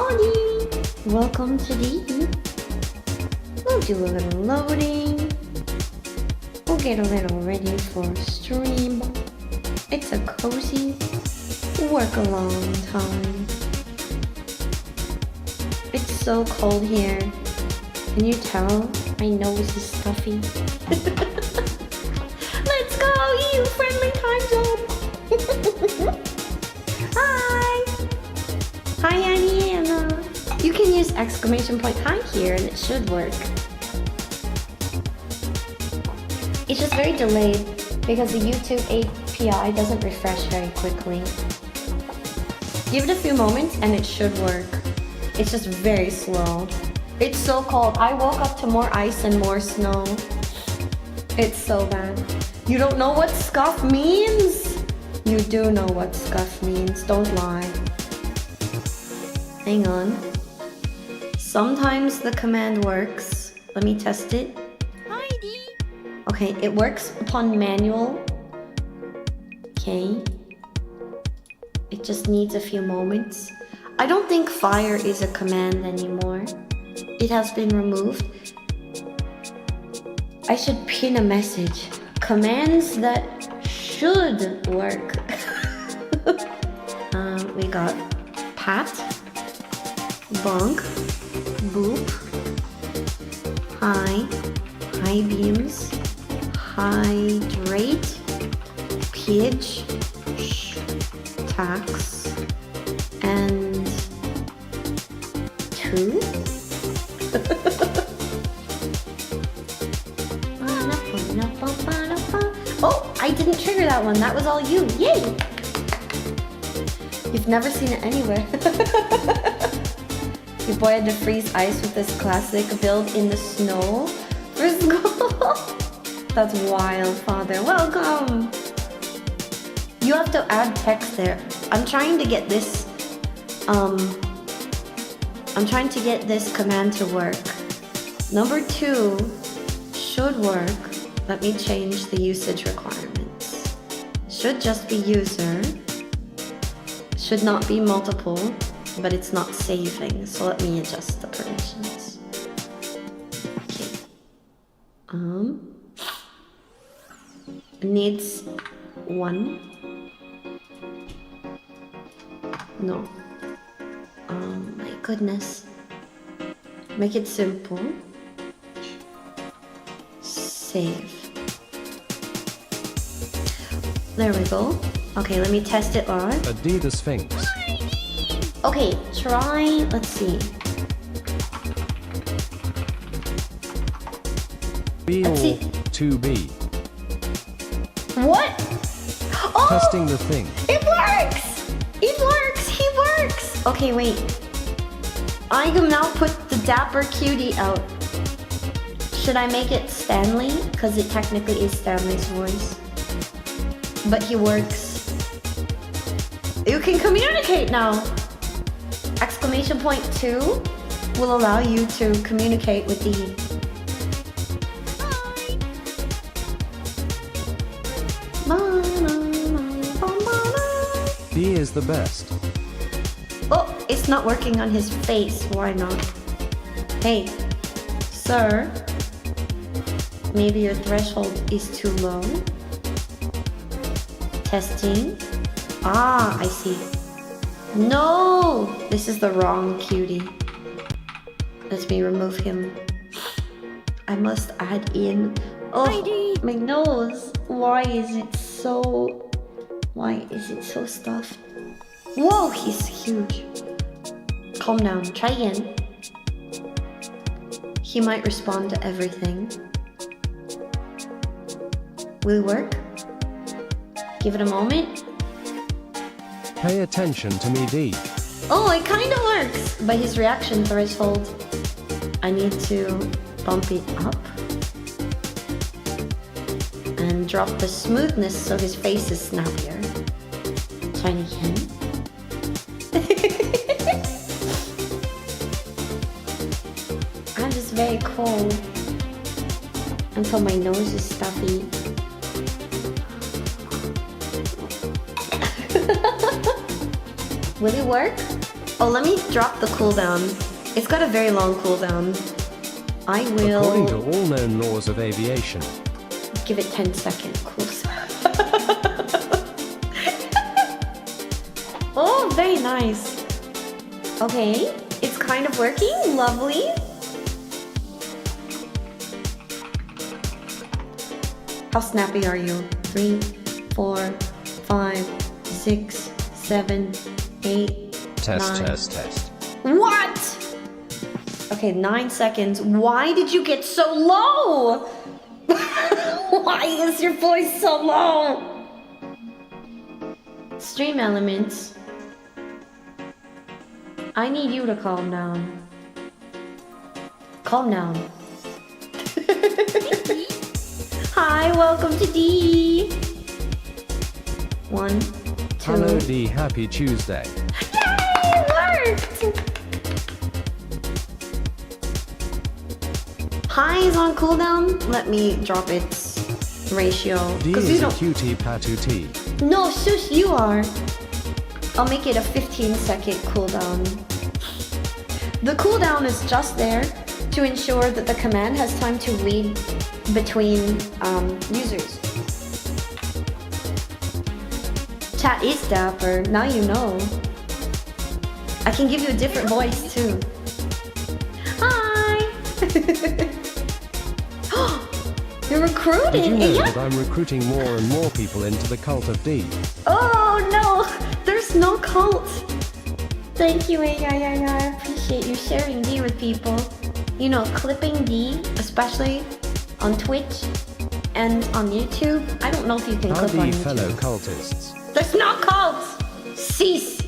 Howdy! Welcome to D. We'll do a little loading. We'll get a little ready for stream. It's a cozy work-along time. It's so cold here. Can you tell? My nose is stuffy. Let's go! EU friendly time zone! Hi! Hi, Anna. You can use exclamation point hi here and it should work. It's just very delayed because the YouTube API doesn't refresh very quickly. Give it a few moments and it should work. It's just very slow. It's so cold. I woke up to more ice and more snow. It's so bad. You don't know what scuff means? You do know what scuff means. Don't lie. Hang on. Sometimes the command works. Let me test it. Okay, it works upon manual. Okay. It just needs a few moments. I don't think fire is a command anymore. It has been removed. I should pin a message. Commands that should work. We got pat, bonk, boop, high, high beams, hydrate, pidge, tax, and two. Oh, I didn't trigger that one. That was all you. Yay! You've never seen it anywhere. Your boy had to freeze ice with this classic build in the snow for school. That's wild, father. Welcome! You have to add text there. I'm trying to get this command to work. Number 2 should work. Let me change the usage requirements. Should just be user. Should not be multiple, but it's not saving. So let me adjust the permissions. Okay. It needs 1. No. Oh my goodness. Make it simple. Save. There we go. Okay, let me test it live. DMCA Sphinx. Okay, try, let's see. Let's see. To be. What? Oh! Testing the thing. It works! It works! He works! Okay, wait. I can now put the dapper cutie out. Should I make it Stanley? Because it technically is Stanley's voice. But he works. You can communicate now! Exclamation point 2 will allow you to communicate with the... He is the best. Oh, it's not working on his face. Why not? Hey, sir. Maybe your threshold is too low. Testing. Ah, I see. No! This is the wrong cutie. Let me remove him. I must add in... Oh, my nose. Why is it so stuffed? Whoa, he's huge. Calm down. Try again. He might respond to everything. Will it work? Give it a moment. Pay attention to me, D. Oh, it kind of works. But his reaction threshold, I need to bump it up. And drop the smoothness so his face is snappier. Try it again. I'm just very cold. And so my nose is stuffy. Will it work? Oh, let me drop the cooldown. It's got a very long cooldown. I will... According to all known laws of aviation. Give it 10-second cooldown. Oh, very nice. Okay, it's kind of working. Lovely. How snappy are you? 3, 4, 5, 6, 7, 8, Test, 9. test. What? Okay, 9 seconds. Why did you get so low? Why is your voice so low? Stream elements. I need you to calm down. Calm down. Hi, welcome to D. 1, 2. Hello D, happy Tuesday. Yay, it worked! High is on cooldown. Let me drop its ratio. D 'Cause is you a don't... cutie patootie. No, shush, you are. I'll make it a 15-second cooldown. The cooldown is just there to ensure that the command has time to read between users. Chat is dapper, now you know. I can give you a different voice too. Hi! You're recruiting! Did you know Yeah. that I'm recruiting more and more people into the cult of D? Oh no! There's no cult! Thank you, I appreciate you sharing D with people. You know, clipping D, especially on Twitch and on YouTube. I don't know if you can clip on Howdy, YouTube. fellow cultists. There's no cults! Cease!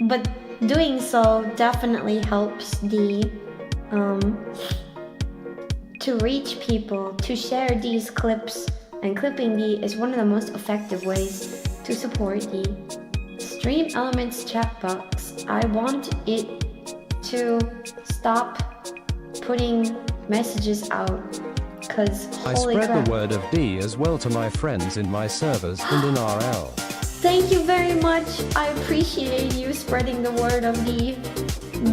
But doing so definitely helps D to reach people, to share D's clips, and clipping D is one of the most effective ways to support D. Stream Elements chat box. I want it to stop putting messages out, cause I holy spread crap. the word of D as well to my friends in my servers and in RL. Thank you very much. I appreciate you spreading the word of D.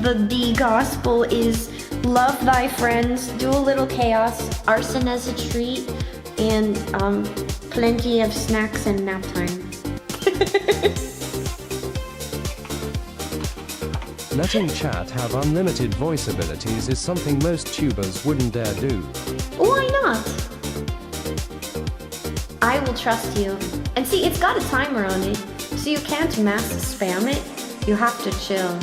The D gospel is love thy friends, do a little chaos, arson as a treat, and plenty of snacks and nap time. Letting chat have unlimited voice abilities is something most tubers wouldn't dare do. Why not? I will trust you. And see, it's got a timer on it, so you can't mass spam it. You have to chill.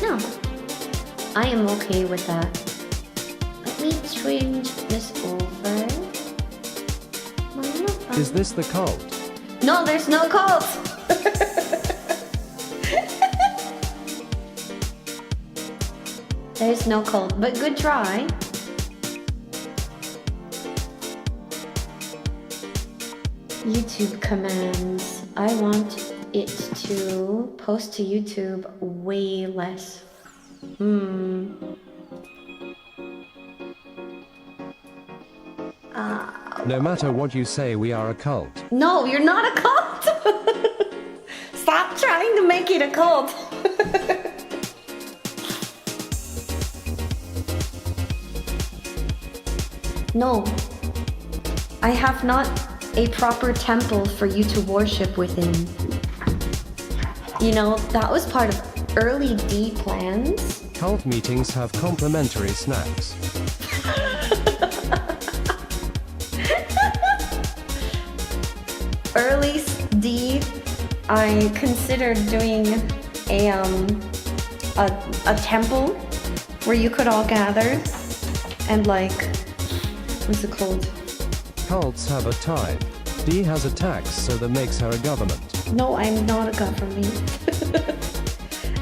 No. I am okay with that. Let me change this over. Is this the cult? No, there's no cult! There's no cult, but good try. YouTube commands. I want it to post to YouTube way less. No matter what you say, we are a cult. No, you're not a cult! Stop trying to make it a cult! No. I have not a proper temple for you to worship within. You know, that was part of early D plans. Cult meetings have complimentary snacks. Early D, I considered doing a temple where you could all gather and like, what's it called? Cults have a tithe. D has a tax, so that makes her a government. No, I'm not a government.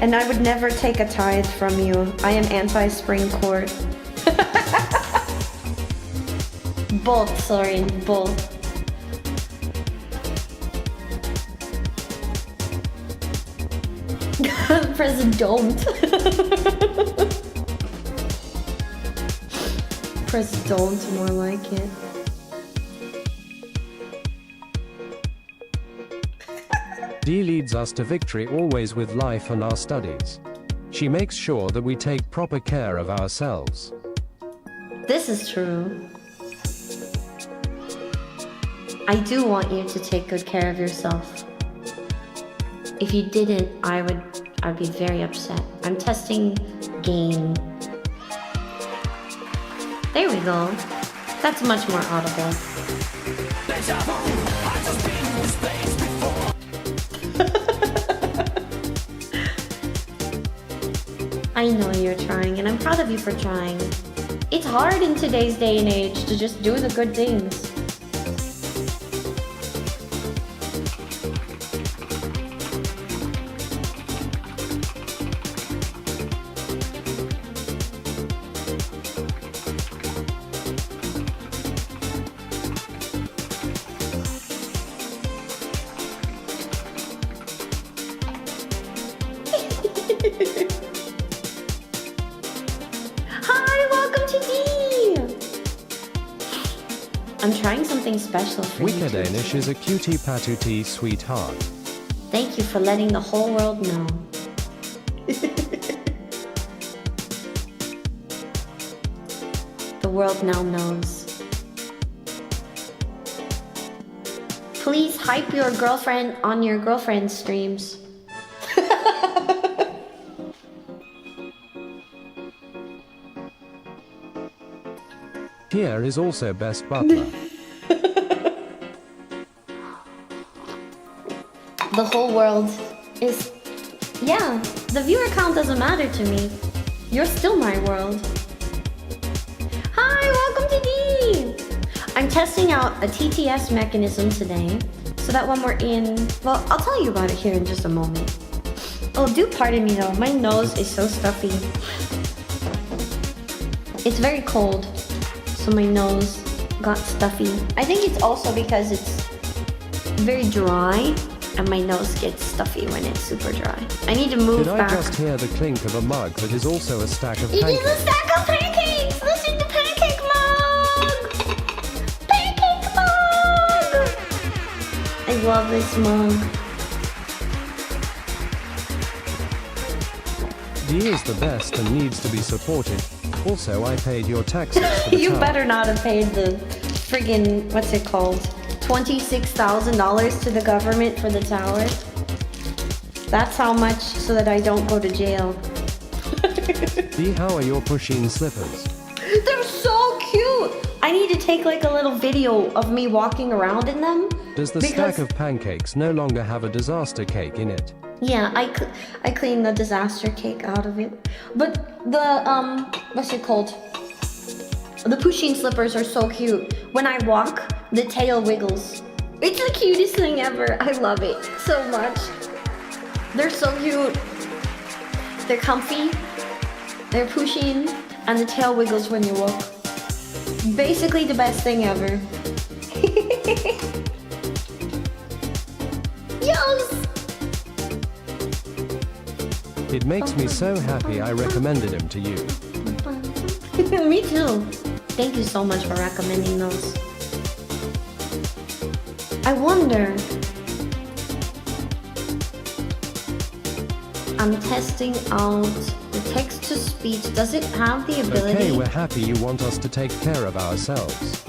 And I would never take a tithe from you. I am anti-Spring Court. Bull, sorry, bull. President. President, more like it. D leads us to victory always with life and our studies. She makes sure that we take proper care of ourselves. This is true. I do want you to take good care of yourself. If you didn't, I'd be very upset. I'm testing gain. There we go. That's much more audible. I know you're trying, and I'm proud of you for trying. It's hard in today's day and age to just do the good things. Hi, welcome to D! I'm trying something special for you. Wicked Danish is a cutie patootie sweetheart. Thank you for letting the whole world know. The world now knows. Please hype your girlfriend on your girlfriend's streams. Here is also best butler. The whole world is... Yeah, the viewer count doesn't matter to me. You're still my world. Hi, welcome to D! I'm testing out a TTS mechanism today, so that when we're in... Well, I'll tell you about it here in just a moment. Oh, do pardon me though, my nose is so stuffy. It's very cold, so my nose got stuffy. I think it's also because it's very dry, and my nose gets stuffy when it's super dry. I need to move back. Did I just hear the clink of a mug that is also a stack of It pancakes? is a stack of pancakes! Listen to pancake mug! Pancake mug! I love this mug. D is the best and needs to be supported. Also, I paid your taxes for the You tower. better not have paid the friggin', what's it called? $26,000 to the government for the tower. That's how much so that I don't go to jail. D, how are your pusheen slippers? They're so cute! I need to take like a little video of me walking around in them. Does the stack of pancakes no longer have a disaster cake in it? Yeah, I cleaned the disaster cake out of it. But the, what's it called? The pusheen slippers are so cute. When I walk, the tail wiggles. It's the cutest thing ever. I love it so much. They're so cute. They're comfy. They're pusheen, and the tail wiggles when you walk. Basically the best thing ever. Yes! It makes me so happy I recommended him to you. Me too. Thank you so much for recommending those. I wonder... I'm testing out the text-to-speech. Does it have the ability? Okay, we're happy you want us to take care of ourselves.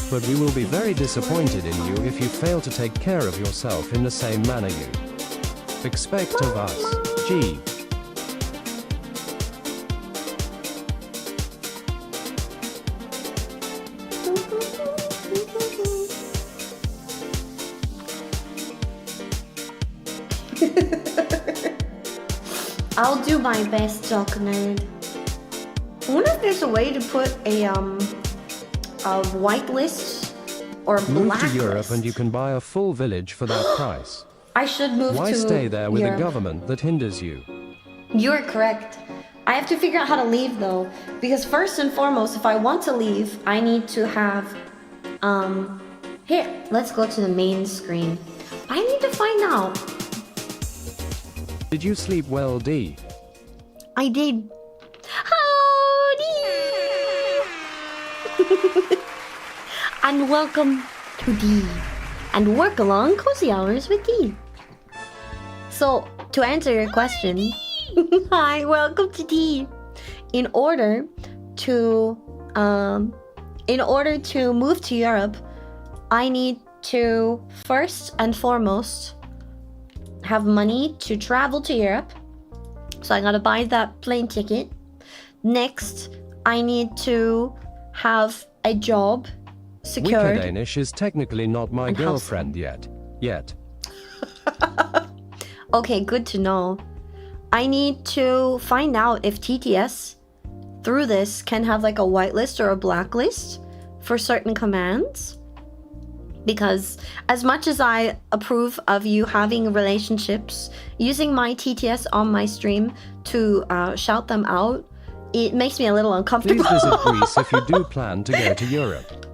But we will be very disappointed in you if you fail to take care of yourself in the same manner you expect of us. G. I'll do my best, Jock Nerd. I wonder if there's a way to put a white list or black Move to Europe list. and you can buy a full village for that price. I should move Why to stay there with Europe. a government that hinders you? You're correct. I have to figure out how to leave though, because first and foremost, if I want to leave, I need to have, here, let's go to the main screen. I need to find out. Did you sleep well, D? I did. Howdy! And welcome to D. And work along Cozy Hours with D. So, to answer your question, hi, welcome to tea. In order to move to Europe, I need to first and foremost have money to travel to Europe. So I gotta buy that plane ticket. Next, I need to have a job secured. Danish is technically not my girlfriend yet. Okay, good to know. I need to find out if TTS through this can have like a whitelist or a blacklist for certain commands. Because as much as I approve of you having relationships, using my TTS on my stream to shout them out, it makes me a little uncomfortable. Please visit Greece if you do plan to go to Europe.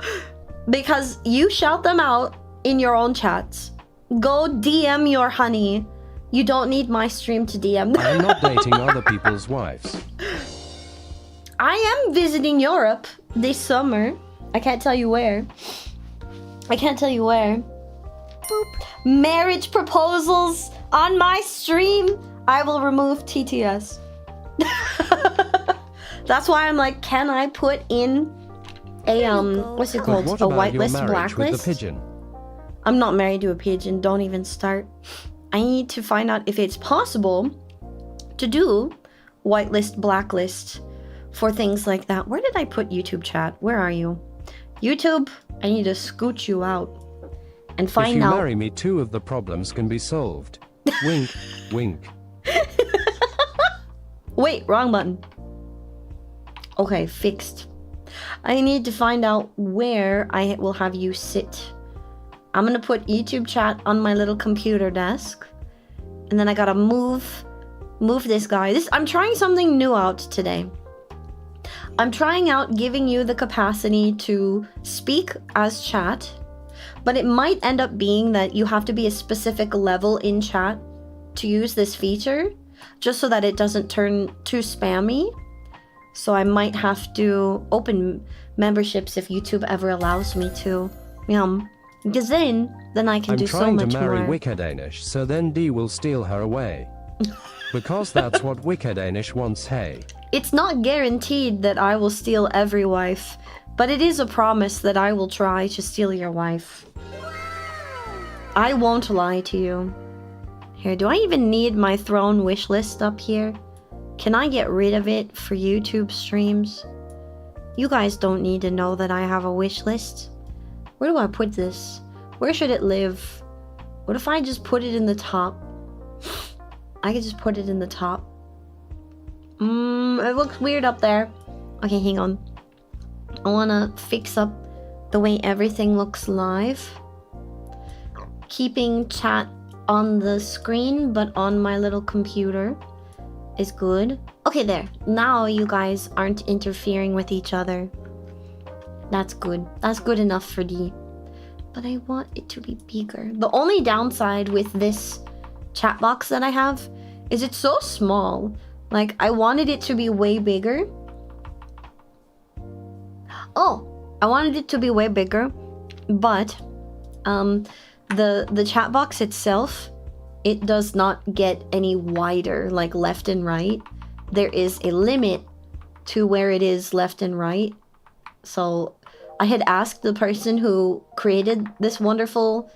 Because you shout them out in your own chats. Go DM your honey. You don't need my stream to DM them. I am not dating other people's wives. I am visiting Europe this summer. I can't tell you where. Boop. Marriage proposals on my stream. I will remove TTS. That's why I'm like, can I put in a what's it called? What a about your whitelist, marriage with blacklist? the pigeon? I'm not married to a pigeon. Don't even start. I need to find out if it's possible to do whitelist, blacklist for things like that. Where did I put YouTube chat? Where are you? YouTube, I need to scoot you out and find out. If you marry me, 2 of the problems can be solved. Wink, wink. Wait, wrong button. Okay, fixed. I need to find out where I will have you sit. I'm gonna put YouTube chat on my little computer desk. And then I gotta move this guy. I'm trying something new out today. I'm trying out giving you the capacity to speak as chat, but it might end up being that you have to be a specific level in chat to use this feature, just so that it doesn't turn too spammy. So I might have to open memberships if YouTube ever allows me to. Because then I can do so much more. I'm trying to marry Wikidanish, so then D will steal her away. Because that's what Wikidanish wants, hey. It's not guaranteed that I will steal every wife, but it is a promise that I will try to steal your wife. I won't lie to you. Here, do I even need my throne wish list up here? Can I get rid of it for YouTube streams? You guys don't need to know that I have a wish list. Where do I put this? Where should it live? What if I just put it in the top? I could just put it in the top. It looks weird up there. Okay, hang on. I wanna fix up the way everything looks live. Keeping chat on the screen, but on my little computer is good. Okay, there. Now you guys aren't interfering with each other. That's good. That's good enough for D. But I want it to be bigger. The only downside with this chat box that I have is it's so small. Like, I wanted it to be way bigger. Oh, I wanted it to be way bigger, but the chat box itself, it does not get any wider, like left and right. There is a limit to where it is left and right. So I had asked the person who created this wonderful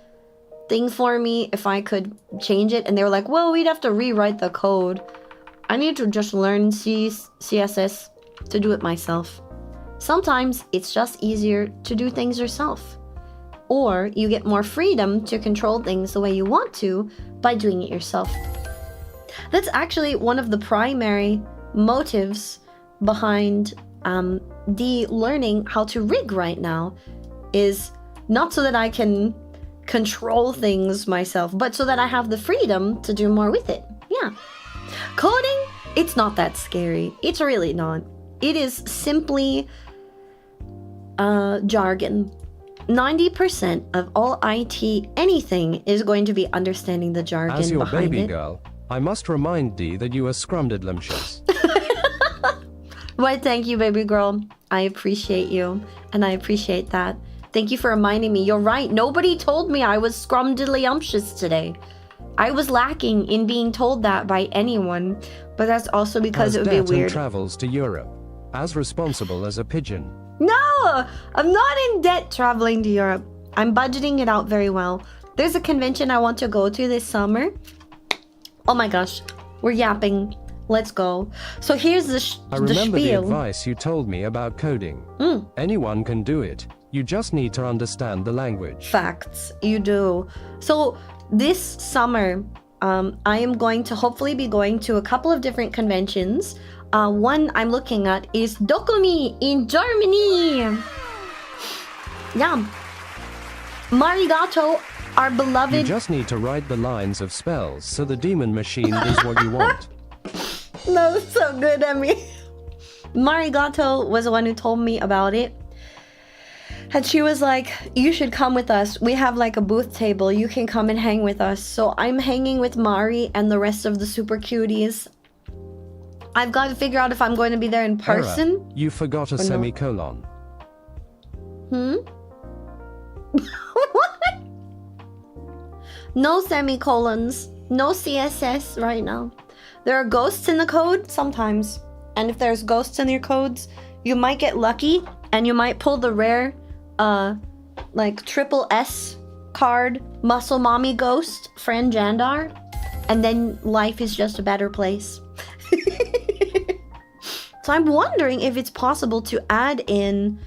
thing for me if I could change it, and they were like, well, we'd have to rewrite the code. I need to just learn CSS to do it myself. Sometimes it's just easier to do things yourself. Or you get more freedom to control things the way you want to by doing it yourself. That's actually one of the primary motives behind the learning how to rig right now, is not so that I can control things myself, but so that I have the freedom to do more with it. Yeah. Coding, it's not that scary. It's really not. It is simply jargon. 90% of all IT anything is going to be understanding the jargon behind it. As your baby girl, I must remind D that you are scrumdiddlumptious. Why, thank you, baby girl. I appreciate you, and I appreciate that. Thank you for reminding me. You're right. Nobody told me I was scrumdiddlyumptious today. I was lacking in being told that by anyone, but that's also because Has it would be debt weird. and travels to Europe. As responsible as a pigeon. No! I'm not in debt traveling to Europe. I'm budgeting it out very well. There's a convention I want to go to this summer. Oh my gosh. We're yapping. Let's go. So here's the I remember the spiel. advice you told me about coding. Anyone can do it. You just need to understand the language. Facts. You do. So this summer, I am going to hopefully be going to a couple of different conventions. One I'm looking at is Dokumi in Germany. Yeah. Marigato, our beloved... You just need to write the lines of spells so the demon machine does what you want. That was so good, Emmy. Marigato was the one who told me about it. And she was like, you should come with us. We have like a booth table. You can come and hang with us. So I'm hanging with Mari and the rest of the super cuties. I've got to figure out if I'm going to be there in person. Error. You forgot a semicolon. What? No semicolons. No CSS right now. There are ghosts in the code sometimes. And if there's ghosts in your codes, you might get lucky and you might pull the rare like triple S card muscle mommy ghost friend Jandar, and then life is just a better place. So I'm wondering if it's possible to add in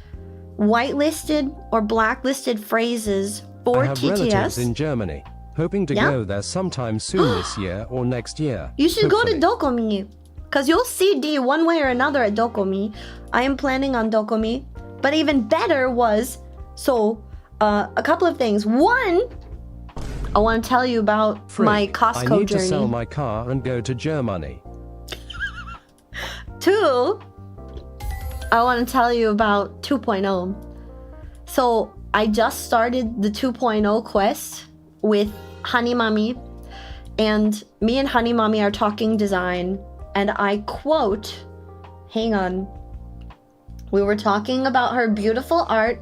whitelisted or blacklisted phrases for I have TTS. relatives in Germany, hoping to go there sometime soon this year or next year. You should hopefully. go to Dokomi, because you'll see D one way or another at Dokomi. I am planning on Dokomi, but even better was, a couple of things. One, I want to tell you about Freak, my Costco I need journey. to sell my car and go to Germany. Two, I want to tell you about 2.0. So I just started the 2.0 quest with Honey Mommy, and me and Honey Mommy are talking design, and I quote, hang on, we were talking about her beautiful art,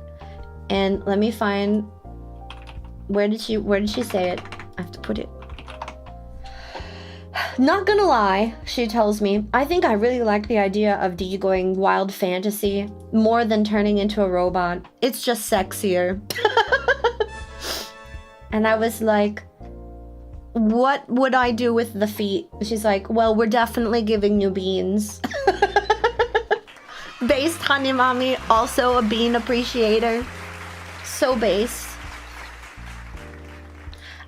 and let me find, where did she say it? I have to put it. Not gonna lie, she tells me, I think I really like the idea of Dee going wild fantasy more than turning into a robot. It's just sexier. And I was like, what would I do with the feet? She's like, well, we're definitely giving you beans. Based Honey Mommy, also a bean appreciator. So based.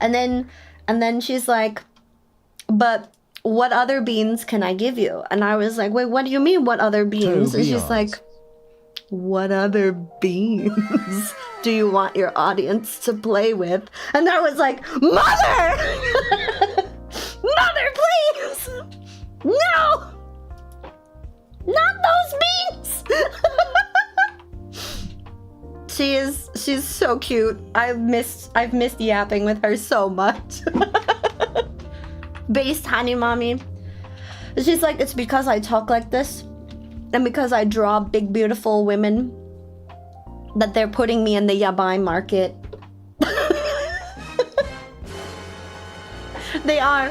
And then she's like, but what other beans can I give you? And I was like, wait, what do you mean, what other beans? And she's like, what other beans do you want your audience to play with? And I was like, Mother! Mother, please! No! Not those beans! She's so cute. I've missed yapping with her so much. Based Honey Mommy. She's like, it's because I talk like this and because I draw big beautiful women that they're putting me in the yabai market. They are.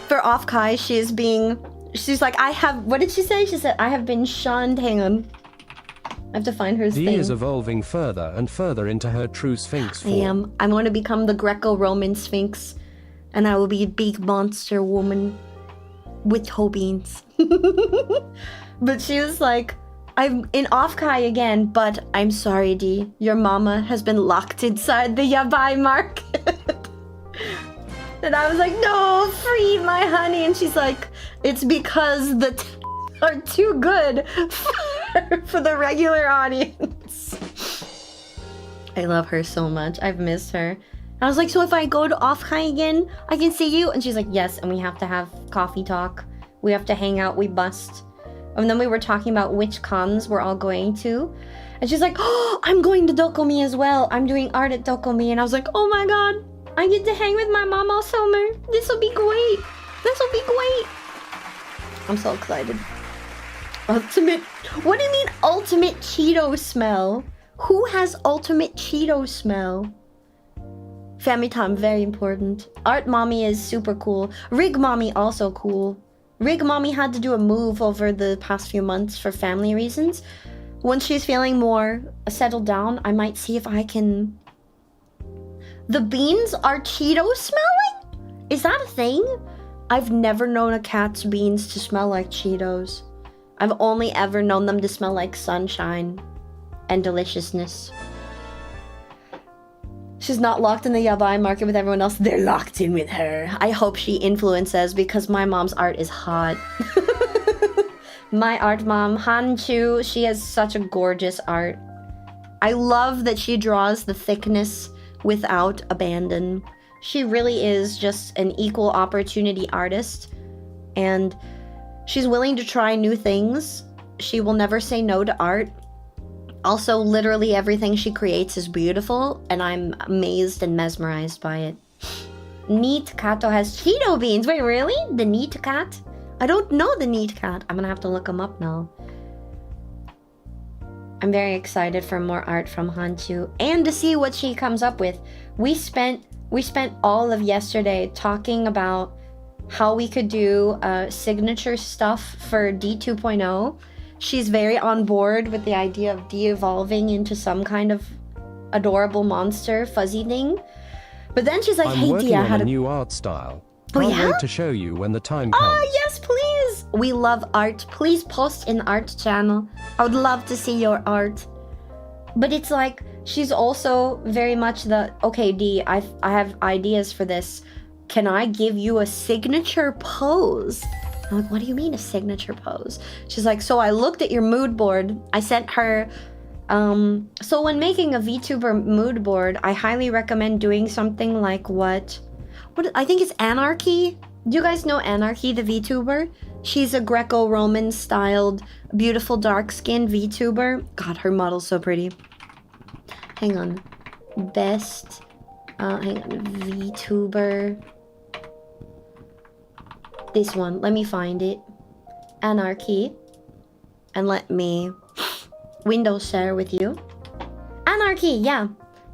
For Off-Kai, she's like, what did she say? She said, I have been shunned. Hang on. I have to find her Dee thing. is evolving further and further into her true Sphinx form. I am. I'm going to become the Greco-Roman Sphinx. And I will be a big monster woman with toe beans. But she was like, I'm in Off-Kai again, but I'm sorry, Dee. Your mama has been locked inside the yabai market. And I was like, no, free my honey. And she's like, it's because the are too good for the regular audience. I love her so much. I've missed her. I was like, so if I go to Off-Kai again, I can see you? And she's like, yes, and we have to have coffee talk. We have to hang out, we must. And then we were talking about which cons we're all going to. And she's like, oh, I'm going to Dokomi as well. I'm doing art at Dokomi. And I was like, oh my god, I get to hang with my mom all summer. This will be great. This will be great. I'm so excited. Ultimate, what do you mean ultimate Cheeto smell? Who has ultimate Cheeto smell? Family time, very important. Art mommy is super cool. Rig mommy also cool. Rig mommy had to do a move over the past few months for family reasons. Once she's feeling more settled down, I might see if I can... The beans are Cheeto smelling? Is that a thing? I've never known a cat's beans to smell like Cheetos. I've only ever known them to smell like sunshine and deliciousness. She's not locked in the yabai market with everyone else. They're locked in with her. I hope she influences because my mom's art is hot. My art mom, Hanchu, she has such a gorgeous art. I love that she draws the thickness without abandon. She really is just an equal opportunity artist. And she's willing to try new things. She will never say no to art. Also, literally everything she creates is beautiful, and I'm amazed and mesmerized by it. Neat Kato has Cheeto beans. Wait, really? The Neat Cat? I don't know the Neat Cat. I'm gonna have to look him up now. I'm very excited for more art from Hanchu and to see what she comes up with. We spent all of yesterday talking about how we could do signature stuff for D 2.0. She's very on board with the idea of de-evolving into some kind of adorable monster fuzzy thing. But then she's like, I'm hey working Dia, on how a to... new art style. Oh, Can't yeah? wait to show you when the time comes. Oh, yes, please. We love art. Please post in art channel. I would love to see your art. But it's like, she's also very much the, okay, D, I have ideas for this. Can I give you a signature pose? I'm like, what do you mean a signature pose? She's like, so I looked at your mood board. I sent her, so when making a VTuber mood board, I highly recommend doing something like what I think it's Anarchy. Do you guys know Anarchy, the VTuber? She's a Greco-Roman styled, beautiful dark-skinned VTuber. God, her model's so pretty. Hang on. Best, hang on, VTuber. This one, let me find it. Anarchy. And let me window share with you. Anarchy, yeah.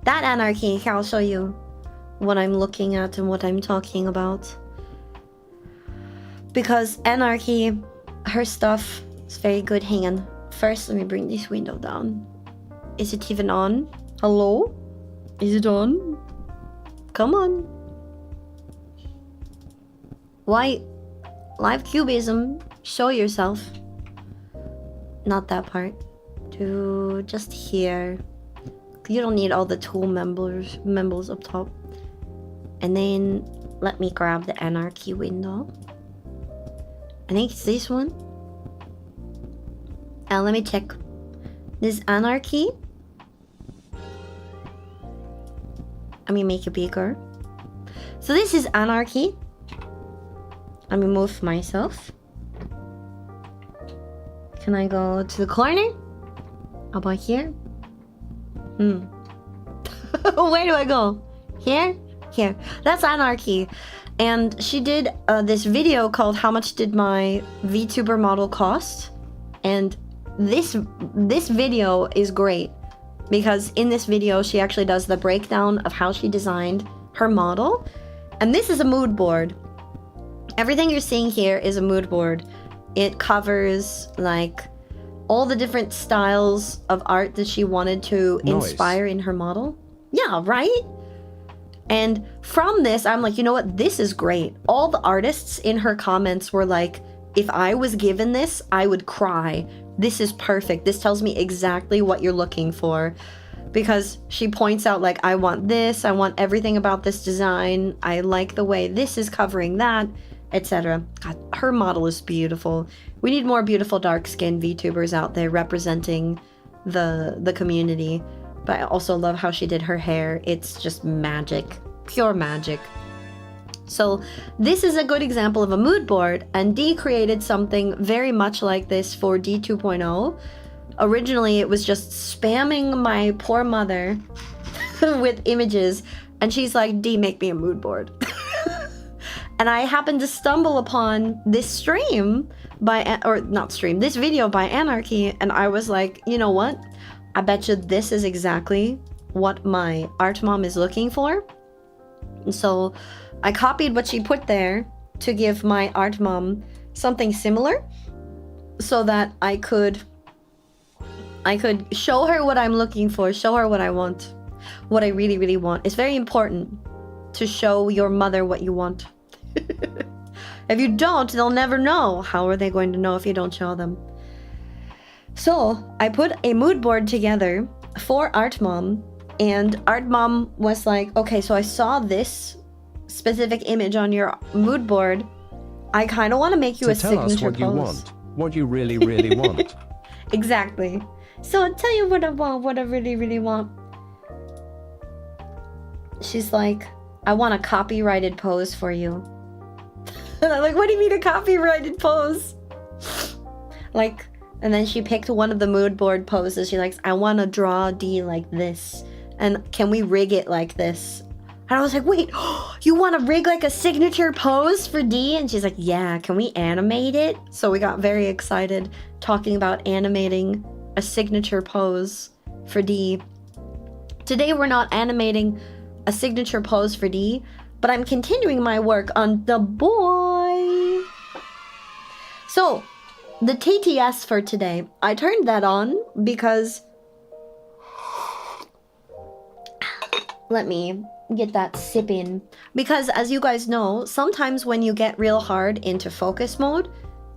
That Anarchy. Here, I'll show you what I'm looking at and what I'm talking about. Because Anarchy, her stuff is very good. Hang on. First, let me bring this window down. Is it even on? Hello? Is it on? Come on. Why? Live Cubism, show yourself. Not that part. Do just here. You don't need all the tool members up top. And then let me grab the Anarchy window. I think it's this one. And let me check. This Anarchy. Let me make it bigger. So this is Anarchy. Let me move myself. Can I go to the corner? How about here? Where do I go? Here? Here. That's Anarchy. And she did this video called How Much Did My VTuber Model Cost? And this video is great. Because in this video, she actually does the breakdown of how she designed her model. And this is a mood board. Everything you're seeing here is a mood board. It covers like all the different styles of art that she wanted to inspire in her model. Yeah, right? And from this, I'm like, you know what? This is great. All the artists in her comments were like, if I was given this, I would cry. This is perfect. This tells me exactly what you're looking for. Because she points out like, I want this. I want everything about this design. I like the way this is covering that, etc. God, her model is beautiful. We need more beautiful dark-skinned VTubers out there representing the community. But I also love how she did her hair. It's just magic. Pure magic. So this is a good example of a mood board, and Dee created something very much like this for D 2.0. Originally, it was just spamming my poor mother with images, and she's like, Dee, make me a mood board. And I happened to stumble upon this stream this video by Anarchy, and I was like, you know what? I bet you this is exactly what my art mom is looking for. And so I copied what she put there to give my art mom something similar so that I could show her what I'm looking for, show her what I want, what I really, really want. It's very important to show your mother what you want. If you don't, they'll never know. How are they going to know if you don't show them? So I put a mood board together for Art Mom, and Art Mom was like, okay, so I saw this specific image on your mood board. I kind of want to make you a signature pose. Tell us what you want, what you really, really want. Exactly. So I'll tell you what I want, what I really, really want. She's like, I want a copyrighted pose for you. And I'm like, what do you mean a copyrighted pose? Like, and then she picked one of the mood board poses. She's like, I want to draw D like this. And can we rig it like this? And I was like, wait, you want to rig like a signature pose for D? And she's like, yeah, can we animate it? So we got very excited talking about animating a signature pose for D. Today we're not animating a signature pose for D, but I'm continuing my work on the boy. So, the TTS for today, I turned that on because... Let me get that sip in. Because as you guys know, sometimes when you get real hard into focus mode,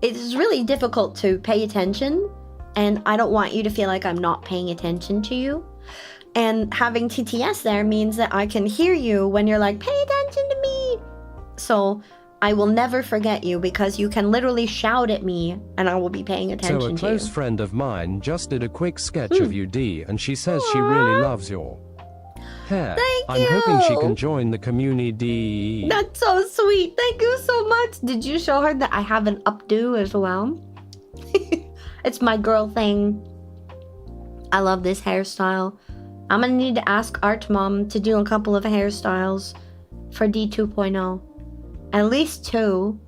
it's really difficult to pay attention. And I don't want you to feel like I'm not paying attention to you. And having TTS there means that I can hear you when you're like, pay attention to me. So I will never forget you because you can literally shout at me and I will be paying attention to you. So a close friend of mine just did a quick sketch of you, D, and she says she really loves your hair. I'm hoping she can join the community. That's so sweet. Thank you so much. Did you show her that I have an updo as well? It's my girl thing. I love this hairstyle. I'm gonna need to ask Art Mom to do a couple of hairstyles for D 2.0. At least 2.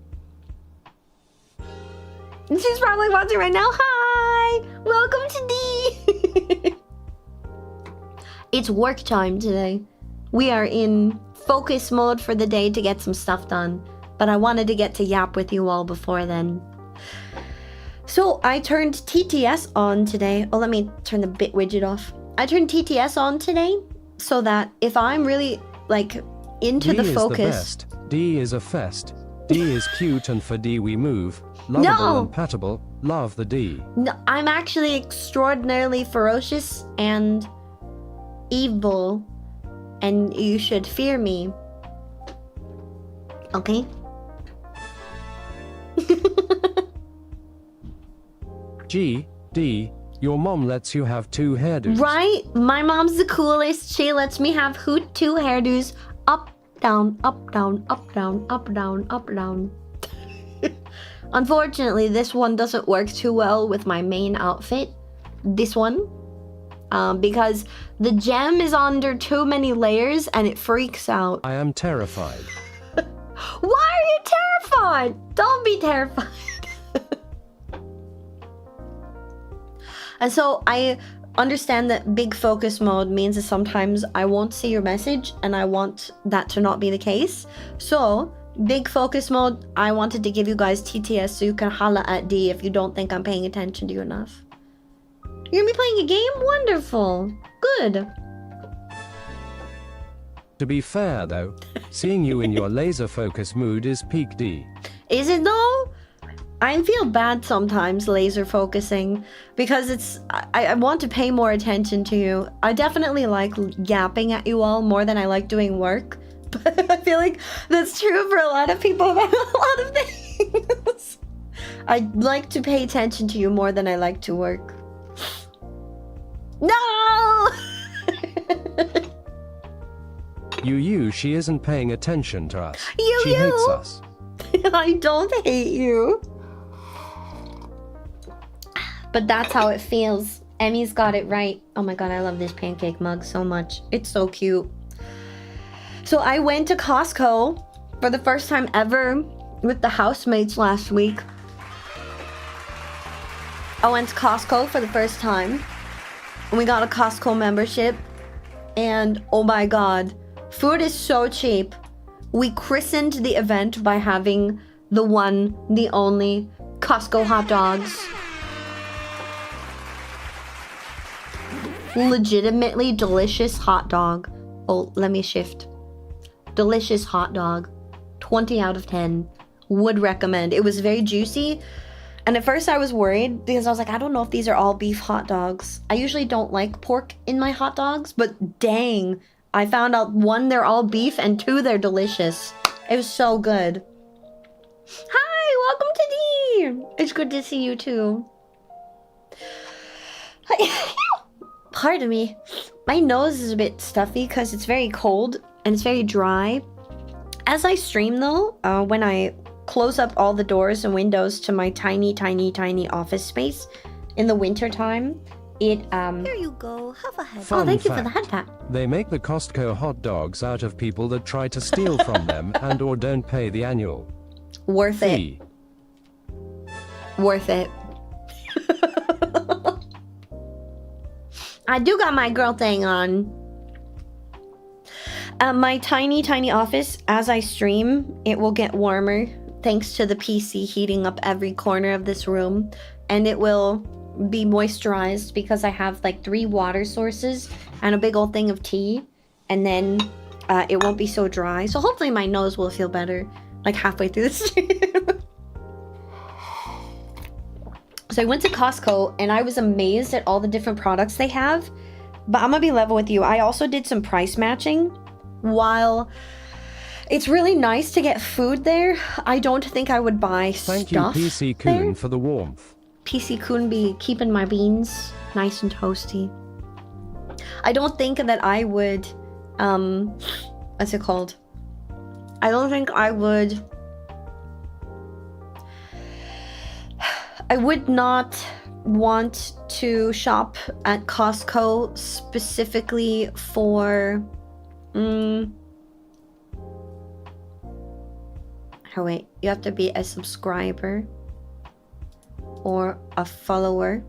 She's probably watching right now. Hi! Welcome to D! It's work time today. We are in focus mode for the day to get some stuff done. But I wanted to get to yap with you all before then. So I turned TTS on today. Oh, let me turn the bit widget off. I turned TTS on today so that if I'm really like into the focus. D is a fest. D is cute, and for D we move. Lovable and patable. Love the D. No, I'm actually extraordinarily ferocious and evil, and you should fear me. Okay? G, D, your mom lets you have 2 hairdos. Right? My mom's the coolest. She lets me have 2 hairdos. Up, down, up, down, up, down, up, down, up, down. Unfortunately, this one doesn't work too well with my main outfit. This one. Because the gem is under too many layers and it freaks out. I am terrified. Why are you terrified? Don't be terrified. And so I understand that big focus mode means that sometimes I won't see your message, and I want that to not be the case. So big focus mode, I wanted to give you guys TTS so you can holla at D if you don't think I'm paying attention to you enough. You're gonna be playing a game? Wonderful. Good. To be fair though, seeing you in your laser focus mood is peak D. Is it though? I feel bad sometimes laser focusing because I want to pay more attention to you. I definitely like yapping at you all more than I like doing work. But I feel like that's true for a lot of people about a lot of things. I like to pay attention to you more than I like to work. No! She isn't paying attention to us. She hates us. I don't hate you. But that's how it feels. Emmy's got it right. Oh my god, I love this pancake mug so much. It's so cute. So I went to Costco for the first time ever with the housemates last week. I went to Costco for the first time. And we got a Costco membership. And oh my god, Food is so cheap. We christened the event by having the one, the only Costco hot dogs. Legitimately delicious hot dog. Oh, let me shift. Delicious hot dog. 20 out of 10. Would recommend. It was very juicy. And at first I was worried because I was like, I don't know if these are all beef hot dogs. I usually don't like pork in my hot dogs, but dang. I found out 1, they're all beef, and 2, they're delicious. It was so good. Hi, welcome to D. It's good to see you too. Pardon me. My nose is a bit stuffy because it's very cold and it's very dry. As I stream though, when I close up all the doors and windows to my tiny office space in the winter time, it Here you go. Have a head. Fun Oh, thank you fact. for the head tap. They make the Costco hot dogs out of people that try to steal from them and or don't pay the annual Worth it. fee. Worth it. I do got my girl thing on. My tiny office, as I stream, it will get warmer thanks to the PC heating up every corner of this room, and it will be moisturized because I have like 3 water sources and a big old thing of tea, and then it won't be so dry. So hopefully my nose will feel better like halfway through the stream. So I went to Costco and I was amazed at all the different products they have. But I'm gonna be level with you. I also did some price matching. While it's really nice to get food there, I don't think I would buy Thank you, stuff PC there. Coon, for the warmth. PC Coon be keeping my beans nice and toasty. I don't think that I would, what's it called? I don't think I would... I would not want to shop at Costco specifically for... Oh wait, you have to be a subscriber or a follower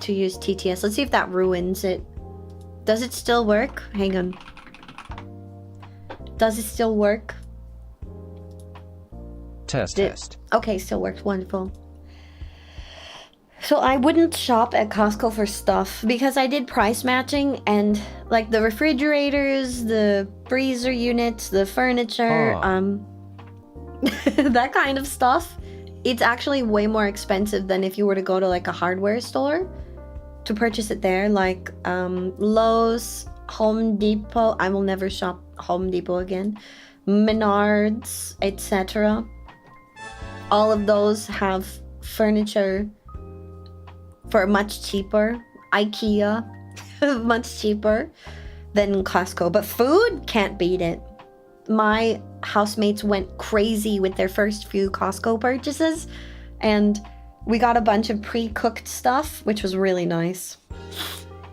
to use TTS. Let's see if that ruins it. Does it still work? Hang on. Does it still work? Test. Okay, still works. Wonderful. So I wouldn't shop at Costco for stuff because I did price matching, and like the refrigerators, the freezer units, the furniture, that kind of stuff, it's actually way more expensive than if you were to go to like a hardware store to purchase it there, like Lowe's, Home Depot. I will never shop Home Depot again. Menards, etc. All of those have furniture for much cheaper. IKEA, much cheaper than Costco. But food can't beat it. My housemates went crazy with their first few Costco purchases, and we got a bunch of pre-cooked stuff, which was really nice.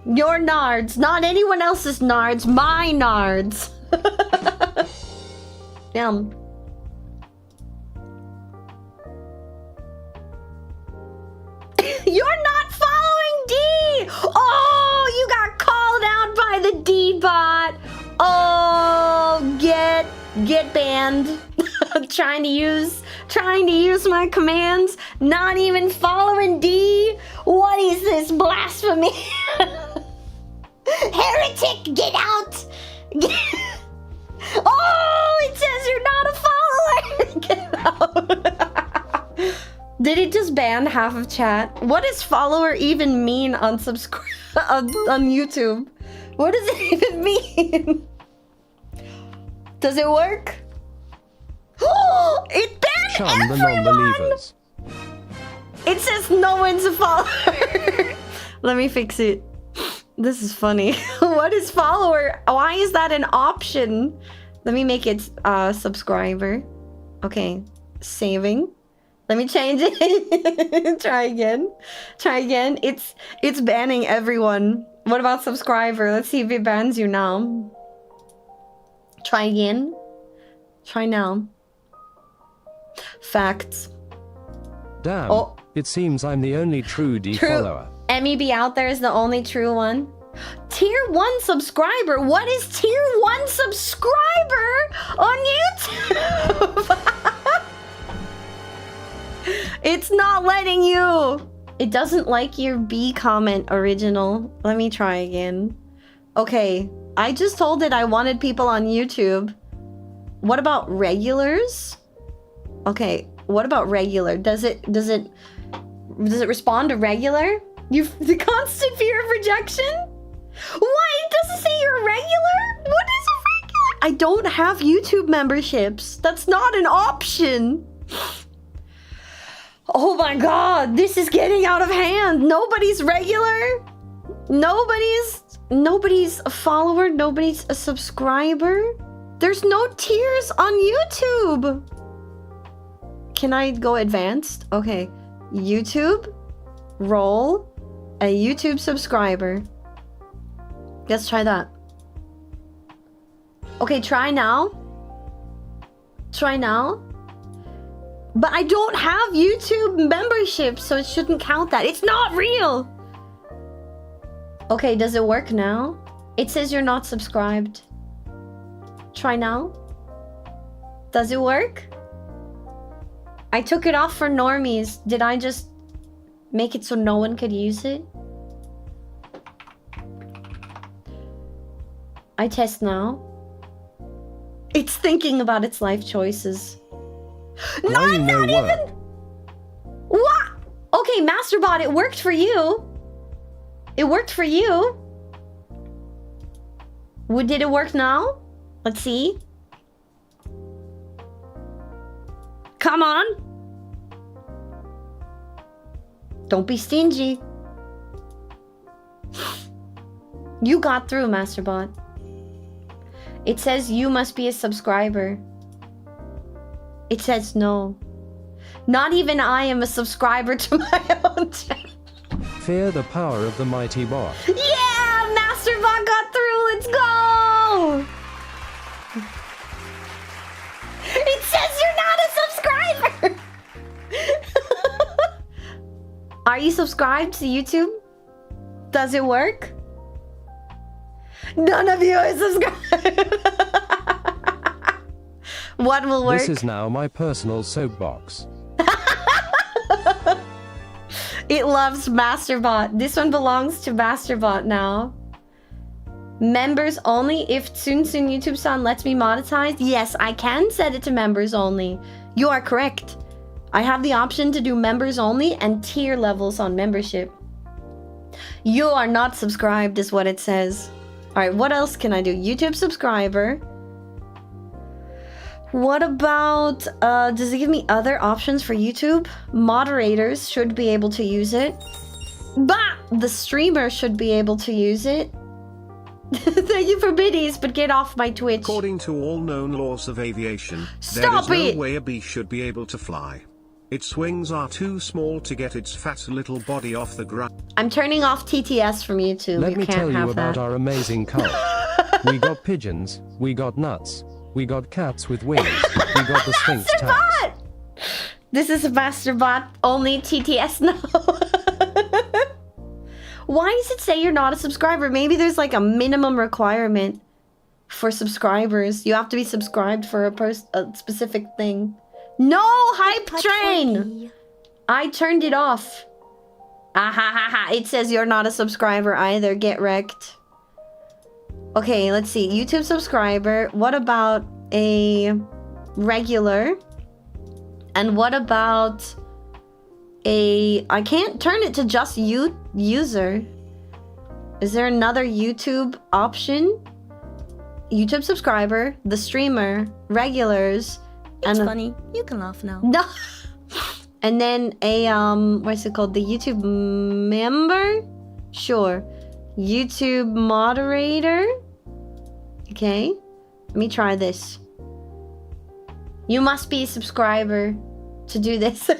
Your nards, not anyone else's nards, my nards. Yum. You're not following D! Oh, you got called out by the D-bot. Oh, get banned. trying to use my commands, not even following D. What is this blasphemy? Heretic, get out! Oh, it says you're not a follower. Get out. Did it just ban half of chat? What does follower even mean on on YouTube? What does it even mean? Does it work? Oh, it banned Shun the everyone! non-believers. It says no one's a follower. Let me fix it. This is funny. What is follower? Why is that an option? Let me make it subscriber. Okay, saving. Let me change it. Try again. It's banning everyone. What about subscriber? Let's see if it bans you now. Try again. Try now. Facts. Damn, Oh. it seems I'm the only true D follower. MEB out there is the only true one. Tier 1 subscriber? What is tier 1 subscriber on YouTube? It's not letting you. It doesn't like your B comment, original. Let me try again. Okay, I just told it I wanted people on YouTube. What about regulars? Okay, what about regular? Does it respond to regular? The constant fear of rejection? Why? It doesn't say you're a regular? What is a regular? I don't have YouTube memberships. That's not an option. Oh my god, this is getting out of hand. Nobody's regular. Nobody's a follower. Nobody's a subscriber. There's no tiers on YouTube. Can I go advanced? Okay. YouTube. Roll. A YouTube subscriber. Let's try that. Okay, try now. Try now. But I don't have YouTube membership, so it shouldn't count that. It's not real! Okay, does it work now? It says you're not subscribed. Try now. Does it work? I took it off for normies. Did I just make it so no one could use it? I test now. It's thinking about its life choices. No, I'm not even... What? Okay, Masterbot, it worked for you. It worked for you. Did it work now? Let's see. Come on. Don't be stingy. You got through, Masterbot. It says you must be a subscriber. It says no. Not even I am a subscriber to my own channel. Fear the power of the mighty bot. Yeah! Masterbot got through! Let's go! It says you're not a subscriber! Are you subscribed to YouTube? Does it work? None of you are subscribed. What will work? This is now my personal soapbox. It loves Masterbot. This one belongs to Masterbot now. Members only. If soon YouTube-san lets me monetize, yes, I can set it to members only. You are correct. I have the option to do members only and tier levels on membership. You are not subscribed is what it says. Alright, what else can I do? YouTube subscriber. What about, does it give me other options for YouTube? Moderators should be able to use it. Bah! The streamer should be able to use it. Thank you for biddies, but get off my Twitch. According to all known laws of aviation, Stop there is it! no way a bee should be able to fly. Its wings are too small to get its fat little body off the ground. I'm turning off TTS from YouTube. Let you me can't tell you have about that. our amazing cult. We got pigeons, we got nuts, we got cats with wings, we got the Sphinx tax. Masterbot! This is a Masterbot only TTS now. Why does it say you're not a subscriber? Maybe there's like a minimum requirement for subscribers. You have to be subscribed for a specific thing. No hype train! I turned it off. Ah ha ha ha. It says you're not a subscriber either. Get wrecked. Okay, let's see. YouTube subscriber. What about a regular? And what about a... I can't turn it to just user. Is there another YouTube option? YouTube subscriber, the streamer, regulars, It's and funny. You can laugh now. no. And then a what's it called? The YouTube member? Sure. YouTube moderator. Okay. Let me try this. You must be a subscriber to do this. Now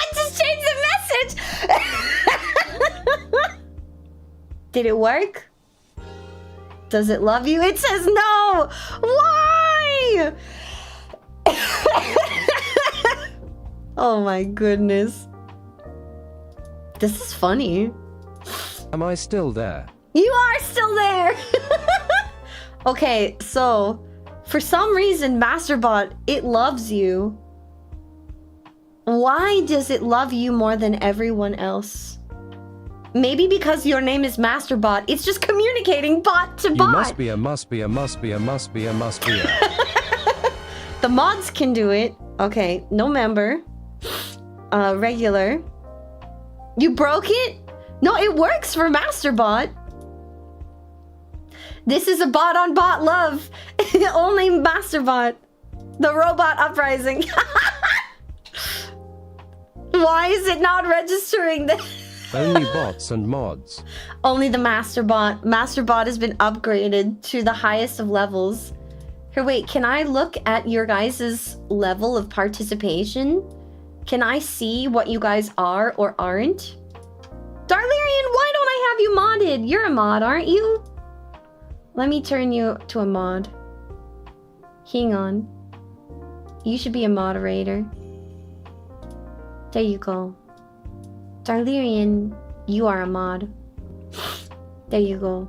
it just changed the message. Did it work? Does it love you? It says no. Why? Oh my goodness. This is funny. Am I still there? You are still there! Okay, so for some reason, MasterBot, it loves you. Why does it love you more than everyone else? Maybe because your name is MasterBot. It's just communicating bot to bot. You must be a must be a must be a must be a must be a. The mods can do it. Okay, no member. Regular. You broke it? No, it works for MasterBot. This is a bot on bot love. Only MasterBot. The robot uprising. Why is it not registering this? Only bots and mods. Only the MasterBot. MasterBot has been upgraded to the highest of levels. Here, wait, can I look at your guys' level of participation? Can I see what you guys are or aren't? Darlarian, why don't I have you modded? You're a mod, aren't you? Let me turn you to a mod. Hang on. You should be a moderator. There you go. Darlarian, you are a mod. There you go.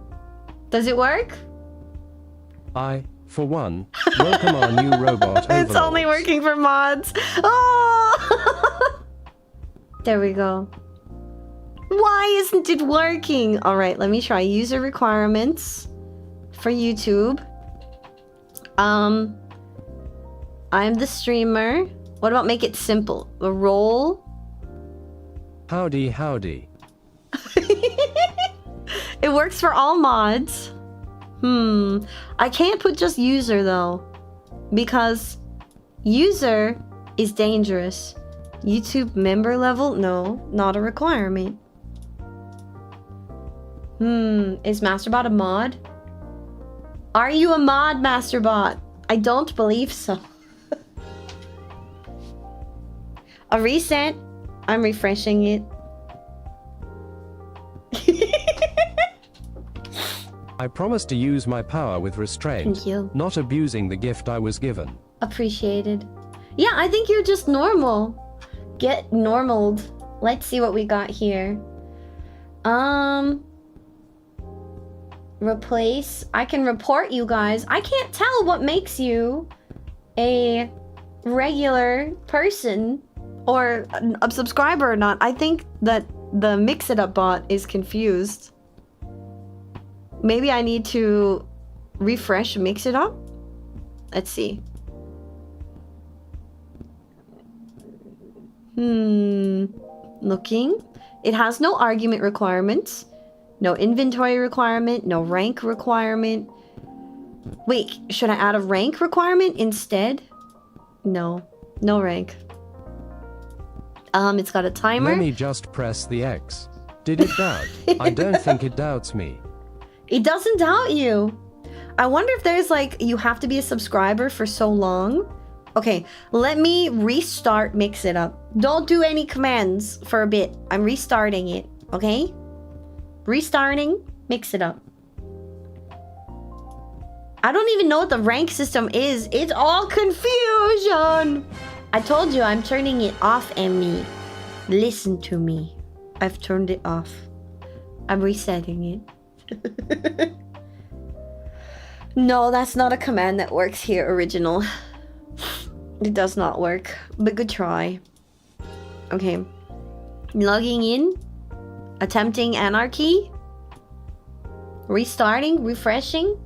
Does it work? I, for one, welcome our new robot It's overlords. only working for mods. Oh! There we go. Why isn't it working? All right, let me try user requirements for YouTube. I'm the streamer. What about make it simple? A role. Howdy, howdy. It works for all mods. I can't put just user though, because user is dangerous. YouTube member level? No, not a requirement. Is MasterBot a mod? Are you a mod, MasterBot? I don't believe so. A reset. I'm refreshing it. I promise to use my power with restraint, Thank you. not abusing the gift I was given. Appreciated. Yeah, I think you're just normal. Get normaled. Let's see what we got here. Replace. I can report you guys. I can't tell what makes you a regular person or a subscriber or not. I think that the Mix It Up bot is confused. Maybe I need to refresh Mix It Up. Let's see. Looking. It has no argument requirements. No inventory requirement. No rank requirement. Wait, should I add a rank requirement instead? No. No rank. It's got a timer. Let me just press the X. Did it doubt? I don't think it doubts me. It doesn't doubt you. I wonder if there's like, you have to be a subscriber for so long. Okay, let me restart Mix It Up. Don't do any commands for a bit. I'm restarting it, okay? Restarting, Mix It Up. I don't even know what the rank system is. It's all confusion. I told you I'm turning it off, Emmy. Listen to me. I've turned it off. I'm resetting it. No, that's not a command that works here, original. It does not work, but good try. Okay. Logging in. Attempting anarchy. Restarting, refreshing.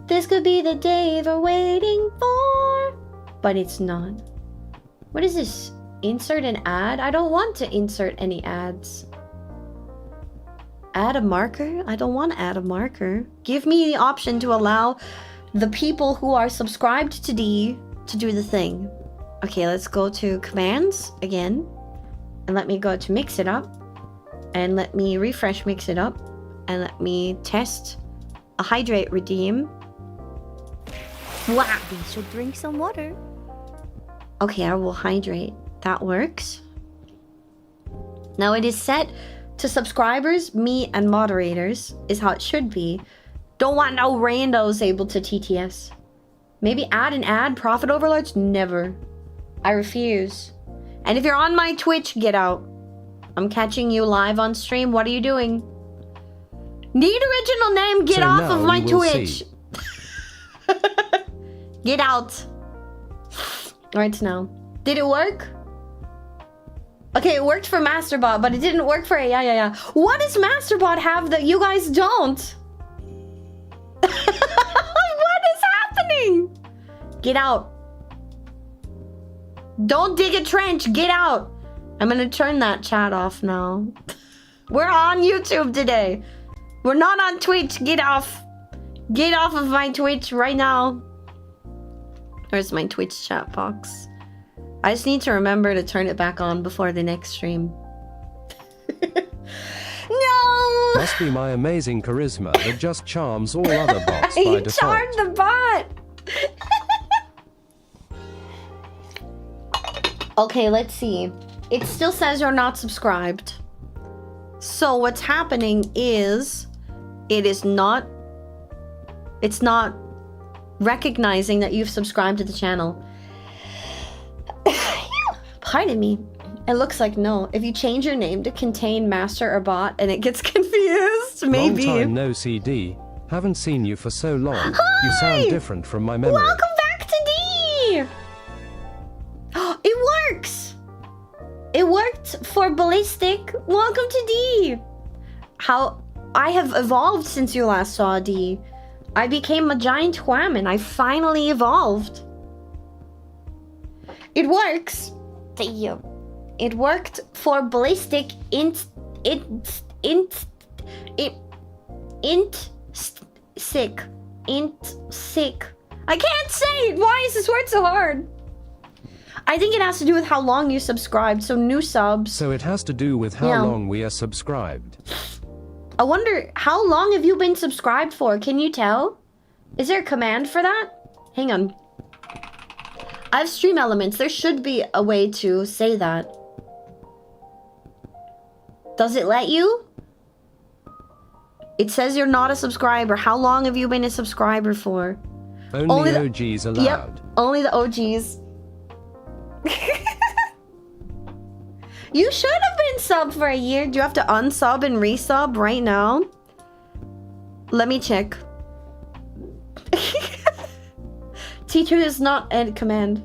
This could be the day we're waiting for. But it's not. What is this? Insert an ad? I don't want to insert any ads. Add a marker? I don't want to add a marker. Give me the option to allow the people who are subscribed to D to do the thing. Okay, let's go to commands again. And let me go to Mix It Up. And let me refresh Mix It Up. And let me test a hydrate redeem. Wow, we should drink some water. Okay, I will hydrate. That works. Now it is set to subscribers, me, and moderators is how it should be. Don't want no randos able to TTS. Maybe add an ad, profit overloads? Never. I refuse. And if you're on my Twitch, get out. I'm catching you live on stream. What are you doing? Need original name. Get So off now of my you will Twitch. Get out. Right now. Did it work? Okay, it worked for Masterbot, but it didn't work for yeah. What does Masterbot have that you guys don't? What is happening? Get out. Don't dig a trench. Get out. I'm gonna turn that chat off now. We're on YouTube today. We're not on Twitch. Get off. Get off of my Twitch right now. Where's my Twitch chat box? I just need to remember to turn it back on before the next stream. No! Must be my amazing charisma that just charms all other bots by You default. charmed the bot! Okay, let's see. It still says you're not subscribed. So what's happening is it's not recognizing that you've subscribed to the channel. Pardon me. It looks like no. If you change your name to contain master or bot and it gets confused, maybe. Long time no CD. Haven't seen you for so long. Hi! You sound different from my memory. Welcome back to D! It works! It worked for Ballistic. Welcome to D! How I have evolved since you last saw D. I became a giant whammon. I finally evolved. It works. It worked for Ballistic sick. I can't say it. Why is this word so hard? I think it has to do with how long you subscribed. So new subs. So it has to do with how long we are subscribed. I wonder, how long have you been subscribed for? Can you tell? Is there a command for that? Hang on. I have stream elements. There should be a way to say that. Does it let you? It says you're not a subscriber. How long have you been a subscriber for? Only OGs allowed. Yep, only the OGs. You should have been subbed for a year. Do you have to unsub and resub right now? Let me check. Teacher is not a command.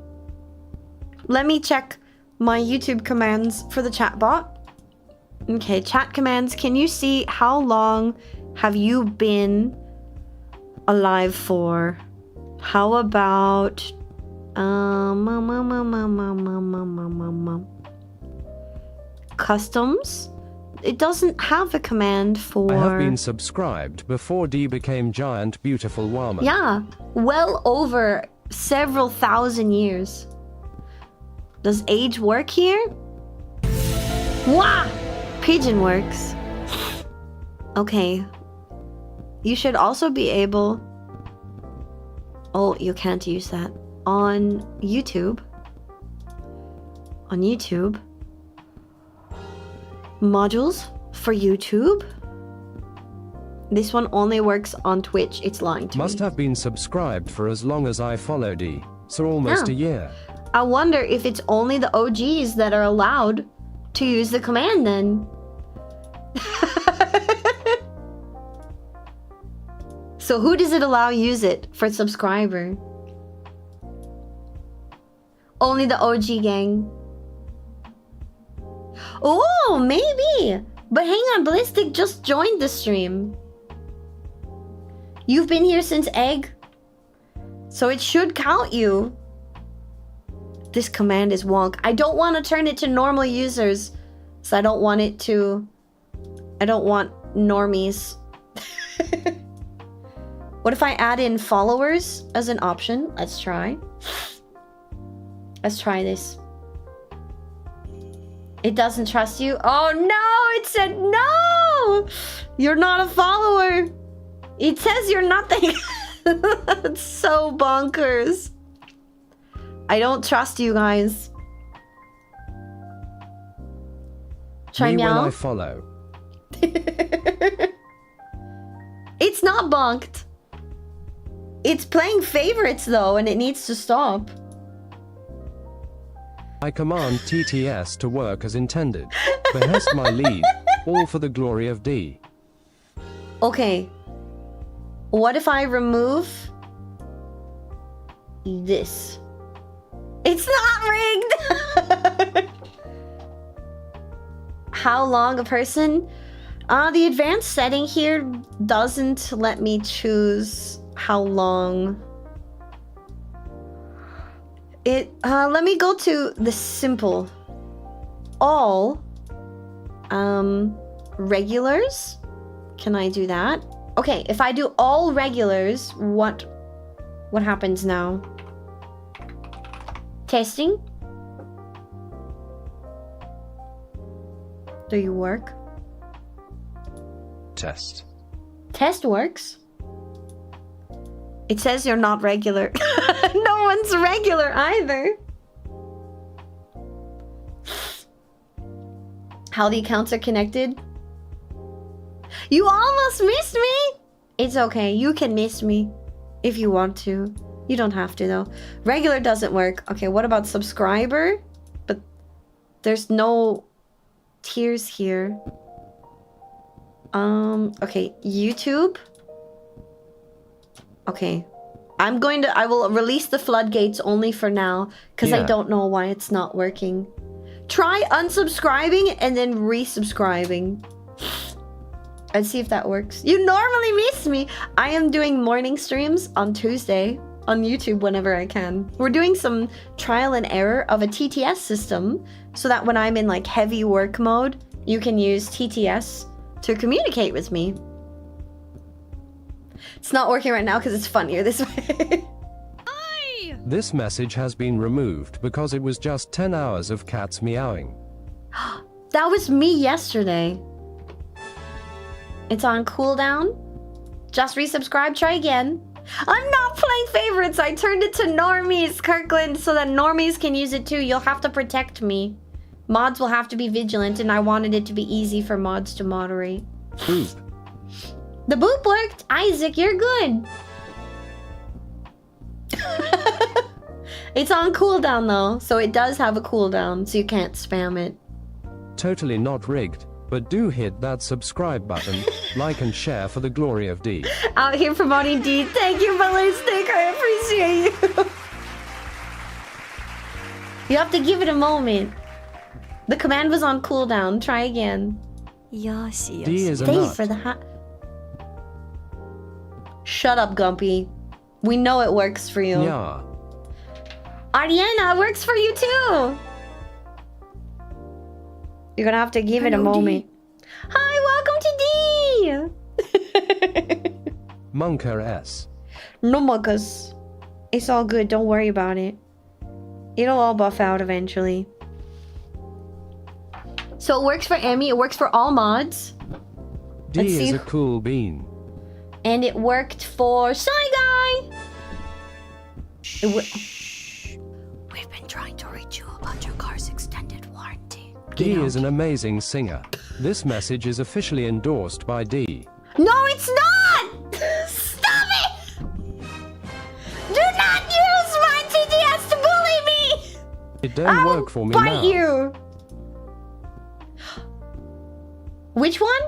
Let me check my YouTube commands for the chat bot. Okay, chat commands. Can you see how long have you been alive for? How about customs? It doesn't have a command for... I have been subscribed before D became giant beautiful woman. Yeah, well over several thousand years. Does age work here? Wah! Pigeon works. Okay. You should also be able... Oh, you can't use that. On YouTube. On YouTube. Modules for YouTube. This one only works on Twitch. It's lying to me. Must have been subscribed for as long as I follow D. So almost a year. I wonder if it's only the OGs that are allowed to use the command then. So who does it allow use it for subscriber? Only the OG gang. Oh, maybe. But hang on, Ballistic just joined the stream. You've been here since egg. So it should count you. This command is wonk. I don't want to turn it to normal users. So I don't want it to... I don't want normies. What if I add in followers as an option? Let's try. Let's try this. It doesn't trust you. Oh no! It said no! You're not a follower. It says you're nothing. It's so bonkers. I don't trust you guys. Try Me meow. when I follow. It's not bonked. It's playing favorites though, and it needs to stop. I command TTS to work as intended. Behest my lead, all for the glory of D. Okay. What if I remove this? It's not rigged! How long a person? The advanced setting here doesn't let me choose how long. Let me go to the simple. All regulars. Can I do that? Okay, if I do all regulars, what happens now? Testing? Do you work? Test. Test works. It says you're not regular. No one's regular either. How the accounts are connected? You almost missed me! It's okay, you can miss me if you want to. You don't have to though. Regular doesn't work. Okay, what about subscriber? But there's no tiers here. Okay, YouTube. Okay. I will release the floodgates only for now, because I don't know why it's not working. Try unsubscribing and then resubscribing. And see if that works. You normally miss me. I am doing morning streams on Tuesday on YouTube whenever I can. We're doing some trial and error of a TTS system so that when I'm in like heavy work mode, you can use TTS to communicate with me. It's not working right now because it's funnier this way. This message has been removed because it was just 10 hours of cats meowing. That was me yesterday. It's on cooldown. Just resubscribe, try again. I'm not playing favorites. I turned it to normies, Kirkland, so that normies can use it too. You'll have to protect me. Mods will have to be vigilant, and I wanted it to be easy for mods to moderate. Boop. The boop worked. Isaac, you're good. It's on cooldown though, so it does have a cooldown, so you can't spam it. Totally not rigged, but do hit that subscribe button, like and share for the glory of D. Out here promoting D. Thank you, Ballistic. I appreciate you. You have to give it a moment. The command was on cooldown. Try again. Yoshi, D is a Stay nut. for the hat. Shut up, Gumpy. We know it works for you. Yeah. Ariana, it works for you too. You're gonna have to give it a moment. Hi, welcome to D. Monker S. No muckus. It's all good. Don't worry about it. It'll all buff out eventually. So it works for Emmy. It works for all mods. D Let's is see. a cool bean. And it worked for Shy Guy. we've been trying to reach you about your car's extended warranty. D is an amazing singer. This message is officially endorsed by D. No, it's not! Stop it! Do not use my TTS to bully me! It don't work for me bite now. you! Which one?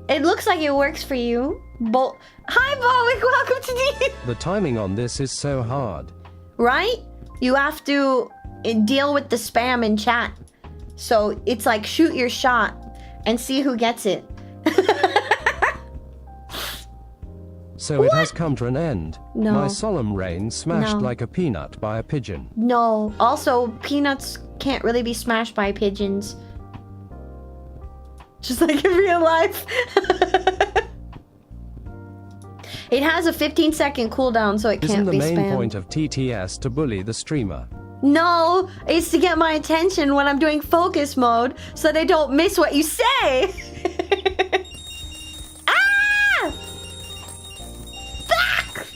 It looks like it works for you. Hi, Bowick, welcome to D. The timing on this is so hard. Right? You have to deal with the spam in chat. So it's like shoot your shot and see who gets it. So it has come to an end. No. My solemn reign smashed No. like a peanut by a pigeon. No. Also, peanuts can't really be smashed by pigeons. Just like in real life. It has a 15-second cooldown, so it Isn't can't the be main spammed. point of TTS to bully the streamer? No, it's to get my attention when I'm doing focus mode, so they don't miss what you say. Ah! Fuck!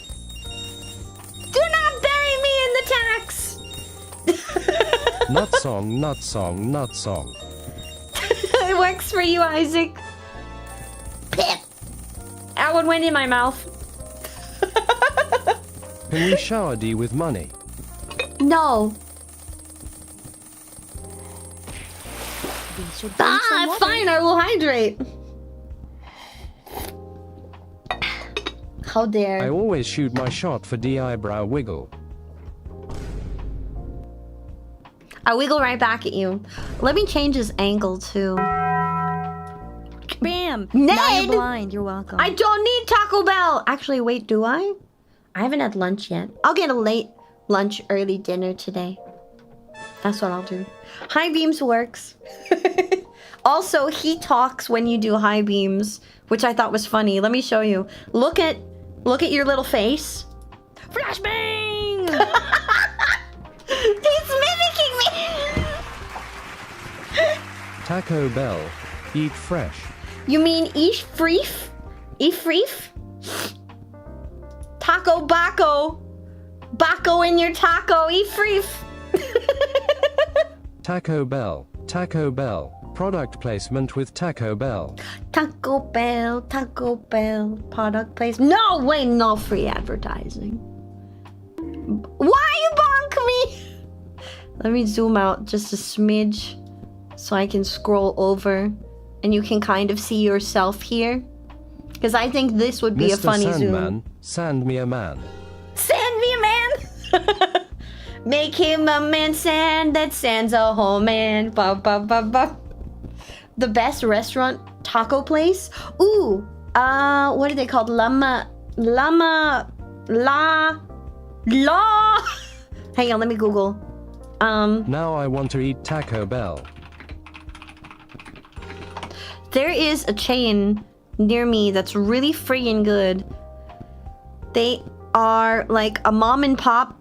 Do not bury me in the tax. Nut song, nut song, nut song. It works for you, Isaac. Pip. That one went in my mouth. Can we shower D with money? No. should drink some water. Fine, I will hydrate. How I dare. always shoot my shot for the eyebrow wiggle. I wiggle right back at you. Let me change his angle too. Bam! Ned! Now you're blind. You're welcome. I don't need Taco Bell. Actually, wait, do I? I haven't had lunch yet. I'll get a late lunch, early dinner today. That's what I'll do. High beams works. Also, he talks when you do high beams, which I thought was funny. Let me show you. Look at your little face. Flashbang! He's mimicking me. Taco Bell. Eat fresh. You mean eat freef? Eat freef? Taco Baco. Baco in your taco. Eat freef. Taco Bell. Taco Bell. Product placement with Taco Bell. Taco Bell, Taco Bell, product place. No, wait, no free advertising. Why you bonk me? Let me zoom out just a smidge so I can scroll over and you can kind of see yourself here. Because I think this would be Mr. a funny Sandman, zoom. sand me a man. Sand me a man! Make him a man sand that sands a whole man. Ba, ba, ba, ba. The best restaurant taco place? Ooh, what are they called? La. Hang on, let me Google. Now I want to eat Taco Bell. There is a chain near me that's really friggin' good. They are like a mom and pop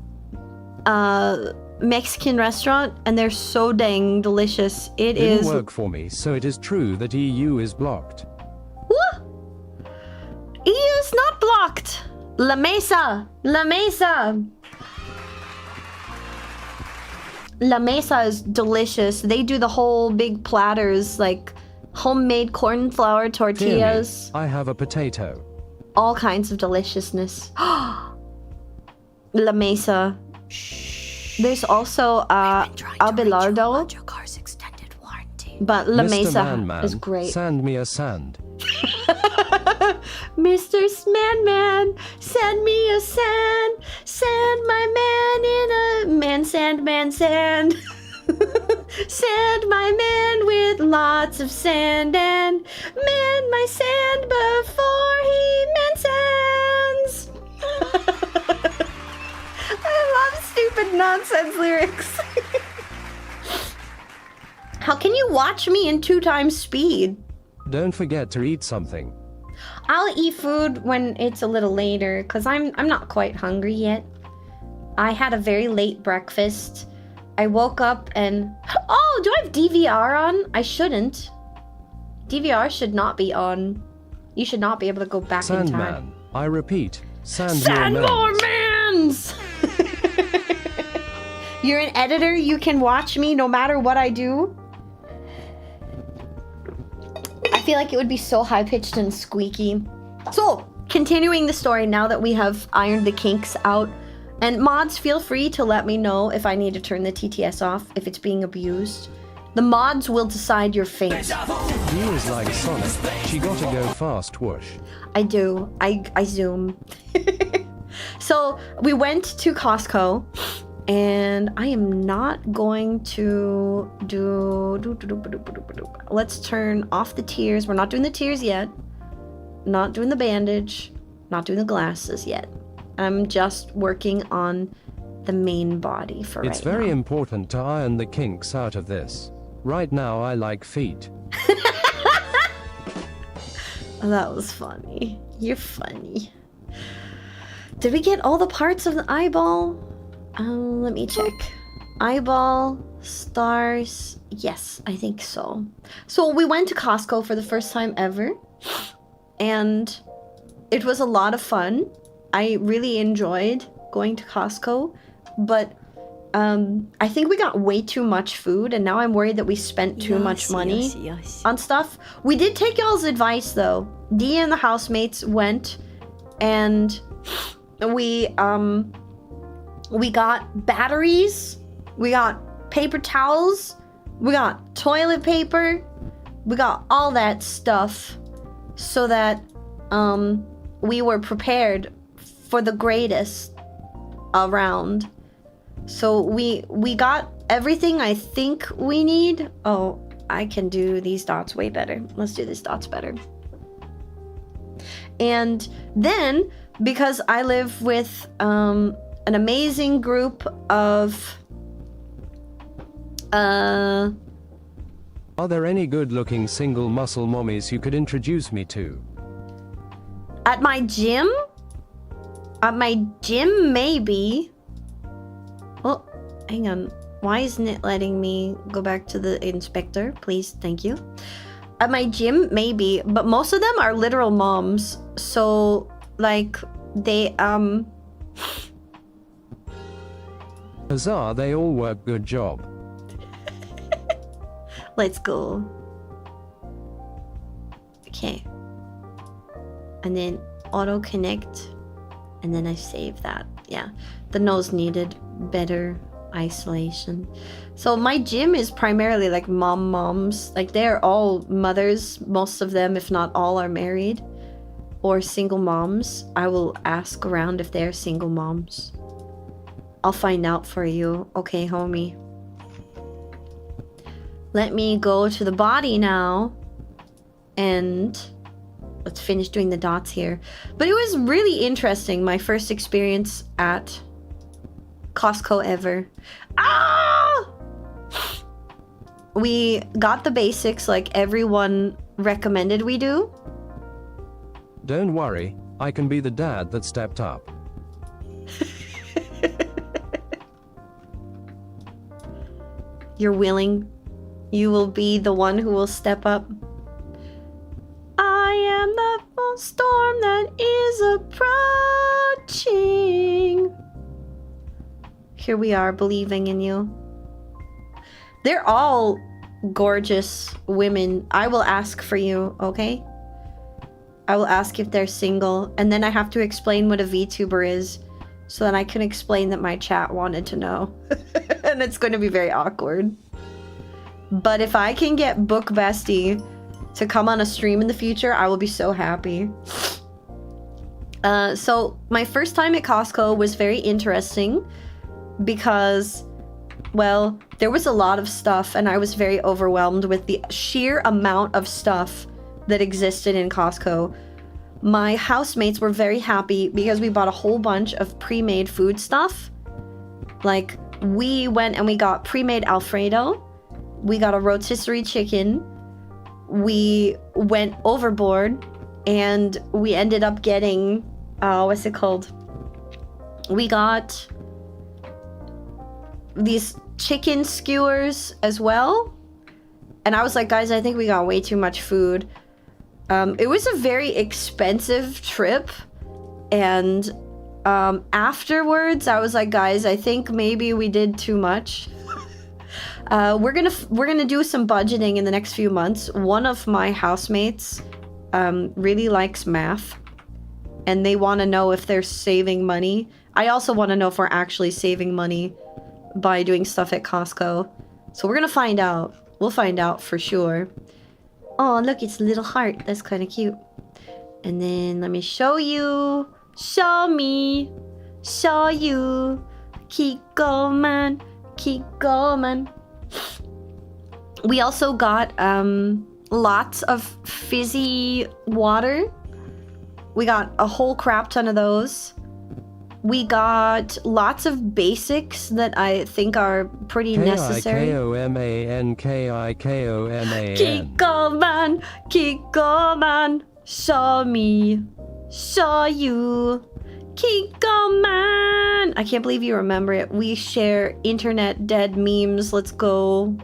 Mexican restaurant, and they're so dang delicious. It Didn't is. work for me, so it is true that EU is blocked. What? EU is not blocked. La Mesa. La Mesa. La Mesa is delicious. They do the whole big platters, like homemade corn flour Hear me, tortillas, I have a potato. all kinds of deliciousness. La Mesa. There's also Abelardo, Your car's extended warranty. but La Mr. Mesa Man-Man, is great. sand me a sand. Mr. Man, send me a sand. Sand my man in a man, sand. Sand my man with lots of sand and man my sand before he sands. I love stupid nonsense lyrics. How can you watch me in 2 times speed? Don't forget to eat something. I'll eat food when it's a little later, because I'm not quite hungry yet. I had a very late breakfast. I woke up and... Oh, do I have DVR on? I shouldn't. DVR should not be on. You should not be able to go back in time. Sandman. I repeat. Sand Sand more more mans! You're an editor, you can watch me no matter what I do. I feel like it would be so high-pitched and squeaky. So, continuing the story now that we have ironed the kinks out. And mods, feel free to let me know if I need to turn the TTS off, if it's being abused. The mods will decide your fate. You is like Sonic. She gotta go fast whoosh. I do. I zoom. So, we went to Costco. And I am not going to let's turn off the tears. We're not doing the tears yet. Not doing the bandage. Not doing the glasses yet. I'm just working on the main body for right now. It's very important to iron the kinks out of this. Right now I like feet. That was funny. You're funny. Did we get all the parts of the eyeball? Let me check. Eyeball, stars. Yes, I think so. So we went to Costco for the first time ever. And it was a lot of fun. I really enjoyed going to Costco. But I think we got way too much food. And now I'm worried that we spent too much money on stuff. We did take y'all's advice though. Dee and the housemates went and we got batteries, we got paper towels, we got toilet paper, We got all that stuff so that we were prepared for the greatest around. So we got everything I think we need. Oh, I can do these dots way better. Let's do these dots better. And then, because I live with an amazing group of Are there any good-looking single muscle mommies you could introduce me to? at my gym? At my gym, maybe. Oh, hang on. Why isn't it letting me go back to the inspector? Please, thank you. At my gym, maybe, but most of them are literal moms. So, like, they, Huzzah, they all work good job. let's go. Okay. And then auto connect. And then I save that. Yeah. The nose needed better isolation. So my gym is primarily like moms. Like they're all mothers. Most of them, if not all, are married or single moms. I will ask around if they're single moms. I'll find out for you. Okay, homie. Let me go to the body now. And let's finish doing the dots here. But it was really interesting. My first experience at Costco ever. Ah! We got the basics like everyone recommended we do. Don't worry, I can be the dad that stepped up. You're willing. You will be the one who will step up. I am the storm that is approaching. Here we are, believing in you. They're all gorgeous women. I will ask for you, okay? I will ask if they're single, and then I have to explain what a VTuber is, so that I can explain that my chat wanted to know. And it's going to be very awkward. But if I can get Book Bestie to come on a stream in the future, I will be so happy. So my first time at Costco was very interesting because, well, there was a lot of stuff and I was very overwhelmed with the sheer amount of stuff that existed in Costco. My housemates were very happy because we bought a whole bunch of pre-made food stuff. Like, we went and we got pre-made Alfredo. We got a rotisserie chicken. We went overboard and we ended up getting, what's it called? We got these chicken skewers as well. And I was like, guys, I think we got way too much food. It was a very expensive trip. And afterwards, I was like, guys, I think maybe we did too much. We're gonna do some budgeting in the next few months. One of my housemates really likes math, and they want to know if they're saving money. I also want to know if we're actually saving money by doing stuff at Costco. So we're gonna find out. We'll find out for sure. Oh, look, it's a little heart. That's kind of cute. And then let me show you. Show me. Show you. Keep going. Keep going. We also got lots of fizzy water. We got a whole crap ton of those. We got lots of basics that I think are pretty necessary. K-I-K-O-M-A-N-K-I-K-O-M-A-N. Keep going, keep going. Show me, show you. Keep going. I can't believe you remember it. We share internet dead memes. Let's go.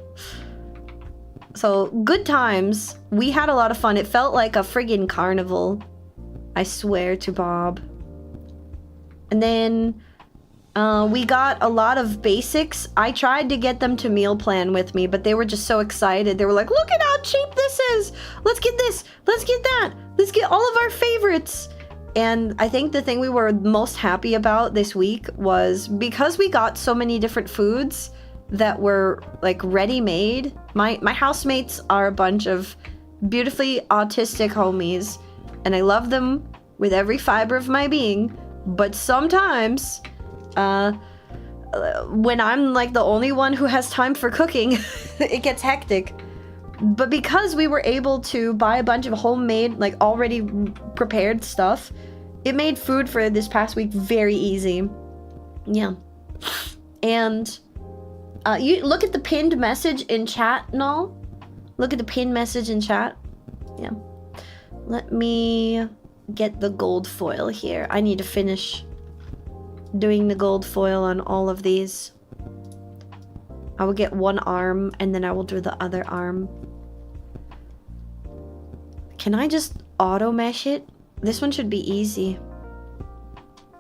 So, good times. We had a lot of fun. It felt like a friggin' carnival. I swear to Bob. And then we got a lot of basics. I tried to get them to meal plan with me, but they were just so excited. They were like, look at how cheap this is. Let's get this. Let's get that. Let's get all of our favorites. And I think the thing we were most happy about this week was because we got so many different foods, that were like ready-made. My housemates are a bunch of beautifully autistic homies, and I love them with every fiber of my being. But sometimes, when I'm like the only one who has time for cooking, it gets hectic. But because we were able to buy a bunch of homemade, like already prepared stuff, it made food for this past week very easy. Yeah. And you look at the pinned message in chat, no? Look at the pinned message in chat. Yeah. Let me get the gold foil here. I need to finish doing the gold foil on all of these. I will get one arm and then I will do the other arm. Can I just auto mesh it? This one should be easy.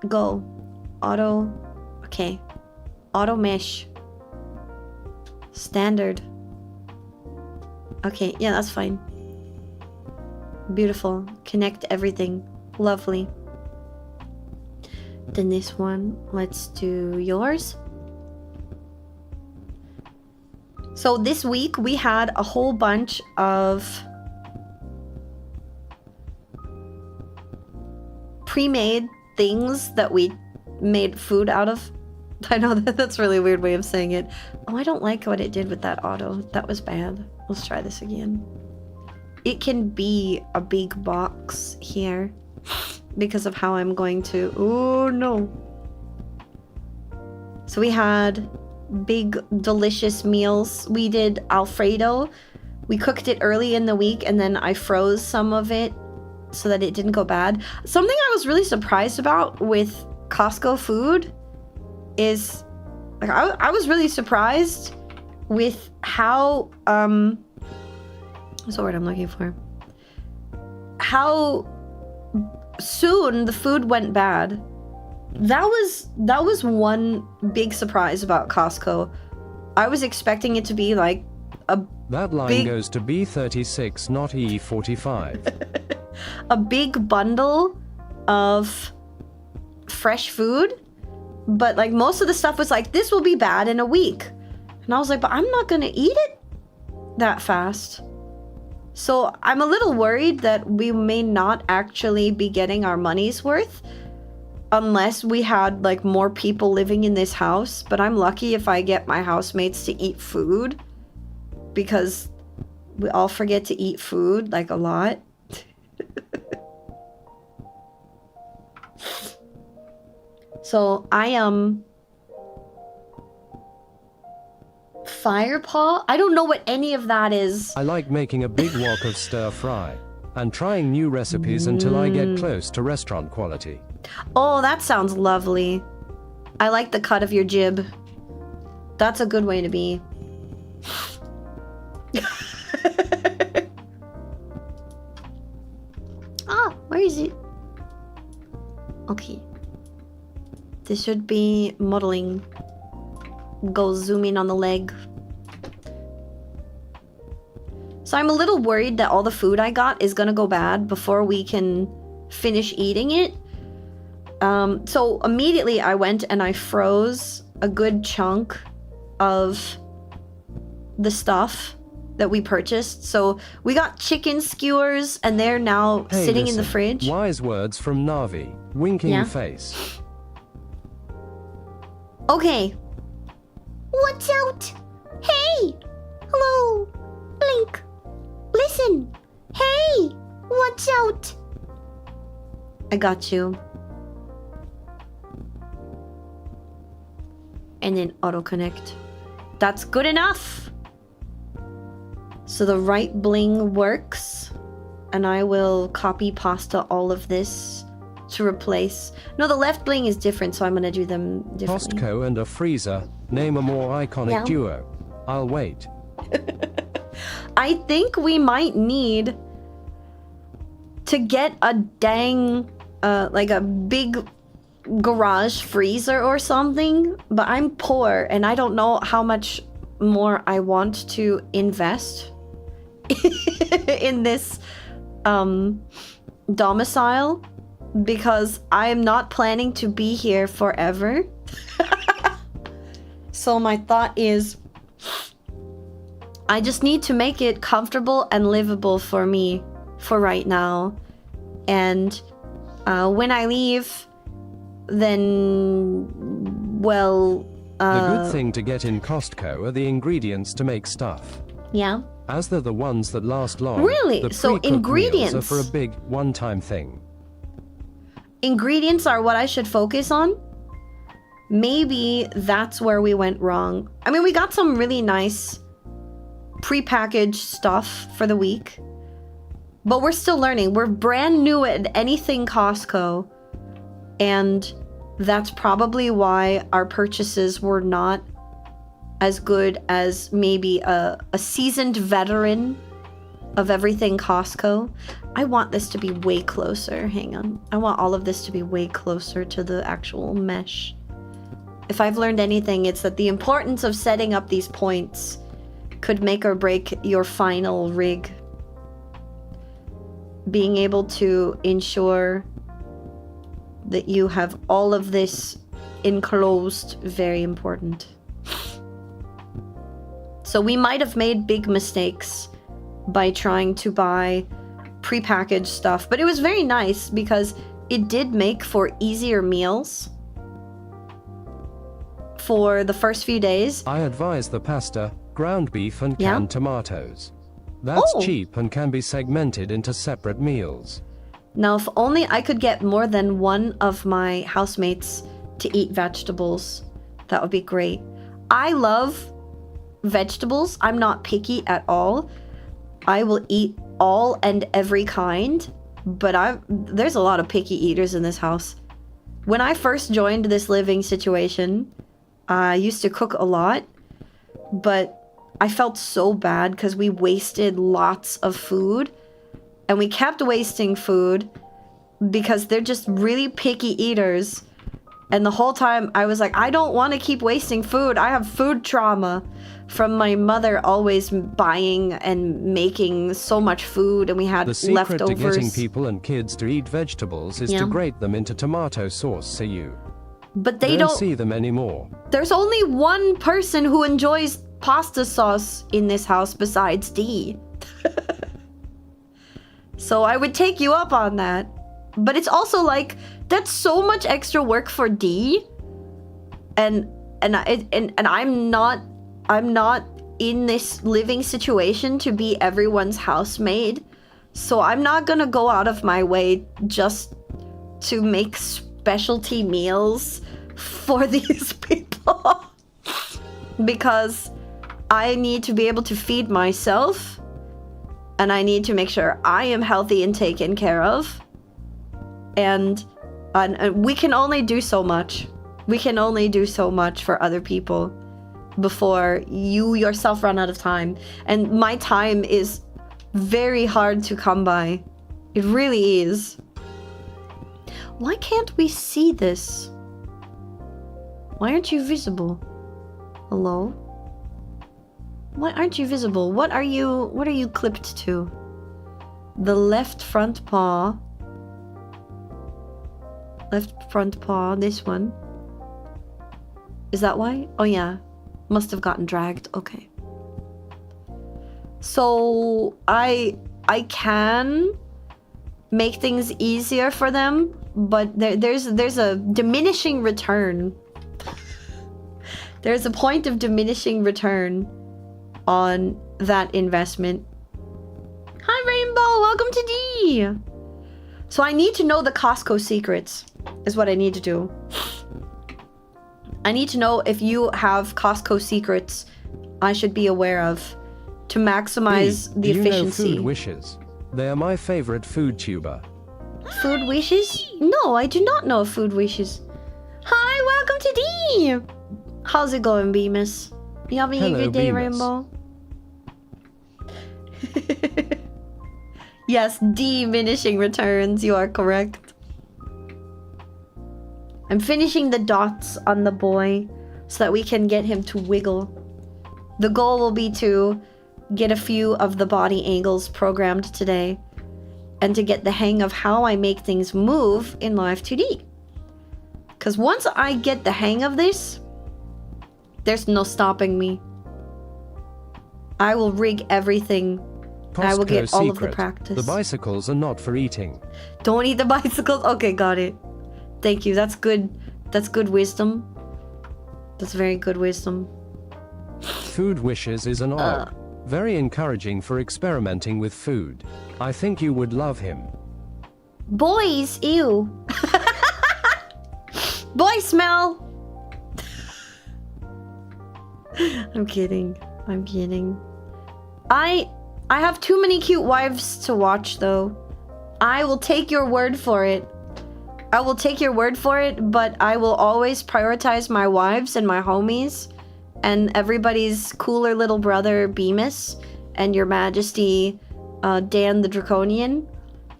Go. Auto. Okay. Auto mesh. Standard. Okay, yeah, that's fine. Beautiful. Connect everything. Lovely. Then this one, let's do yours. So this week we had a whole bunch of pre-made things that we made food out of. I know that's a really weird way of saying it. Oh, I don't like what it did with that auto. That was bad. Let's try this again. It can be a big box here because of how I'm going to... Oh, no. So we had big, delicious meals. We did Alfredo. We cooked it early in the week and then I froze some of it so that it didn't go bad. Something I was really surprised about with Costco food is... like, I was really surprised with how... what's the word I'm looking for? How soon the food went bad. That was one big surprise about Costco. I was expecting it to be like a That line goes to B36, not E45. a big bundle of fresh food, but like most of the stuff was like, this will be bad in a week. And I was like, but I'm not gonna eat it that fast. So I'm a little worried that we may not actually be getting our money's worth unless we had like more people living in this house. But I'm lucky if I get my housemates to eat food, because we all forget to eat food like a lot. So I Firepaw? I don't know what any of that is. I like making a big wok of stir fry and trying new recipes until I get close to restaurant quality. Oh, that sounds lovely. I like the cut of your jib. That's a good way to be. Ah, where is it? Okay. This should be modeling. Go zoom in on the leg. So I'm a little worried that all the food I got is gonna go bad before we can finish eating it. So immediately I went and I froze a good chunk of the stuff that we purchased. So we got chicken skewers and they're now sitting in the fridge. Wise words from Navi. Winking face. Okay. Watch out! Hey! Hello! Blink! Listen! Hey! Watch out! I got you. And then auto connect. That's good enough! So the right bling works. And I will copy pasta all of this to replace... No, the left bling is different, so I'm gonna do them differently. Costco and a freezer. Name a more iconic duo. I'll wait. I think we might need to get a dang, like a big garage freezer or something. But I'm poor and I don't know how much more I want to invest in this domicile, because I am not planning to be here forever. So my thought is, I just need to make it comfortable and livable for me for right now. And when I leave, then, well... the good thing to get in Costco are the ingredients to make stuff. Yeah. As they're the ones that last long. Really? The So pre-cooked ingredients meals are for a big one-time thing. Ingredients are what I should focus on? Maybe that's where we went wrong. I mean, we got some really nice pre-packaged stuff for the week. But we're still learning. We're brand new at anything Costco. And that's probably why our purchases were not as good as maybe a seasoned veteran of everything Costco. I want this to be way closer. Hang on. I want all of this to be way closer to the actual mesh. If I've learned anything, it's that the importance of setting up these points could make or break your final rig. Being able to ensure that you have all of this enclosed, very important. So we might have made big mistakes by trying to buy prepackaged stuff, but it was very nice because it did make for easier meals for the first few days. I advise the pasta, ground beef and canned tomatoes. That's cheap and can be segmented into separate meals. Now, if only I could get more than one of my housemates to eat vegetables, that would be great. I love vegetables. I'm not picky at all. I will eat all and every kind, but there's a lot of picky eaters in this house. When I first joined this living situation, I used to cook a lot, but I felt so bad because we wasted lots of food, and we kept wasting food because they're just really picky eaters. And the whole time I was like, I don't want to keep wasting food. I have food trauma from my mother always buying and making so much food, and we had leftovers. The secret leftovers. to getting people and kids to eat vegetables is to grate them into tomato sauce so you but they don't see them anymore. There's only one person who enjoys pasta sauce in this house besides D. So I would take you up on that. But it's also like, that's so much extra work for D. And I'm not in this living situation to be everyone's housemaid. So I'm not gonna go out of my way just to make specialty meals for these people. Because I need to be able to feed myself, and I need to make sure I am healthy and taken care of. And we can only do so much. We can only do so much for other people before you yourself run out of time. And my time is very hard to come by. It really is. Why can't we see this? Why aren't you visible? Hello? Why aren't you visible? What are you clipped to? The left front paw. Left front paw, this one. Is that why? Oh yeah. Must have gotten dragged. Okay. So I can make things easier for them, but there's a diminishing return. There's a point of diminishing return on that investment. Hi Rainbow, welcome to D. So I need to know the Costco secrets is what I need to do. I need to know if you have Costco secrets I should be aware of to maximize the efficiency. Do you know Food Wishes? They are my favorite food tuber. Food Wishes? No, I do not know Food Wishes. Hi, welcome to D. How's it going, Bemis? You having a good day, Bemis. Rainbow? Yes, diminishing returns. You are correct. I'm finishing the dots on the boy so that we can get him to wiggle. The goal will be to get a few of the body angles programmed today and to get the hang of how I make things move in Live2D. Because once I get the hang of this, There's no stopping me. I will rig everything. I will get all of the practice. The bicycles are not for eating. Don't eat the bicycles? Okay, got it. Thank you. That's good. That's good wisdom. That's very good wisdom. Food wishes is an odd. Very encouraging for experimenting with food. I think you would love him. Boys, ew. Boy smell. I'm kidding. I'm kidding. I have too many cute wives to watch though. I will take your word for it. I will take your word for it, but I will always prioritize my wives and my homies and everybody's cooler little brother Bemis and your majesty Dan the Draconian.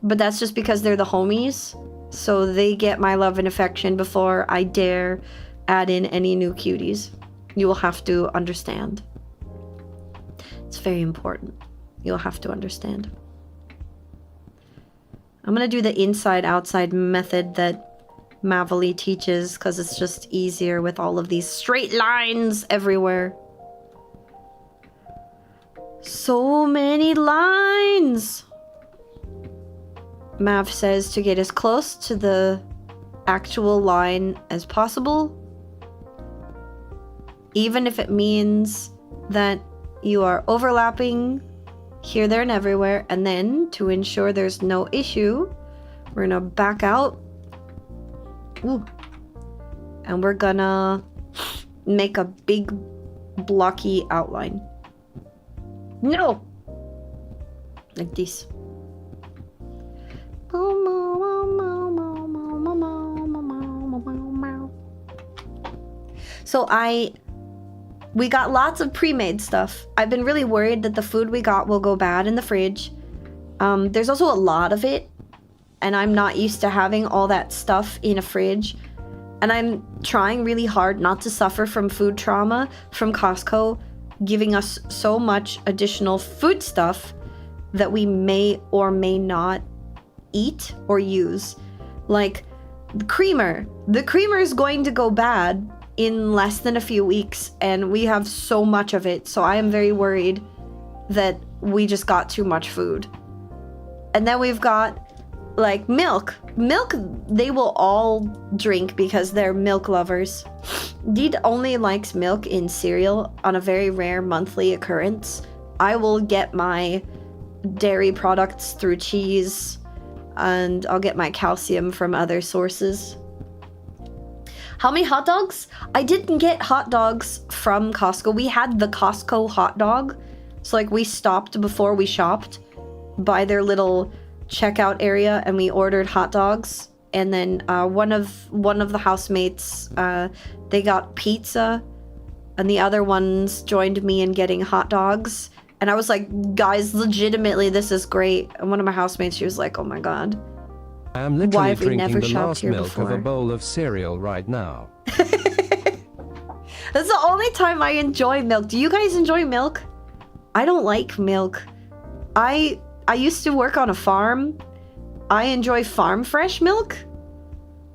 But that's just because they're the homies. So they get my love and affection before I dare add in any new cuties. You will have to understand. It's very important. You'll have to understand. I'm gonna do the inside-outside method that Mavely teaches because it's just easier with all of these straight lines everywhere. So many lines! Mav says to get as close to the actual line as possible, even if it means that you are overlapping here, there, and everywhere. And then to ensure there's no issue, we're gonna back out. Ooh. And we're gonna make a big blocky outline. No! Like this. So we got lots of pre-made stuff. I've been really worried that the food we got will go bad in the fridge. There's also a lot of it, and I'm not used to having all that stuff in a fridge. And I'm trying really hard not to suffer from food trauma from Costco giving us so much additional food stuff that we may or may not eat or use. Like the creamer. The creamer is going to go bad in less than a few weeks, and we have so much of it, so I am very worried that we just got too much food. And then we've got like milk. Milk, they will all drink because they're milk lovers. Deed only likes milk in cereal on a very rare monthly occurrence. I will get my dairy products through cheese, and I'll get my calcium from other sources. How many hot dogs? I didn't get hot dogs from Costco. We had the Costco hot dog. So like we stopped before we shopped by their little checkout area and we ordered hot dogs. And then one of the housemates, they got pizza, and the other ones joined me in getting hot dogs. And I was like, guys, legitimately, this is great. And one of my housemates, she was like, oh my God. I am literally drinking the last milk of a bowl of cereal right now. That's the only time I enjoy milk. Do you guys enjoy milk? I don't like milk. I used to work on a farm. I enjoy farm fresh milk,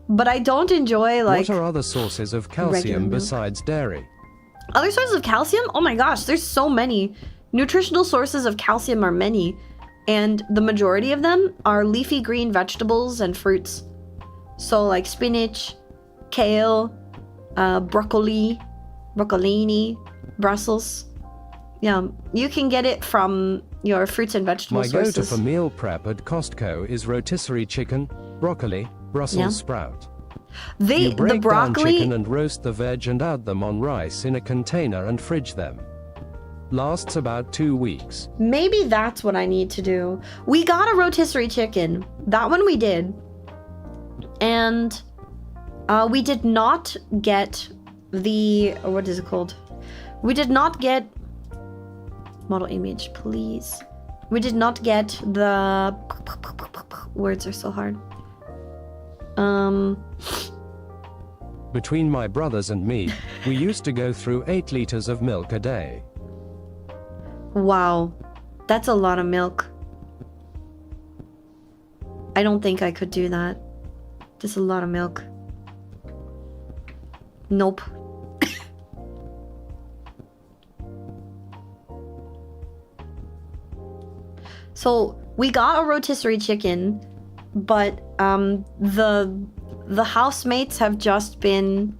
but I don't enjoy like... What are other sources of calcium besides dairy? Other sources of calcium? Oh my gosh, there's so many. Nutritional sources of calcium are many. And the majority of them are leafy green vegetables and fruits. So like spinach, kale, broccolini, Brussels. Yeah, you can get it from your fruits and vegetable sources. My go-to for meal prep at Costco is rotisserie chicken, broccoli, Brussels sprout. You break down chicken and roast the veg and add them on rice in a container and fridge them. Lasts about 2 weeks. Maybe that's what I need to do. We got a rotisserie chicken. That one we did. And we did not get the... what is it called? We did not get... Model image, please. We did not get the... Words are so hard. Between my brothers and me, we used to go through 8 liters of milk a day. Wow, that's a lot of milk. I don't think I could do that. Just a lot of milk. Nope. So we got a rotisserie chicken, but the housemates have just been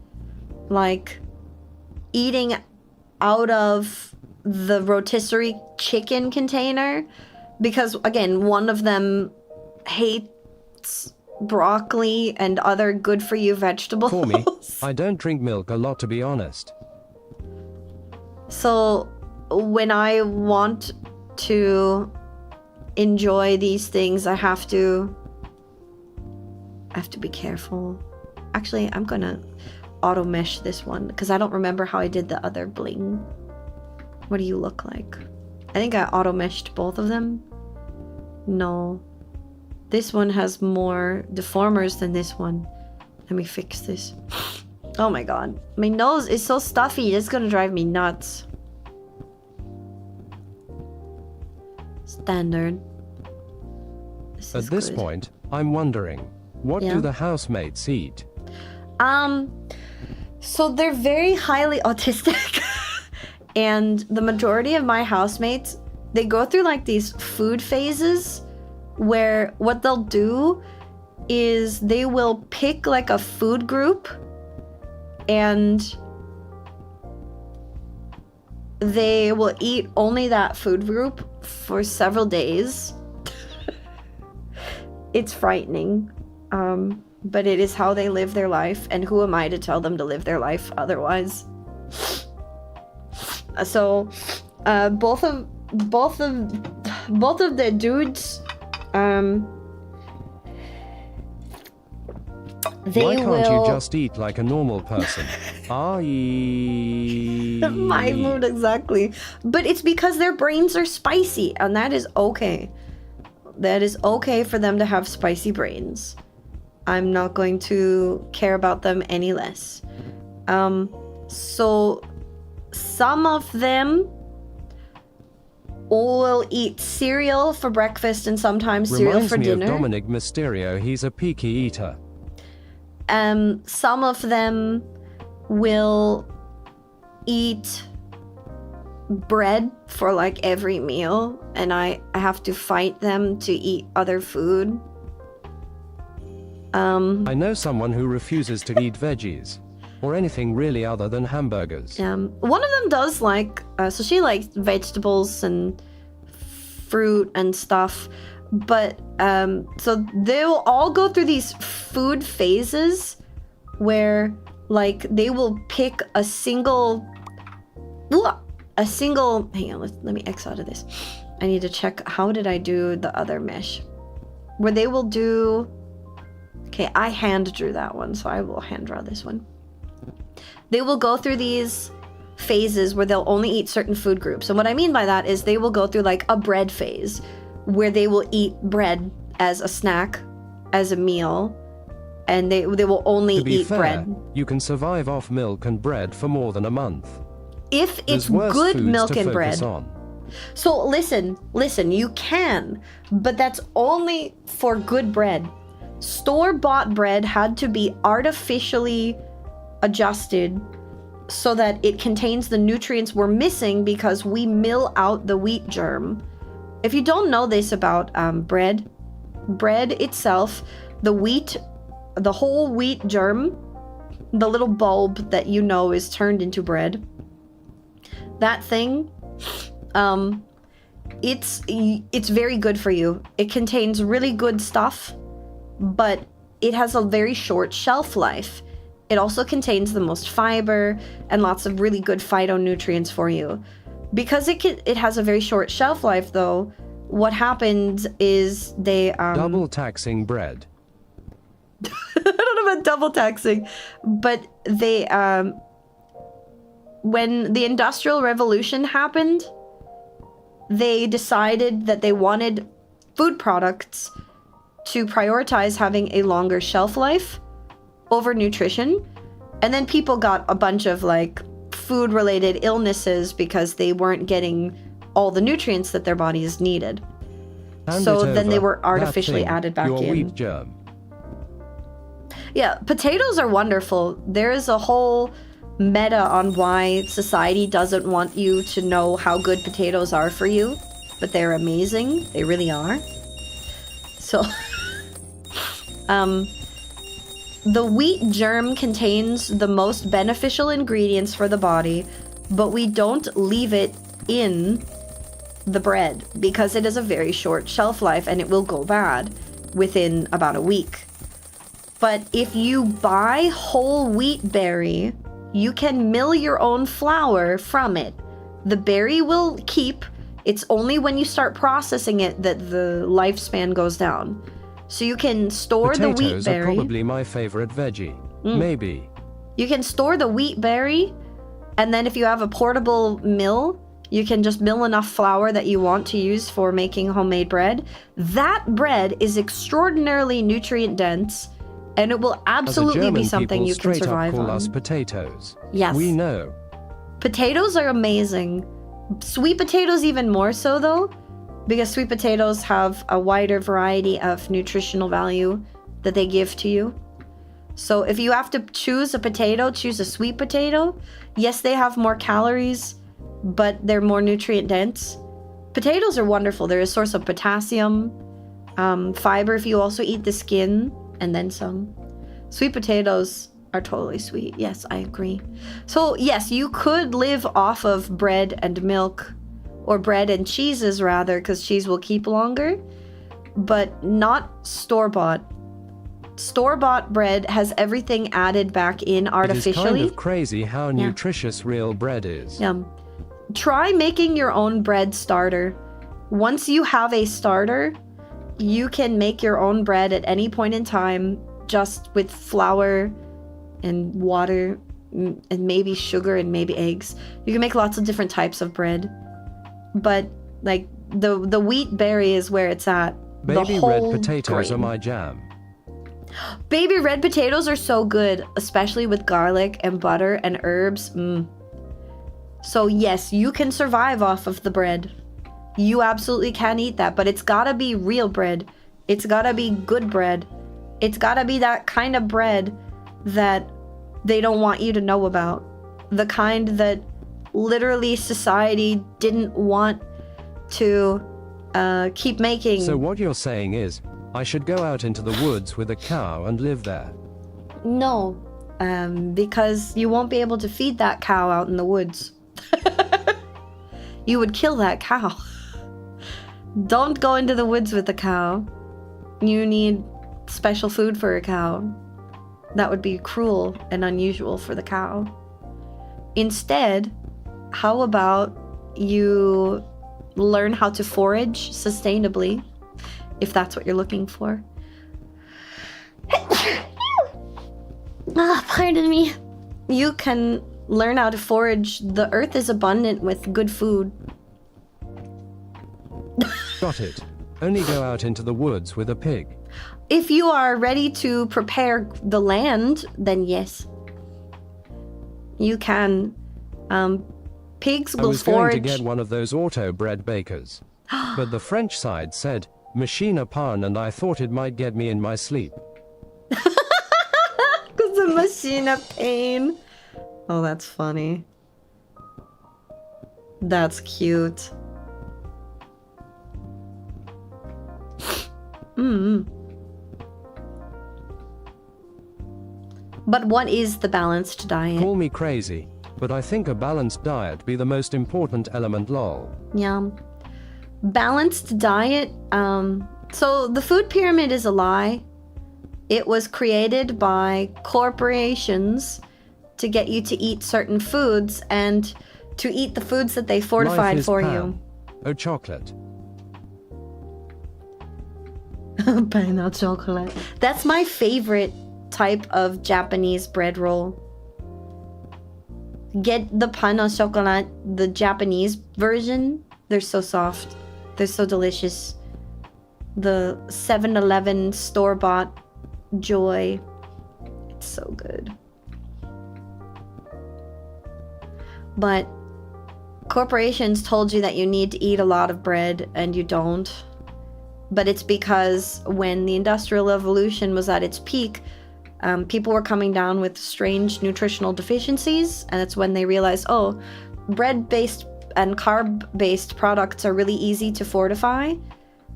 like eating out of the rotisserie chicken container because, again, one of them hates broccoli and other good for you vegetables. For me, I don't drink milk a lot, to be honest. So when I want to enjoy these things, I have to be careful. Actually, I'm gonna auto mesh this one because I don't remember how I did the other bling. What do you look like? I think I auto meshed both of them. No, this one has more deformers than this one. Let me fix this. Oh my god, my nose is so stuffy, it's gonna drive me nuts. Standard. At this point, I'm wondering, what do the housemates eat? So they're very highly autistic. And the majority of my housemates, they go through like these food phases where what they'll do is they will pick like a food group and they will eat only that food group for several days. It's frightening, but it is how they live their life, and who am I to tell them to live their life otherwise? So, both of the dudes, they Why can't you just eat like a normal person? My mood, exactly. But it's because their brains are spicy, and that is okay. That is okay for them to have spicy brains. I'm not going to care about them any less. So some of them will eat cereal for breakfast and sometimes cereal for dinner. Reminds me of Dominic Mysterio, he's a picky eater. Some of them will eat bread for like every meal, and I have to fight them to eat other food. I know someone who refuses to eat veggies or anything really other than hamburgers. One of them does like, so she likes vegetables and fruit and stuff, but so they'll all go through these food phases where like they will pick a single, hang on, let me X out of this. I need to check, how did I do the other mesh? Where they will do, okay, I hand drew that one, so I will hand draw this one. They will go through these phases where they'll only eat certain food groups. And what I mean by that is they will go through like a bread phase where they will eat bread as a snack, as a meal, and they will only eat bread. You can survive off milk and bread for more than a month. If it's good milk and bread. So listen, you can, but that's only for good bread. Store-bought bread had to be artificially adjusted so that it contains the nutrients we're missing because we mill out the wheat germ. If you don't know this about bread itself, the whole wheat germ, the little bulb that you know is turned into bread, that thing, it's very good for you. It contains really good stuff, but it has a very short shelf life. It also contains the most fiber and lots of really good phytonutrients for you. Because it has a very short shelf life, though, what happens is they double taxing bread. I don't know about double taxing, but they when the Industrial Revolution happened, they decided that they wanted food products to prioritize having a longer shelf life over nutrition. And then people got a bunch of like food related illnesses because they weren't getting all the nutrients that their bodies needed. So then they were artificially added back in. Wheat germ. Yeah, potatoes are wonderful. There is a whole meta on why society doesn't want you to know how good potatoes are for you. but they're amazing. They really are. So, the wheat germ contains the most beneficial ingredients for the body, but we don't leave it in the bread because it has a very short shelf life and it will go bad within about a week. But if you buy whole wheat berry, you can mill your own flour from it. The berry will keep. It's only when you start processing it that the lifespan goes down. So you can store the wheat berry. Potatoes are probably my favorite veggie. Maybe. You can store the wheat berry, and then if you have a portable mill, you can just mill enough flour that you want to use for making homemade bread. That bread is extraordinarily nutrient dense, and it will absolutely be something you can survive on. Call us potatoes. Yes. We know. Potatoes are amazing. Sweet potatoes even more so though, because sweet potatoes have a wider variety of nutritional value that they give to you. So if you have to choose a potato, choose a sweet potato. Yes, they have more calories, but they're more nutrient dense. Potatoes are wonderful. They're a source of potassium, fiber if you also eat the skin, and then some. Sweet potatoes are totally sweet. Yes, I agree. So yes, you could live off of bread and milk, or bread and cheeses rather, because cheese will keep longer, but not store-bought. Store-bought bread has everything added back in artificially. It is kind of crazy how nutritious real bread is. Try making your own bread starter. Once you have a starter, you can make your own bread at any point in time, just with flour and water and maybe sugar and maybe eggs. You can make lots of different types of bread. But like the wheat berry is where it's at. Baby red potatoes are my jam. Baby red potatoes are so good, especially with garlic and butter and herbs. So yes, you can survive off of the bread. You absolutely can eat that, but it's gotta be real bread. It's gotta be good bread. It's gotta be that kind of bread that they don't want you to know about. The kind that literally society didn't want to keep making. So what you're saying is, I should go out into the woods with a cow and live there? No, because you won't be able to feed that cow out in the woods. You would kill that cow. Don't go into the woods with the cow. You need special food for a cow. That would be cruel and unusual for the cow. Instead, how about you learn how to forage sustainably, if that's what you're looking for. Pardon me. You can learn how to forage. The earth is abundant with good food. Got it. Only go out into the woods with a pig. If you are ready to prepare the land, then yes. You can. Pigs will forage. I was going to get one of those auto bread bakers. But the French side said, machine à pain, and I thought it might get me in my sleep. Because the machine of pain. Oh, that's funny. That's cute. But what is the balanced diet? Call me crazy, but I think a balanced diet be the most important element, lol. Yeah. Balanced diet, so the food pyramid is a lie. It was created by corporations to get you to eat certain foods and to eat the foods that they fortified for you. Oh, chocolate. Pain au chocolat. That's my favorite type of Japanese bread roll. Get the pain au chocolat, the Japanese version. They're so soft. They're so delicious. The 7-Eleven store-bought Joy. It's so good. But corporations told you that you need to eat a lot of bread and you don't. But it's because when the Industrial Revolution was at its peak, people were coming down with strange nutritional deficiencies, and it's when they realized, oh, bread-based and carb-based products are really easy to fortify.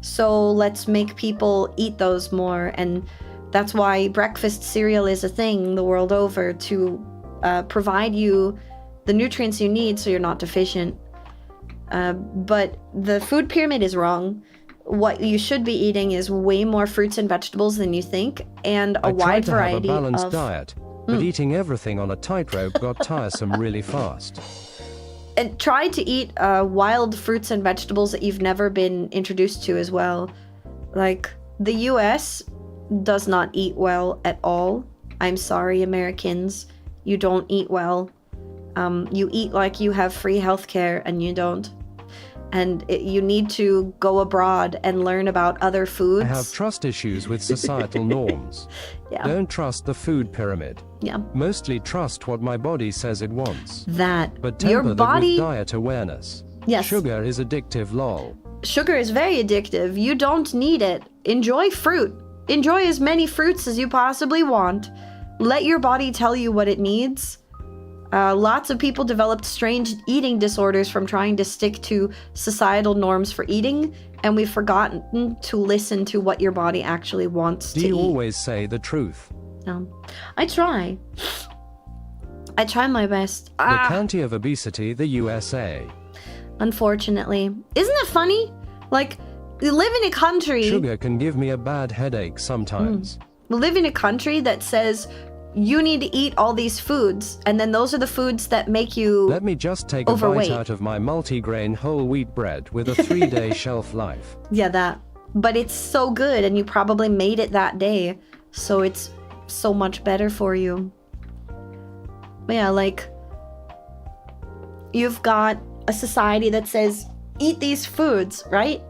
So let's make people eat those more. And that's why breakfast cereal is a thing the world over, to provide you the nutrients you need so you're not deficient. But the food pyramid is wrong. What you should be eating is way more fruits and vegetables than you think, and a wide variety of... I tried to have a balanced diet, but eating everything on a tightrope got tiresome really fast. And try to eat wild fruits and vegetables that you've never been introduced to as well. Like, the US does not eat well at all. I'm sorry, Americans. You don't eat well. You eat like you have free healthcare, and you don't. And you need to go abroad and learn about other foods. I have trust issues with societal norms. Yeah. Don't trust the food pyramid. Yeah. Mostly trust what my body says it wants. That. But temper Your body... that with diet awareness. Yes. Sugar is addictive, lol. Sugar is very addictive. You don't need it. Enjoy fruit. Enjoy as many fruits as you possibly want. Let your body tell you what it needs. Lots of people developed strange eating disorders from trying to stick to societal norms for eating, and we've forgotten to listen to what your body actually wants to eat. Do you always say the truth? No. I try. I try my best. The county of obesity, the USA. Unfortunately. Isn't it funny? Like, we live in a country... Sugar can give me a bad headache sometimes. We live in a country that says... you need to eat all these foods, and then those are the foods that make you Let me just take overweight. a bite out of my multigrain whole wheat bread with a 3-day shelf life. Yeah, that. But it's so good, and you probably made it that day, so it's so much better for you. But yeah, like, you've got a society that says, eat these foods, right?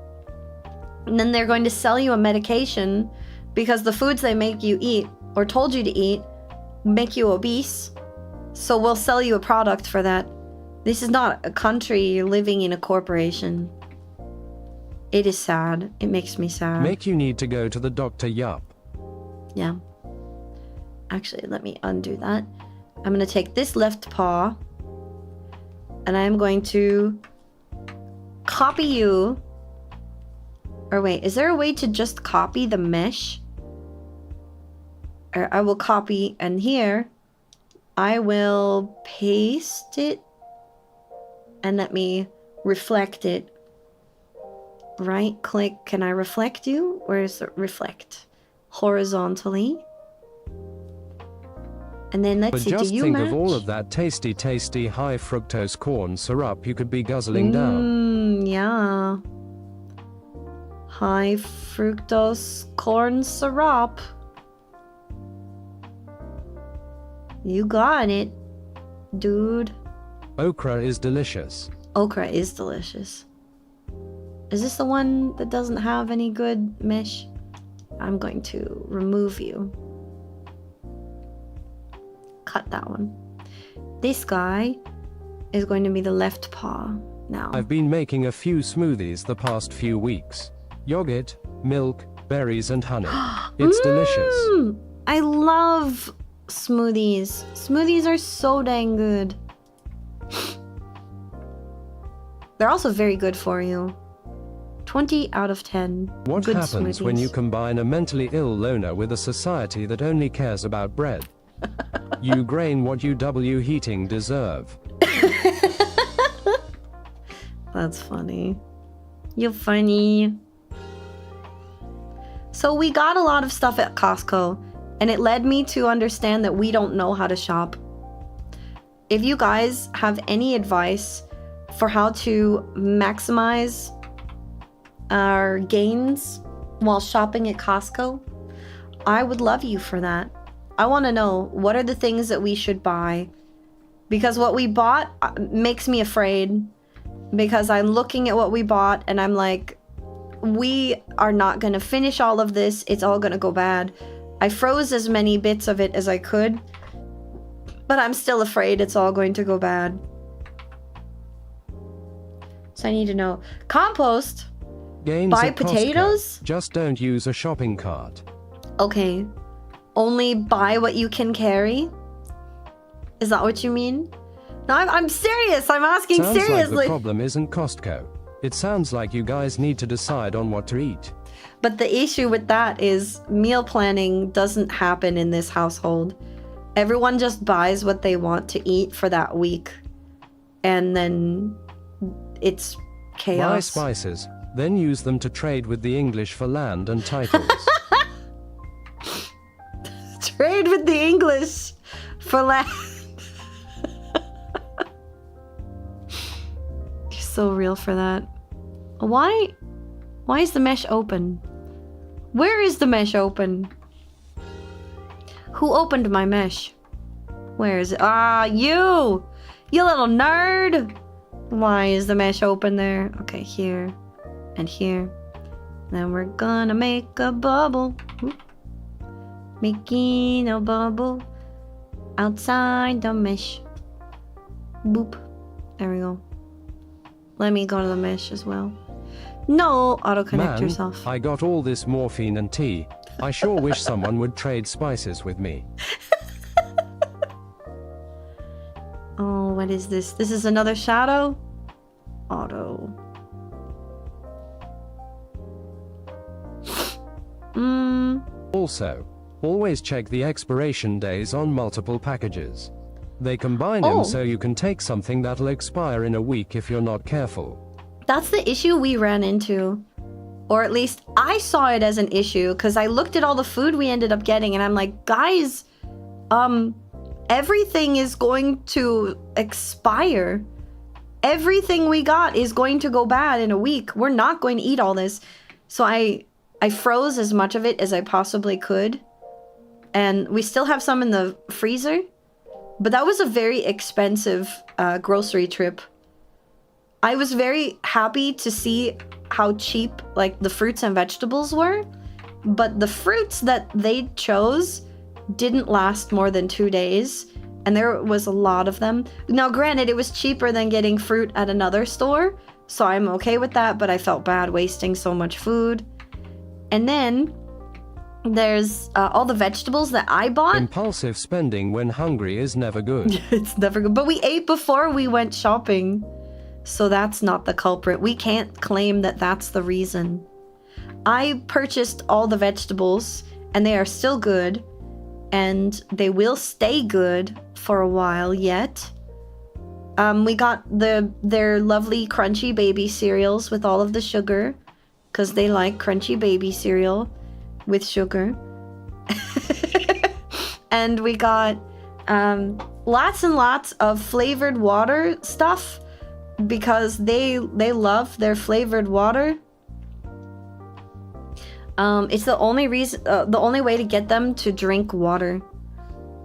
And then they're going to sell you a medication because the foods they make you eat, or told you to eat, make you obese, so we'll sell you a product for that. This is not a country, you're living in a corporation. It is sad. It makes me sad. Make you need to go to the doctor, yup. Yeah. Actually, let me undo that. I'm gonna take this left paw, and I'm going to copy you. Or wait, is there a way to just copy the mesh? Or I will copy, and here I will paste it, and let me reflect it. Right click, can I reflect you? Where is it? Reflect horizontally. And then let's see, do you match? But just think of all of that tasty high fructose corn syrup you could be guzzling down. Yeah. High fructose corn syrup. You got it, dude. Okra is delicious. Okra is delicious. Is this the one that doesn't have any good mesh? I'm going to remove you. Cut that one. This guy is going to be the left paw now. I've been making a few smoothies the past few weeks. Yogurt, milk, berries, and honey. It's delicious. I love smoothies. Smoothies are so dang good. They're also very good for you. 20 out of 10. What good happens smoothies. when you combine a mentally ill loner with a society that only cares about bread? You grain what UW heating deserve. That's funny. You're funny. So we got a lot of stuff at Costco, and it led me to understand that we don't know how to shop. If you guys have any advice for how to maximize our gains while shopping at Costco, I would love you for that. I want to know, what are the things that we should buy? Because what we bought makes me afraid. Because I'm looking at what we bought and I'm like, we are not going to finish all of this. It's all going to go bad. I froze as many bits of it as I could, but I'm still afraid it's all going to go bad. So I need to know. Compost. Gains Buy at Costco. potatoes? Just don't use a shopping cart. Okay. Only buy what you can carry? Is that what you mean? No, I'm serious. I'm asking Sounds seriously. like the problem isn't Costco. It sounds like you guys need to decide on what to eat. But the issue with that is meal planning doesn't happen in this household. Everyone just buys what they want to eat for that week. And then it's chaos. Buy spices, then use them to trade with the English for land and titles. Trade with the English for land. You're so real for that. Why is the mesh open? Where is the mesh open? Who opened my mesh? Where is it? Ah, you! You little nerd! Why is the mesh open there? Okay, here and here. Then we're gonna make a bubble. Oop. Making a bubble outside the mesh. Boop. There we go. Let me go to the mesh as well. No, auto-connect yourself. I got all this morphine and tea. I sure wish someone would trade spices with me. Oh, what is this? This is another shadow? Auto. Also, always check the expiration days on multiple packages. They combine them so you can take something that'll expire in a week if you're not careful. That's the issue we ran into. Or at least I saw it as an issue because I looked at all the food we ended up getting and I'm like, guys, everything is going to expire. Everything we got is going to go bad in a week. We're not going to eat all this. So I froze as much of it as I possibly could. And we still have some in the freezer. But that was a very expensive grocery trip. I was very happy to see how cheap like the fruits and vegetables were. But the fruits that they chose didn't last more than 2 days. And there was a lot of them. Now, granted, it was cheaper than getting fruit at another store. So I'm okay with that, but I felt bad wasting so much food. And then there's all the vegetables that I bought. Impulsive spending when hungry is never good. It's never good. But we ate before we went shopping. So that's not the culprit. We can't claim that that's the reason. I purchased all the vegetables and they are still good. And they will stay good for a while yet. We got their lovely crunchy baby cereals with all of the sugar. Because they like crunchy baby cereal with sugar. And we got lots and lots of flavored water stuff. Because they love their flavored water. It's the only reason, the only way to get them to drink water.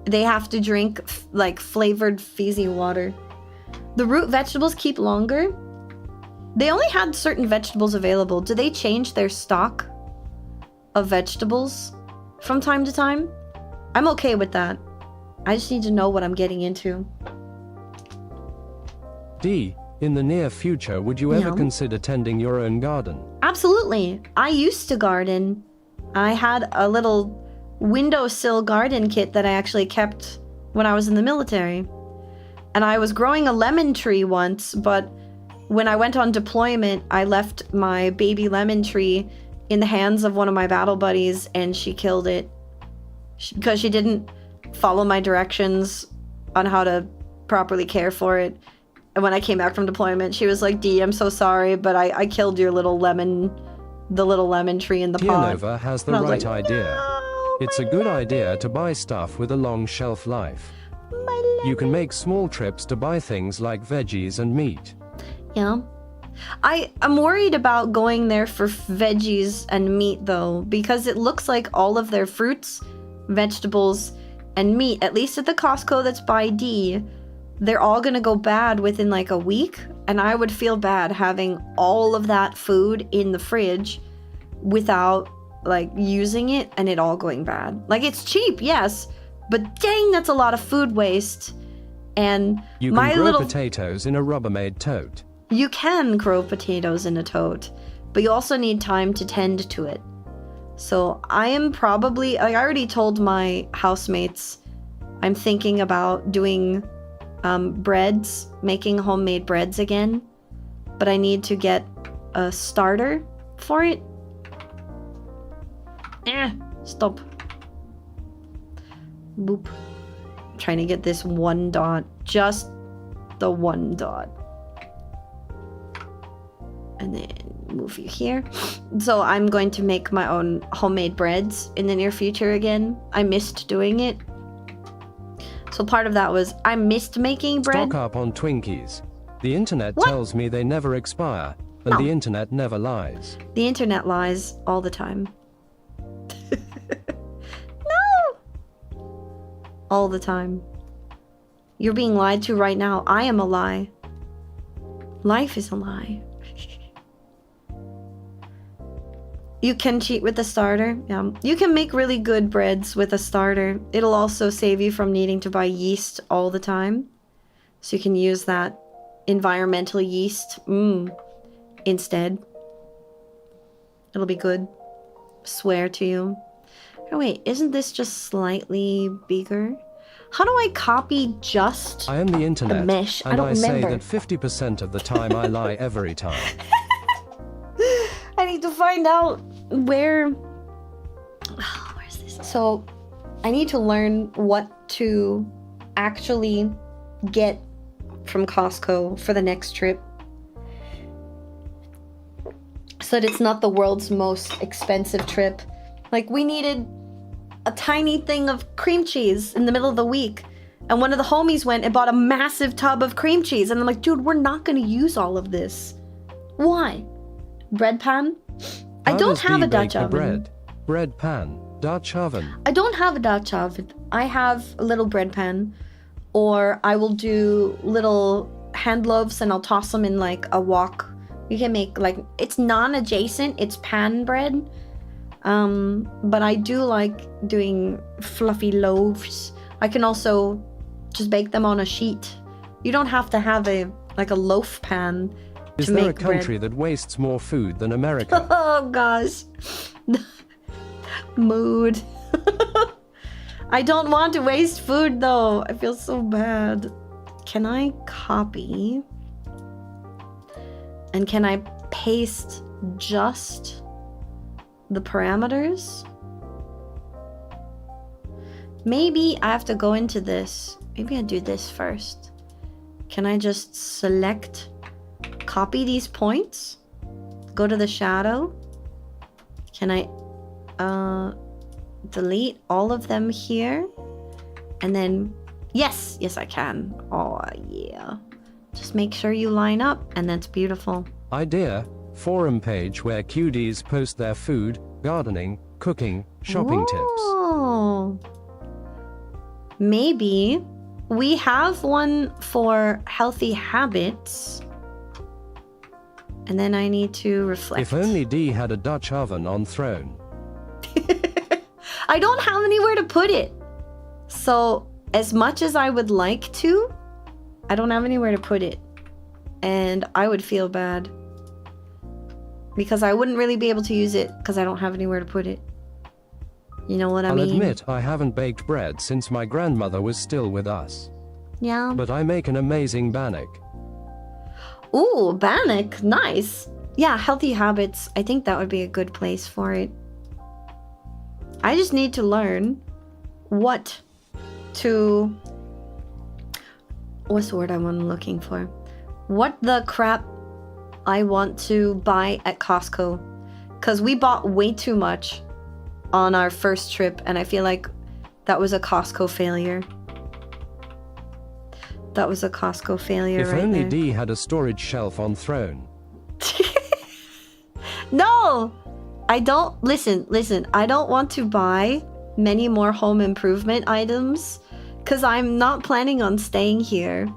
They have to drink like flavored fizzy water. The root vegetables keep longer. They only had certain vegetables available. Do they change their stock of vegetables from time to time? I'm okay with that. I just need to know what I'm getting into. D, in the near future, would you ever consider tending your own garden? Absolutely. I used to garden. I had a little windowsill garden kit that I actually kept when I was in the military. And I was growing a lemon tree once, but when I went on deployment, I left my baby lemon tree in the hands of one of my battle buddies and she killed it. Because she didn't follow my directions on how to properly care for it. And when I came back from deployment, she was like, D, I'm so sorry, but I killed your little lemon, the little lemon tree in the pot. Nova has the right idea. No, it's a good idea to buy stuff with a long shelf life. You can make small trips to buy things like veggies and meat. Yeah. I'm worried about going there for veggies and meat though, because it looks like all of their fruits, vegetables, and meat, at least at the Costco that's by D, they're all gonna go bad within like a week. And I would feel bad having all of that food in the fridge without like using it and it all going bad. Like it's cheap, yes, but dang, that's a lot of food waste. And you can grow potatoes in a Rubbermaid tote. You can grow potatoes in a tote, but you also need time to tend to it. So I am probably, I already told my housemates, I'm thinking about doing breads, making homemade breads again. But I need to get a starter for it. Stop. Boop. I'm trying to get this 1 dot. Just the 1 dot. And then move you here. So I'm going to make my own homemade breads in the near future again. I missed doing it. So part of that was I missed making bread. Stock up on Twinkies. The internet tells me they never expire, and the internet never lies. The internet lies all the time. No! All the time. You're being lied to right now. I am a lie. Life is a lie. You can cheat with the starter. Yeah. You can make really good breads with a starter. It'll also save you from needing to buy yeast all the time. So you can use that environmental yeast instead. It'll be good. Swear to you. Oh wait, isn't this just slightly bigger? How do I copy just I am the internet, the mesh? and I don't remember. say that 50% of the time I lie every time. I need to find out where... Oh, where's this? So, I need to learn what to actually get from Costco for the next trip. So that it's not the world's most expensive trip. Like, we needed a tiny thing of cream cheese in the middle of the week. And one of the homies went and bought a massive tub of cream cheese. And I'm like, dude, we're not going to use all of this. Why? Bread pan? I don't have a Dutch oven. Bread pan, Dutch oven. I don't have a Dutch oven. I have a little bread pan, or I will do little hand loaves and I'll toss them in like a wok. You can make like, it's non-adjacent, it's pan bread. But I do like doing fluffy loaves. I can also just bake them on a sheet. You don't have to have a loaf pan. Is there a country that wastes more food than America? Oh gosh. Mood. I don't want to waste food though. I feel so bad. Can I copy? And can I paste just the parameters? Maybe I have to go into this. Maybe I do this first. Can I just select, copy these points? Go to the shadow. Can I delete all of them here? And then, yes, I can. Oh yeah. Just make sure you line up, and that's beautiful. Idea, forum page where cuties post their food, gardening, cooking, shopping tips. Maybe we have one for healthy habits. And then I need to reflect. If only D had a Dutch oven on throne. I don't have anywhere to put it. So as much as I would like to, I don't have anywhere to put it. And I would feel bad. Because I wouldn't really be able to use it because I don't have anywhere to put it. You know what I mean? I'll admit I haven't baked bread since my grandmother was still with us. Yeah. But I make an amazing bannock. Ooh, bannock. Nice. Yeah, healthy habits. I think that would be a good place for it. I just need to learn what to... What's the word I'm looking for? What the crap I want to buy at Costco. Because we bought way too much on our first trip, and I feel like that was a Costco failure. That was a Costco failure if right only there. D had a storage shelf on throne. No! I don't... Listen. I don't want to buy many more home improvement items because I'm not planning on staying here.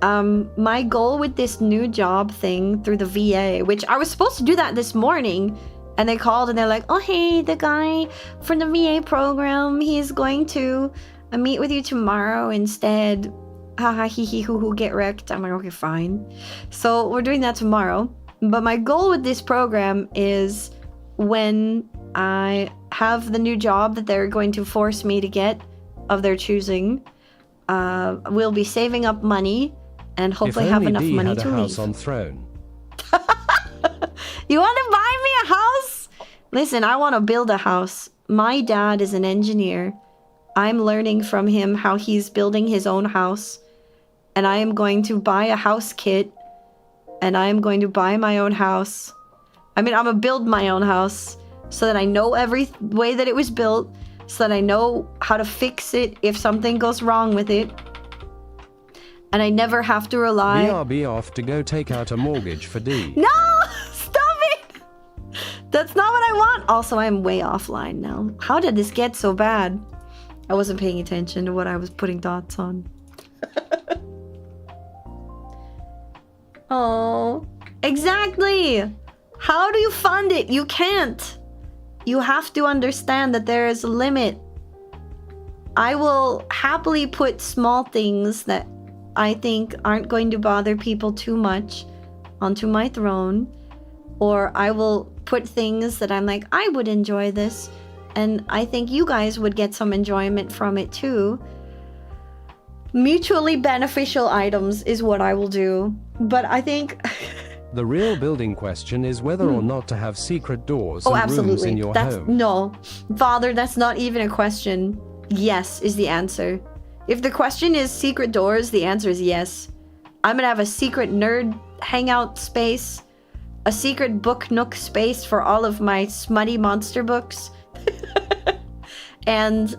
My goal with this new job thing through the VA, which I was supposed to do that this morning, and they called and they're like, oh, hey, the guy from the VA program, he's going to meet with you tomorrow instead. Haha, hee hee hoo hoo, get wrecked. I'm like, okay, fine. So we're doing that tomorrow. But my goal with this program is when I have the new job that they're going to force me to get of their choosing, we'll be saving up money and hopefully have enough money to leave. House on throne. You want to buy me a house? Listen, I want to build a house. My dad is an engineer. I'm learning from him how he's building his own house. And I am going to buy a house kit. And I am going to buy my own house. I mean, I'm going to build my own house so that I know every way that it was built. So that I know how to fix it if something goes wrong with it. And I never have to rely... BRB off to go take out a mortgage for D. No! Stop it! That's not what I want. Also, I'm way offline now. How did this get so bad? I wasn't paying attention to what I was putting dots on. Oh, exactly. How do you fund it? You can't. You have to understand that there is a limit. I will happily put small things that I think aren't going to bother people too much onto my throne. Or I will put things that I'm like, I would enjoy this. And I think you guys would get some enjoyment from it too. Mutually beneficial items is what I will do. But I think... The real building question is whether or not to have secret doors and rooms in your home. No. Father, that's not even a question. Yes is the answer. If the question is secret doors, the answer is yes. I'm gonna have a secret nerd hangout space. A secret book nook space for all of my smutty monster books. and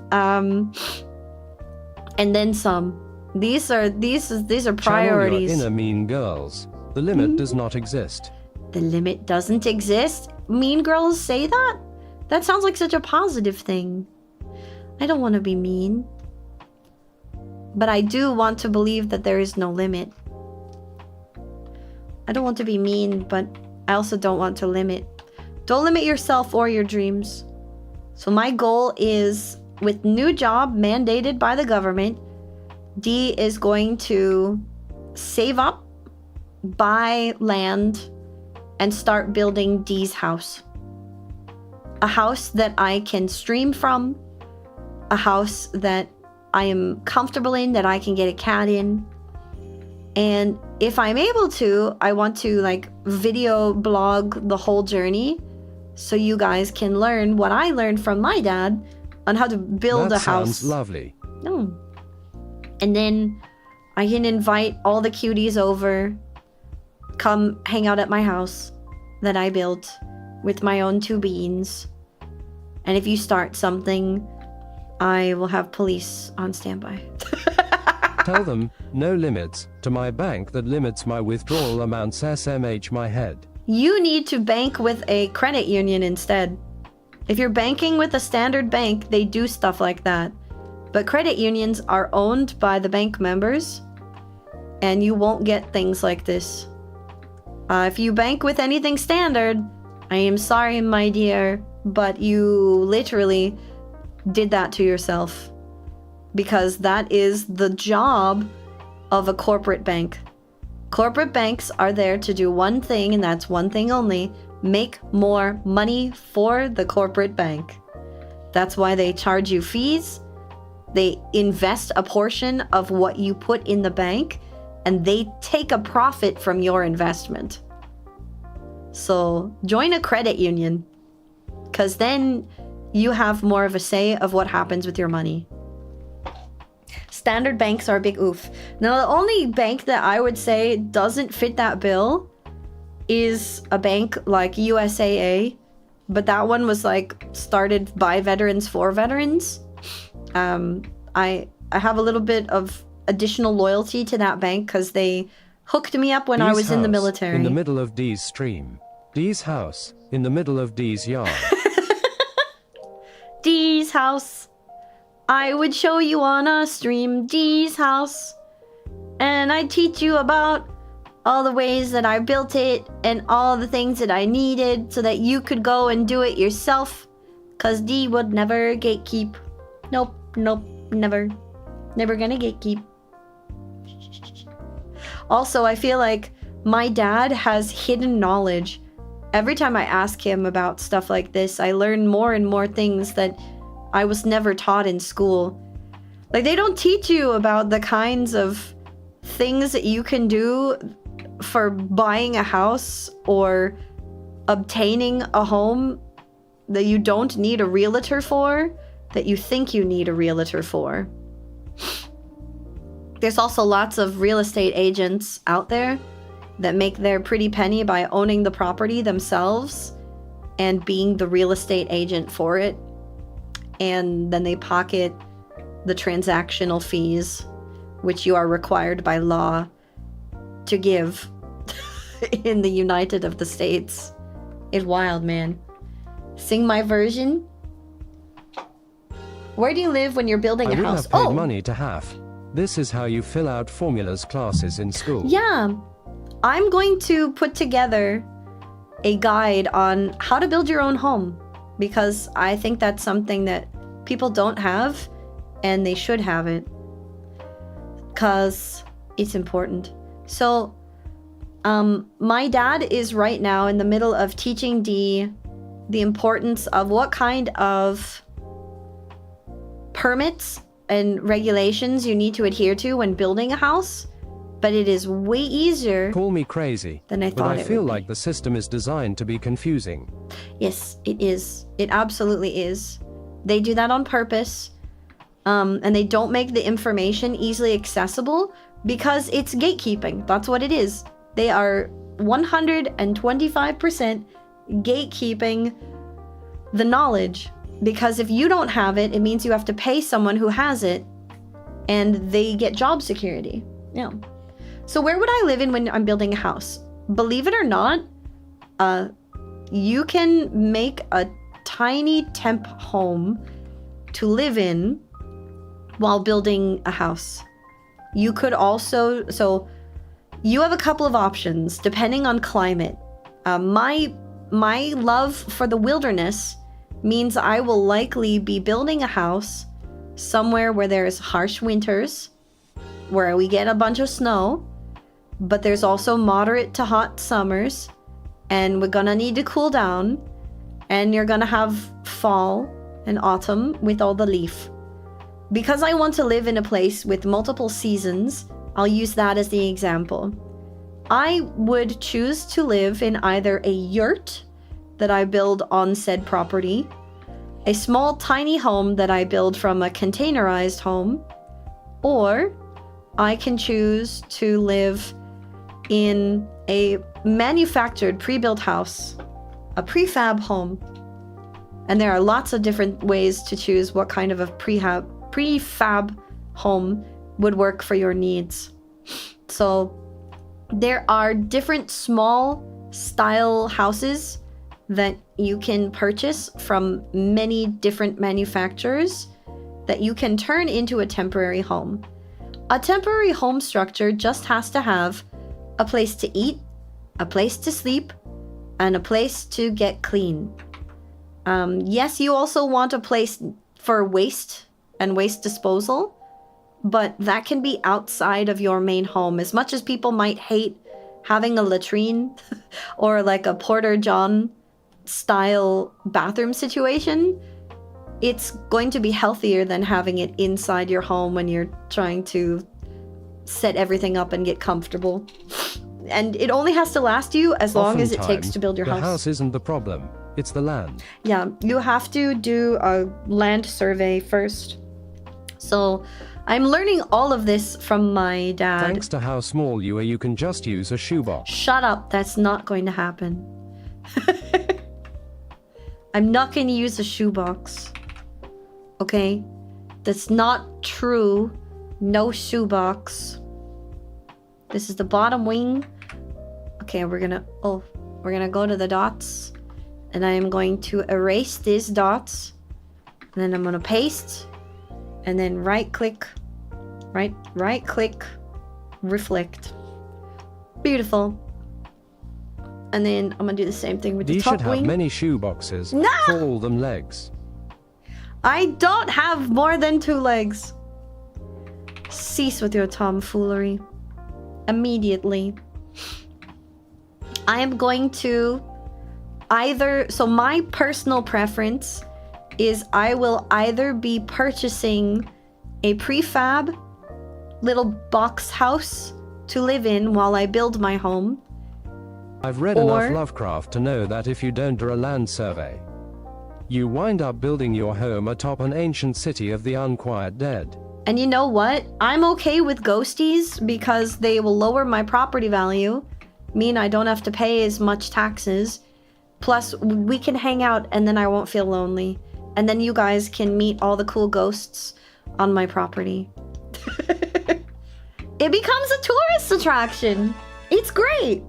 then some. These are priorities. Channel your inner mean girls. The limit does not exist. The limit doesn't exist? Mean girls say that? That sounds like such a positive thing. I don't want to be mean. But I do want to believe that there is no limit. I don't want to be mean, but I also don't want to limit. Don't limit yourself or your dreams. So my goal is, with new job mandated by the government, D is going to save up, buy land, and start building D's house. A house that I can stream from. A house that I am comfortable in, that I can get a cat in. And if I'm able to, I want to like video blog the whole journey so you guys can learn what I learned from my dad on how to build a house. That sounds lovely. Oh. And then I can invite all the cuties over. Come hang out at my house that I built with my own 2 beans. And if you start something, I will have police on standby. Tell them, no limits, to my bank that limits my withdrawal amounts SMH my head. You need to bank with a credit union instead. If you're banking with a standard bank, they do stuff like that. But credit unions are owned by the bank members, and you won't get things like this. If you bank with anything standard, I am sorry, my dear, but you literally did that to yourself. Because that is the job of a corporate bank. Corporate banks are there to do one thing, and that's one thing only: make more money for the corporate bank. That's why they charge you fees. They invest a portion of what you put in the bank, and they take a profit from your investment. So join a credit union, because then you have more of a say of what happens with your money. Standard banks are a big oof. Now, the only bank that I would say doesn't fit that bill is a bank like USAA, but that one was like started by veterans for veterans. I have a little bit of additional loyalty to that bank because they hooked me up when I was in the military. In the middle of D's stream. D's house. In the middle of D's yard. D's house. I would show you on a stream D's house. And I'd teach you about all the ways that I built it and all the things that I needed so that you could go and do it yourself. Because D would never gatekeep. Nope, nope, never. Never gonna gatekeep. Also, I feel like my dad has hidden knowledge. Every time I ask him about stuff like this, I learn more and more things that I was never taught in school. Like, they don't teach you about the kinds of things that you can do for buying a house or obtaining a home that you don't need a realtor for, that you think you need a realtor for. There's also lots of real estate agents out there that make their pretty penny by owning the property themselves and being the real estate agent for it. And then they pocket the transactional fees, which you are required by law to give in the United of the States. It's wild, man. Sing my version. Where do you live when you're building a house? I would have paid money to have. This is how you fill out formulas classes in school. Yeah. I'm going to put together a guide on how to build your own home, because I think that's something that people don't have and they should have it, because it's important. So my dad is right now in the middle of teaching Dee the importance of what kind of permits and regulations you need to adhere to when building a house. But it is way easier. Call me crazy, than I thought. But I feel like the system is designed to be confusing. Yes, it is. It absolutely is. They do that on purpose. And they don't make the information easily accessible because it's gatekeeping. That's what it is. They are 125% gatekeeping the knowledge. Because if you don't have it, it means you have to pay someone who has it, and they get job security. Yeah. So where would I live in when I'm building a house? Believe it or not, you can make a tiny temp home to live in while building a house. You could also, so you have a couple of options depending on climate. My love for the wilderness means I will likely be building a house somewhere where there's harsh winters, where we get a bunch of snow, but there's also moderate to hot summers, and we're gonna need to cool down, and you're gonna have fall and autumn with all the leaf. Because I want to live in a place with multiple seasons, I'll use that as the example. I would choose to live in either a yurt that I build on said property, a small tiny home that I build from a containerized home, or I can choose to live in a manufactured pre-built house, a prefab home. And there are lots of different ways to choose what kind of a prefab home would work for your needs. So there are different small style houses that you can purchase from many different manufacturers that you can turn into a temporary home. A temporary home structure just has to have a place to eat, a place to sleep, and a place to get clean. Yes, you also want a place for waste and waste disposal, but that can be outside of your main home. As much as people might hate having a latrine or like a Porter John style bathroom situation, it's going to be healthier than having it inside your home when you're trying to set everything up and get comfortable. And it only has to last you as long as it takes to build your house. The house isn't the problem, it's the land. Yeah, you have to do a land survey first. So I'm learning all of this from my dad. Thanks to how small you are, you can just use a shoebox. Shut up, that's not going to happen. I'm not going to use a shoebox. Okay? That's not true. No shoebox. This is the bottom wing. Okay, we're gonna go to the dots. And I am going to erase these dots. And then I'm gonna paste. And then right click, reflect. Beautiful. And then I'm gonna do the same thing with the top wing. You should have many shoe boxes. No! Call them legs. I don't have more than 2 legs. Cease with your tomfoolery. Immediately. I am going to so my personal preference is I will either be purchasing a prefab little box house to live in while I build my home. I've read enough Lovecraft to know that if you don't do a land survey, you wind up building your home atop an ancient city of the unquiet dead. And you know what? I'm okay with ghosties because they will lower my property value, mean I don't have to pay as much taxes. Plus, we can hang out and then I won't feel lonely. And then you guys can meet all the cool ghosts on my property. It becomes a tourist attraction. It's great.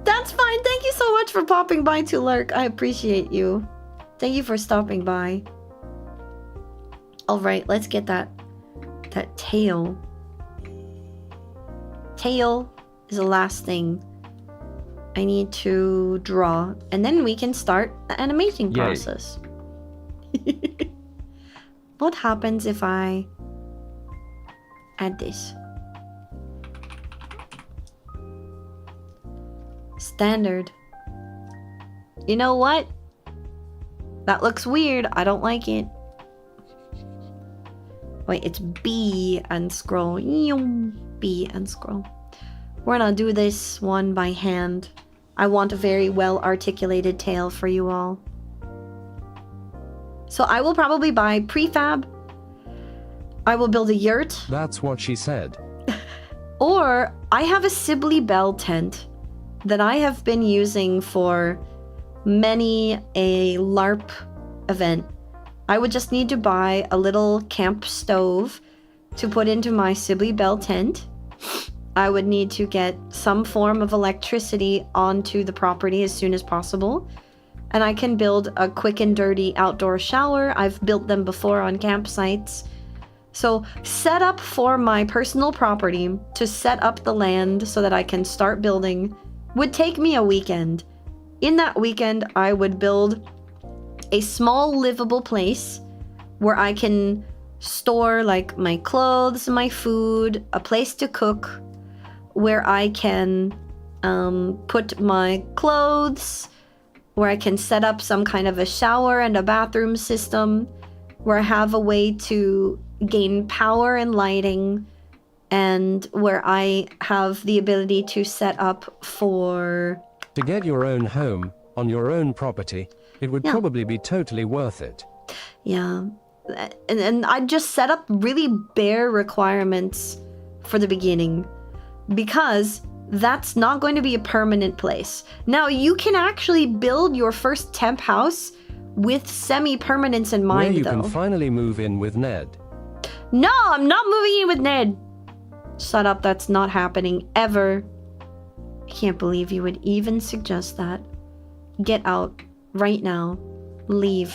That's fine. Thank you so much for popping by to lurk. I appreciate you. Thank you for stopping by. Alright, let's get that tail. Tail is the last thing I need to draw. And then we can start the animation process. What happens if I add this? Standard. You know what? That looks weird. I don't like it. Wait, it's B and scroll. B and scroll. We're gonna do this one by hand. I want a very well articulated tail for you all. So I will probably buy prefab. I will build a yurt. That's what she said. Or I have a Sibley Bell tent that I have been using for many a LARP event. I would just need to buy a little camp stove to put into my Sibley Bell tent. I would need to get some form of electricity onto the property as soon as possible. And I can build a quick and dirty outdoor shower. I've built them before on campsites. So set up for my personal property to set up the land so that I can start building would take me a weekend. In that weekend, I would build a small livable place where I can store like my clothes, my food, a place to cook, where I can put my clothes, where I can set up some kind of a shower and a bathroom system, where I have a way to gain power and lighting, and where I have the ability to set up for... To get your own home, on your own property, it would probably be totally worth it. Yeah. And I'd just set up really bare requirements for the beginning, because that's not going to be a permanent place. Now, you can actually build your first temp house with semi-permanence in mind, Where you though. can finally move in with Ned. No, I'm not moving in with Ned. Shut up, that's not happening ever. Can't believe you would even suggest that. Get out right now. Leave.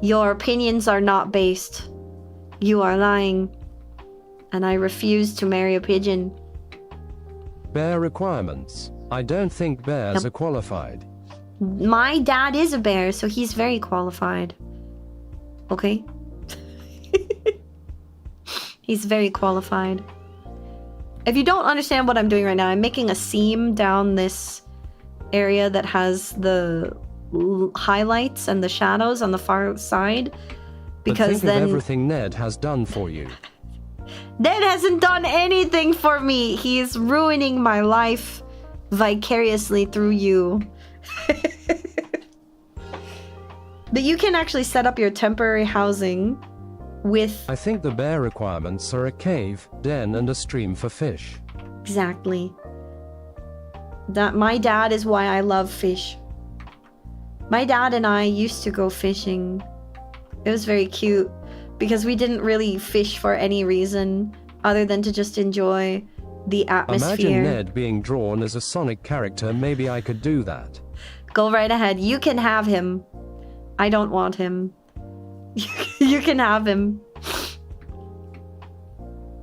Your opinions are not based. You are lying. And I refuse to marry a pigeon. Bear requirements. I don't think bears are qualified. My dad is a bear, so he's very qualified. Okay? He's very qualified. If you don't understand what I'm doing right now, I'm making a seam down this area that has the highlights and the shadows on the far side. Because but think of everything Ned has done for you. Ned hasn't done anything for me. He's ruining my life vicariously through you. But you can actually set up your temporary housing with... I think the bear requirements are a cave, den, and a stream for fish. Exactly. That my dad is why I love fish. My dad and I used to go fishing. It was very cute because we didn't really fish for any reason other than to just enjoy the atmosphere. Imagine Ned being drawn as a Sonic character. Maybe I could do that. Go right ahead. You can have him. I don't want him. You can have him.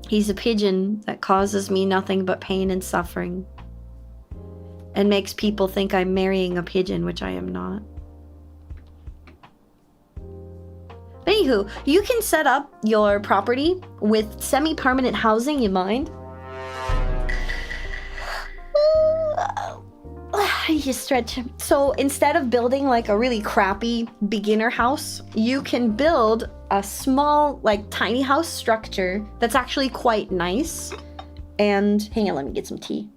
He's a pigeon that causes me nothing but pain and suffering. And makes people think I'm marrying a pigeon, which I am not. Anywho, you can set up your property with semi-permanent housing, you mind? you stretch. So instead of building like a really crappy beginner house, you can build a small, like tiny house structure that's actually quite nice. And hang on, let me get some tea.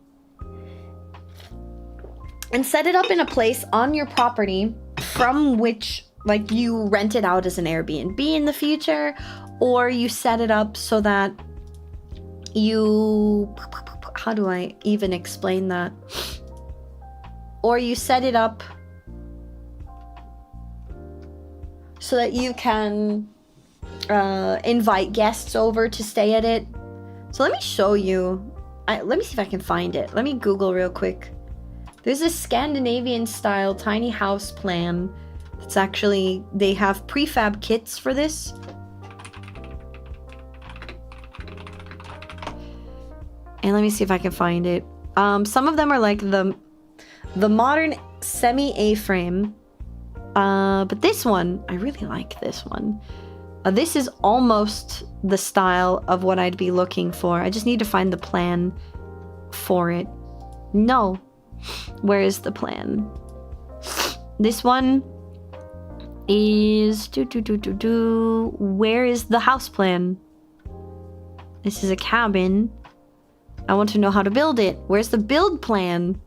And set it up in a place on your property from which like you rent it out as an Airbnb in the future, or you set it up so that you, how do I even explain that? Or you set it up so that you can invite guests over to stay at it. So let me show you. Let me see if I can find it. Let me Google real quick. There's a Scandinavian style tiny house plan. It's actually, they have prefab kits for this. And let me see if I can find it. Some of them are like the modern semi A-frame. But this one, I really like this one. This is almost the style of what I'd be looking for. I just need to find the plan for it. No. Where is the plan? This one is... Where is the house plan? This is a cabin. I want to know how to build it. Where's the build plan?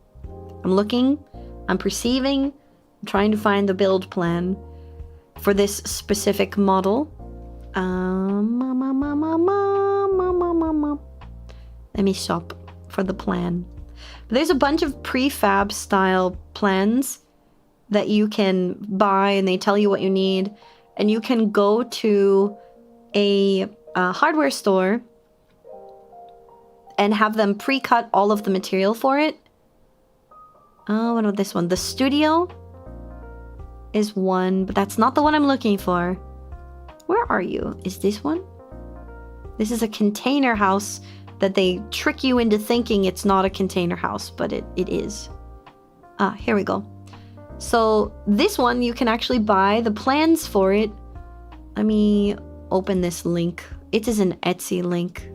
I'm looking. I'm perceiving. I'm trying to find the build plan for this specific model. Let me shop for the plan. But there's a bunch of prefab style plans that you can buy, and they tell you what you need. And you can go to a hardware store and have them pre-cut all of the material for it. Oh, what about this one? The studio is one, but that's not the one I'm looking for. Where are you? Is this one? This is a container house that they trick you into thinking it's not a container house, but it is. Ah, here we go. So this one, you can actually buy the plans for it. Let me open this link. It is an Etsy link.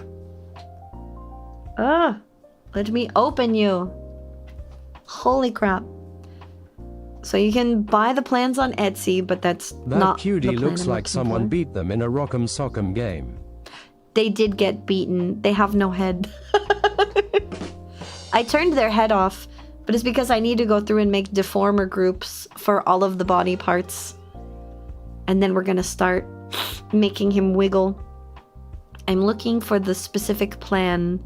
Let me open you. Holy crap. So you can buy the plans on Etsy, but that's not the plan That cutie I'm looks like looking someone for. beat them in a rock'em sock'em game. They did get beaten. They have no head. I turned their head off, but it's because I need to go through and make deformer groups for all of the body parts. And then we're gonna start making him wiggle. I'm looking for the specific plan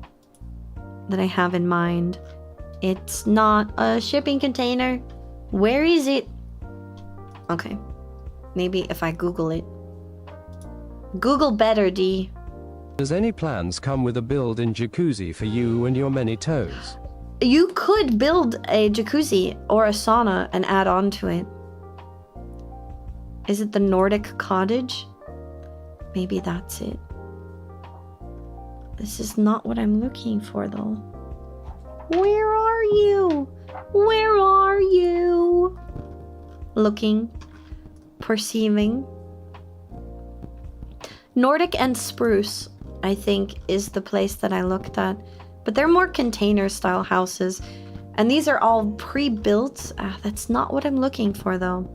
that I have in mind. It's not a shipping container. Where is it? Okay. Maybe if I Google it. Google better, D. Does any plans come with a built-in jacuzzi for you and your many toes? You could build a jacuzzi or a sauna and add on to it. Is it the Nordic cottage? Maybe that's it. This is not what I'm looking for, though. Where are you? Where are you? Looking. Perceiving. Nordic and spruce, I think, is the place that I looked at. But they're more container-style houses. And these are all pre-built. That's not what I'm looking for, though.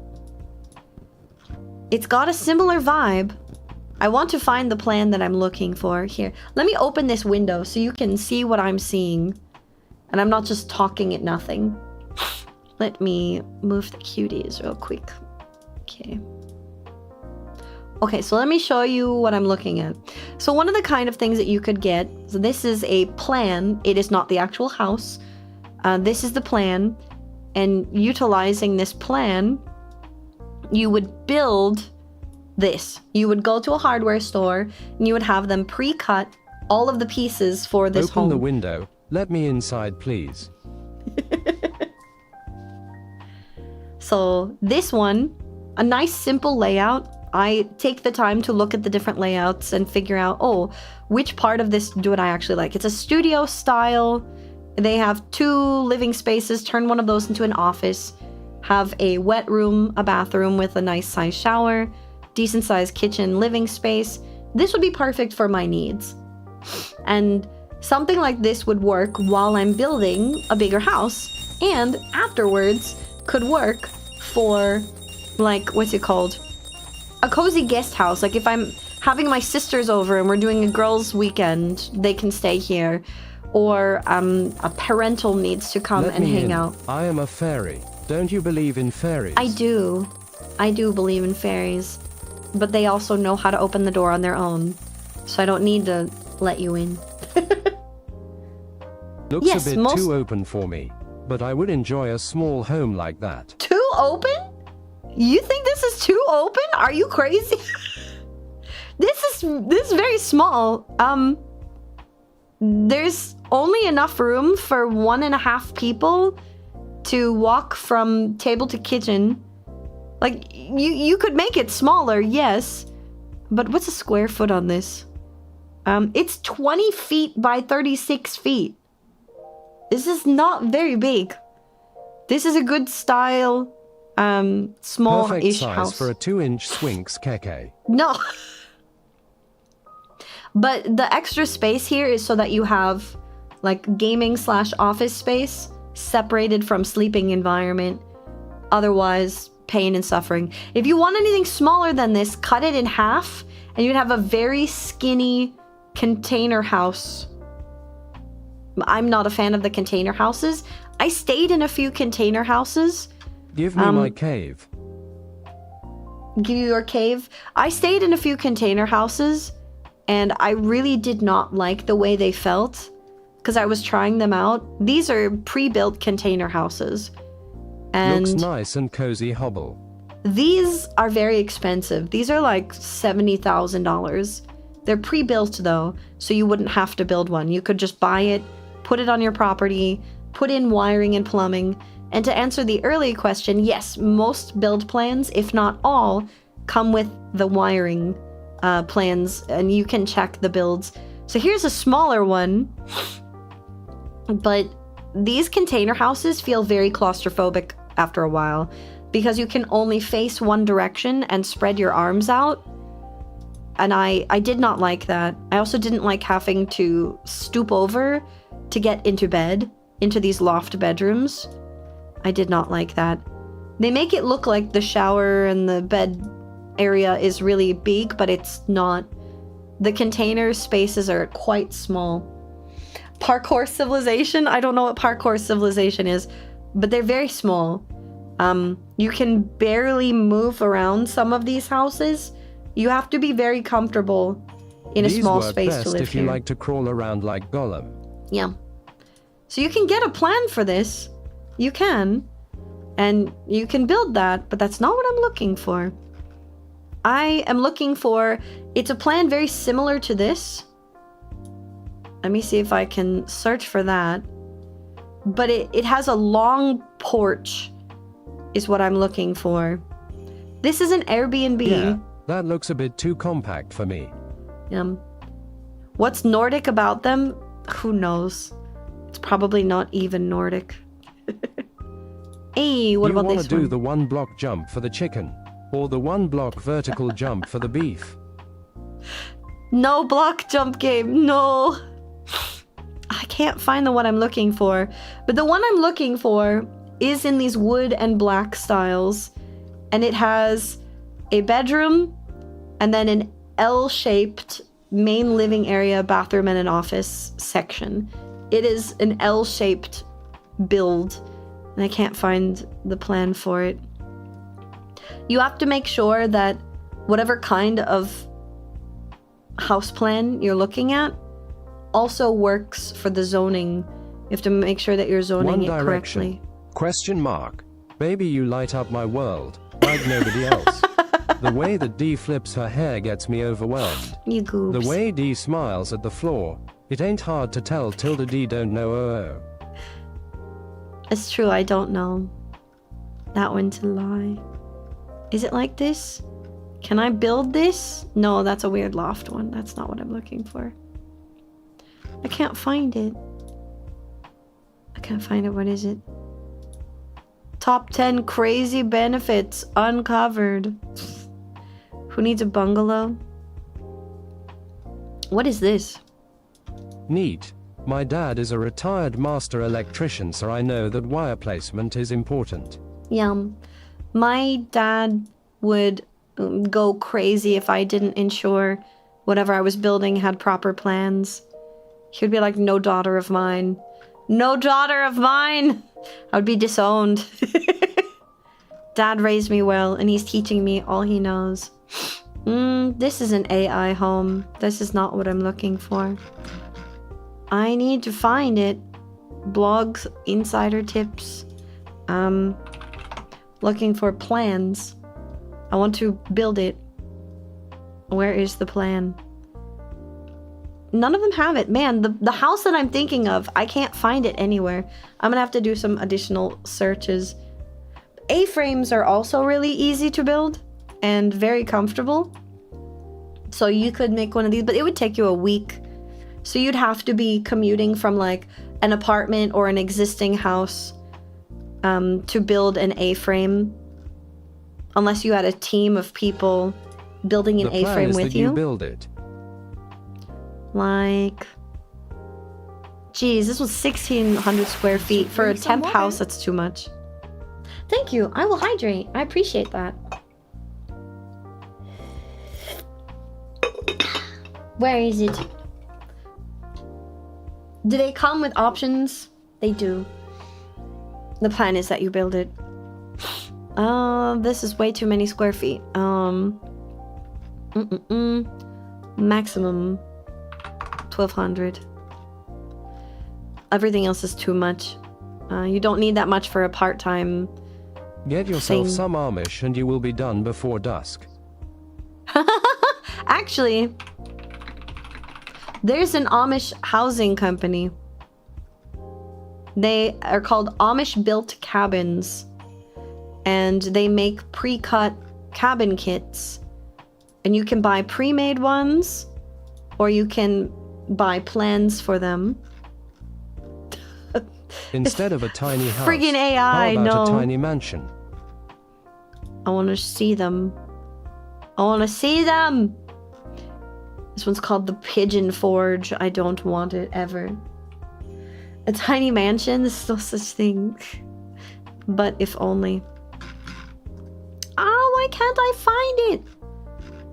It's got a similar vibe. I want to find the plan that I'm looking for. Here, let me open this window so you can see what I'm seeing. And I'm not just talking at nothing. Let me move the cuties real quick. Okay. Okay, so let me show you what I'm looking at. So one of the kind of things that you could get, so this is a plan. It is not the actual house. This is the plan. And utilizing this plan, you would build this. You would go to a hardware store and you would have them pre-cut all of the pieces for this home. Open the window. Let me inside, please. So this one, a nice simple layout. I take the time to look at the different layouts and figure out, oh, which part of this do I actually like? It's a studio style. They have 2 living spaces. Turn one of those into an office. Have a wet room, a bathroom with a nice size shower, decent sized kitchen, living space. This would be perfect for my needs. And something like this would work while I'm building a bigger house. and afterwards could work for, like, what's it called? A cozy guest house. Like if I'm having my sisters over and we're doing a girls' weekend, they can stay here. Or a parental needs to come and hang out. I am a fairy. Don't you believe in fairies? I do. I do believe in fairies. But they also know how to open the door on their own. So I don't need to let you in. Looks a bit too open for me. But I would enjoy a small home like that. Too open? You think this is too open? Are you crazy? This is very small. There's only enough room for 1.5 people to walk from table to kitchen. Like, you could make it smaller, yes. But what's a square foot on this? It's 20 feet by 36 feet. This is not very big. This is a good style, small-ish house. Perfect size for a 2-inch Sphinx keke. No. But the extra space here is so that you have like gaming/office space separated from sleeping environment. Otherwise, pain and suffering. If you want anything smaller than this, cut it in half and you'd have a very skinny container house. I'm not a fan of the container houses. I stayed in a few container houses. Give me my cave. Give you your cave? I stayed in a few container houses. And I really did not like the way they felt because I was trying them out. These are pre-built container houses. And looks nice and cozy hobble. These are very expensive. These are like $70,000. They're pre-built though, so you wouldn't have to build one. You could just buy it, put it on your property, put in wiring and plumbing. And to answer the earlier question, yes, most build plans, if not all, come with the wiring plans, and you can check the builds. So here's a smaller one, but these container houses feel very claustrophobic after a while because you can only face one direction and spread your arms out, and I did not like that. I also didn't like having to stoop over to get into bed, into these loft bedrooms. I did not like that. They make it look like the shower and the bed area is really big, but it's not. The container spaces are quite small. Parkour civilization? I don't know what parkour civilization is, but they're very small. You can barely move around some of these houses. You have to be very comfortable in a small space to live if you like to crawl around like Gollum. Yeah. So you can get a plan for this. You can. And you can build that, but that's not what I'm looking for. I am looking for, it's a plan very similar to this. Let me see if I can search for that. But it has a long porch, is what I'm looking for. This is an Airbnb. Yeah, that looks a bit too compact for me. What's Nordic about them? Who knows? It's probably not even Nordic. Hey, what about this one? You want to do the 1-block jump for the chicken? Or the 1-block vertical jump for the beef? No block jump game, no. I can't find the one I'm looking for. But the one I'm looking for is in these wood and black styles. And it has a bedroom and then an L-shaped main living area, bathroom, and an office section. It is an L-shaped build. And I can't find the plan for it. You have to make sure that whatever kind of house plan you're looking at also works for the zoning. You have to make sure that you're zoning it correctly. Question mark. Baby, you light up my world like nobody else. The way that Dee flips her hair gets me overwhelmed. You goofs. The way Dee smiles at the floor, it ain't hard to tell Tilda Dee don't know oh. It's true, I don't know. That one to lie. Is it like this? Can I build this? No, that's a weird loft one. That's not what I'm looking for. I can't find it. I can't find it. What is it? Top 10 crazy benefits uncovered. Who needs a bungalow? What is this? Neat. My dad is a retired master electrician, so I know that wire placement is important. Yum. My dad would go crazy if I didn't ensure whatever I was building had proper plans. He would be like, no daughter of mine. No daughter of mine! I would be disowned. Dad raised me well, and he's teaching me all he knows. This is an AI home. This is not what I'm looking for. I need to find it. Blogs, insider tips. Looking for plans. I want to build it. Where is the plan? None of them have it. Man, the house that I'm thinking of, I can't find it anywhere. I'm gonna have to do some additional searches. A-frames are also really easy to build and very comfortable. So you could make one of these, but it would take you a week. So you'd have to be commuting from like an apartment or an existing house to build an A-frame. Unless you had a team of people building an A-frame with you. You build it. Like, geez, this was 1,600 square feet. For a temp house, that's too much. Thank you. I will hydrate. I appreciate that. Where is it? Do they come with options? They do. The plan is that you build it. This is way too many square feet. Maximum 1,200. Everything else is too much. You don't need that much for a part-time Get yourself thing. some Amish and you will be done before dusk. Actually, there's an Amish housing company. They are called Amish Built Cabins. And they make pre-cut cabin kits. And you can buy pre-made ones, or you can buy plans for them. Instead of a tiny house, friggin' AI, how about no. a tiny mansion? I want to see them. I want to see them! This one's called the Pigeon Forge. I don't want it ever. A tiny mansion? There's no such thing. But if only. Oh, why can't I find it?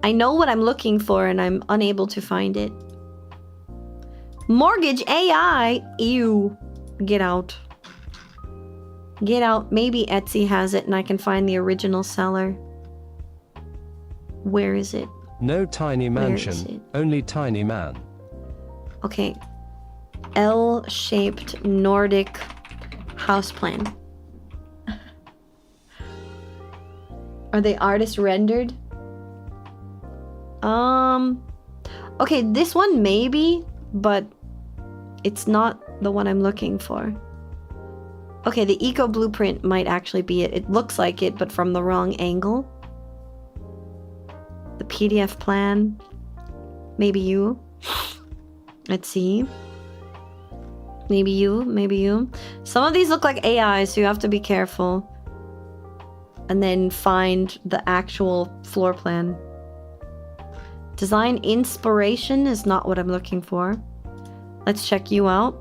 I know what I'm looking for and I'm unable to find it. Mortgage AI? Ew. Get out. Get out. Maybe Etsy has it and I can find the original seller. Where is it? No tiny Where is mansion, it? only tiny man. Okay. L-shaped Nordic house plan. Are they artist rendered? Okay, this one maybe, but it's not the one I'm looking for. Okay, the eco blueprint might actually be it. It looks like it, but from the wrong angle. The PDF plan. Maybe you. Let's see. Maybe you, maybe you. Some of these look like AI, so you have to be careful. And then find the actual floor plan. Design inspiration is not what I'm looking for. Let's check you out.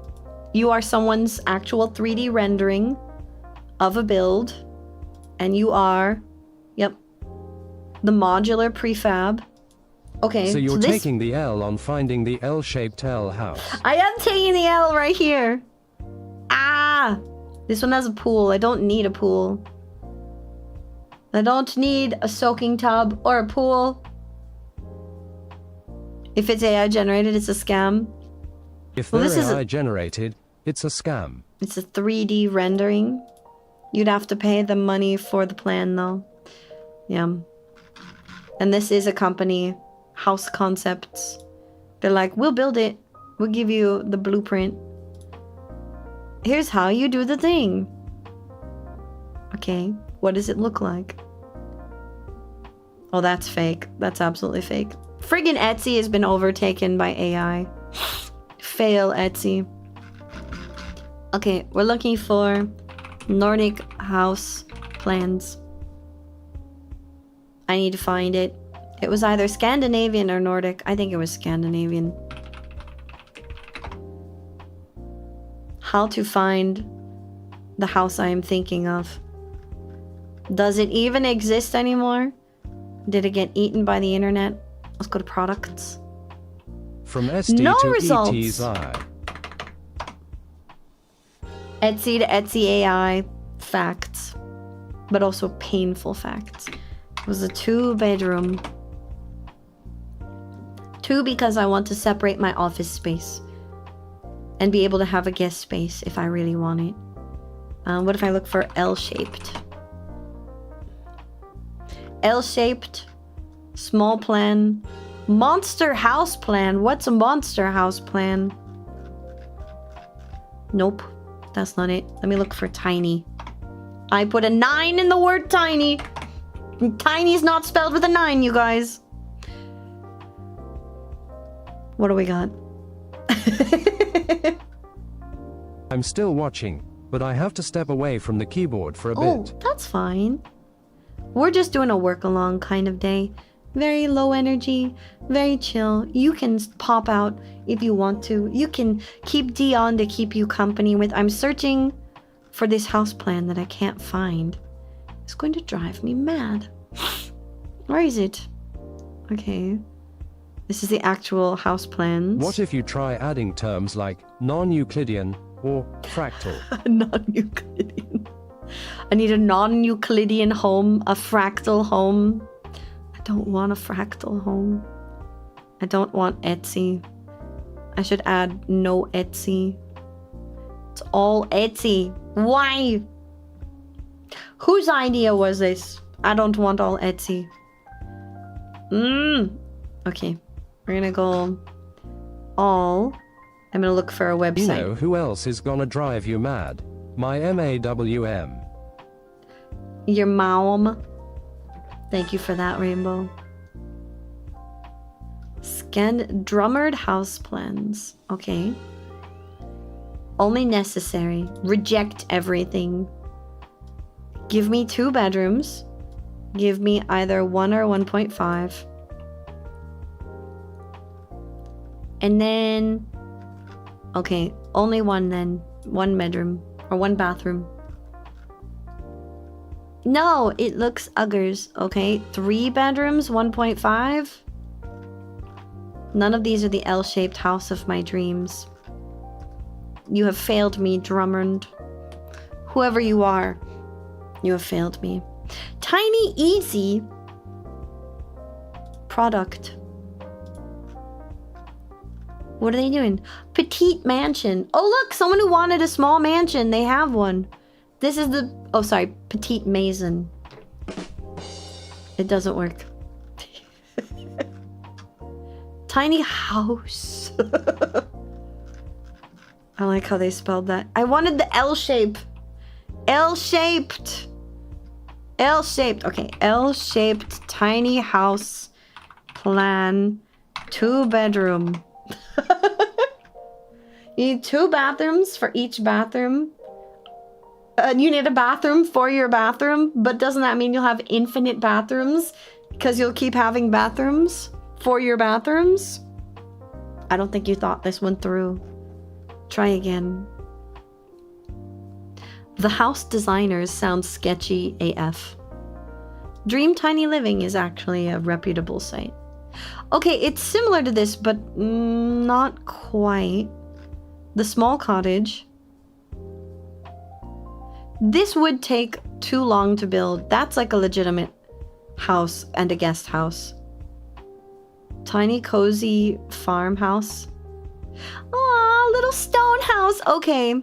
You are someone's actual 3D rendering of a build. And you are, yep, the modular prefab. Okay, so you're taking the L on finding the L-shaped L house. I am taking the L right here. Ah! This one has a pool. I don't need a pool. I don't need a soaking tub or a pool. If it's AI generated, it's a scam. If they're AI generated, it's a scam. It's a 3D rendering. You'd have to pay the money for the plan, though. Yeah. And this is a company, House Concepts. They're like, we'll build it. We'll give you the blueprint. Here's how you do the thing. Okay, what does it look like? Oh, that's fake. That's absolutely fake. Friggin' Etsy has been overtaken by AI. Fail, Etsy. Okay, we're looking for Nordic house plans. I need to find it. It was either Scandinavian or Nordic. I think it was Scandinavian. how to find the house I am thinking of. Does it even exist anymore? Did it get eaten by the internet? Let's go to products. From SD no to results. ET's I. Etsy to Etsy AI. Facts. But also painful facts. It was a 2-bedroom. 2 because I want to separate my office space. And be able to have a guest space if I really want it. What if I look for L-shaped? L-shaped. Small plan. Monster house plan. What's a monster house plan? Nope. That's not it. Let me look for tiny. I put a 9 in the word tiny. Tiny is not spelled with a 9, you guys. What do we got? I'm still watching, but I have to step away from the keyboard for a Oh, bit. that's fine. We're just doing a work along kind of day. Very low energy, very chill. You can pop out if you want to. You can keep D on to keep you company with. I'm searching for this house plan that I can't find. It's going to drive me mad. Where is it? Okay. This is the actual house plans. What if you try adding terms like non-Euclidean or fractal? Non-Euclidean. I need a non-Euclidean home, a fractal home. I don't want a fractal home. I don't want Etsy. I should add no Etsy. It's all Etsy. Why? Whose idea was this? I don't want all Etsy. Okay. We're gonna go all. I'm gonna look for a website. You know who else is gonna drive you mad? My MAWM. Your mom. Thank you for that, Rainbow. Scan drummered house plans. Okay. Only necessary. Reject everything. Give me 2 bedrooms. Give me either 1 or 1.5. And then... Okay, only 1 then. 1 bedroom. Or 1 bathroom. No, it looks uggers. Okay, 3 bedrooms, 1.5. None of these are the L-shaped house of my dreams. You have failed me, Drummond. Whoever you are, you have failed me. Tiny Easy. Product. What are they doing? Petite mansion. Oh, look, someone who wanted a small mansion. They have one. This is the... Oh, sorry. Petite maison. It doesn't work. Tiny house. I like how they spelled that. I wanted the L shape. L-shaped. L-shaped. Okay. L-shaped tiny house plan. 2 bedroom. You need 2 bathrooms for each bathroom. You need a bathroom for your bathroom, but doesn't that mean you'll have infinite bathrooms? Because you'll keep having bathrooms for your bathrooms? I don't think you thought this one through. Try again. The house designers sound sketchy AF. Dream Tiny Living is actually a reputable site. Okay, it's similar to this, but not quite. The small cottage. This would take too long to build. That's like a legitimate house and a guest house. Tiny cozy farmhouse. Aw, little stone house. Okay.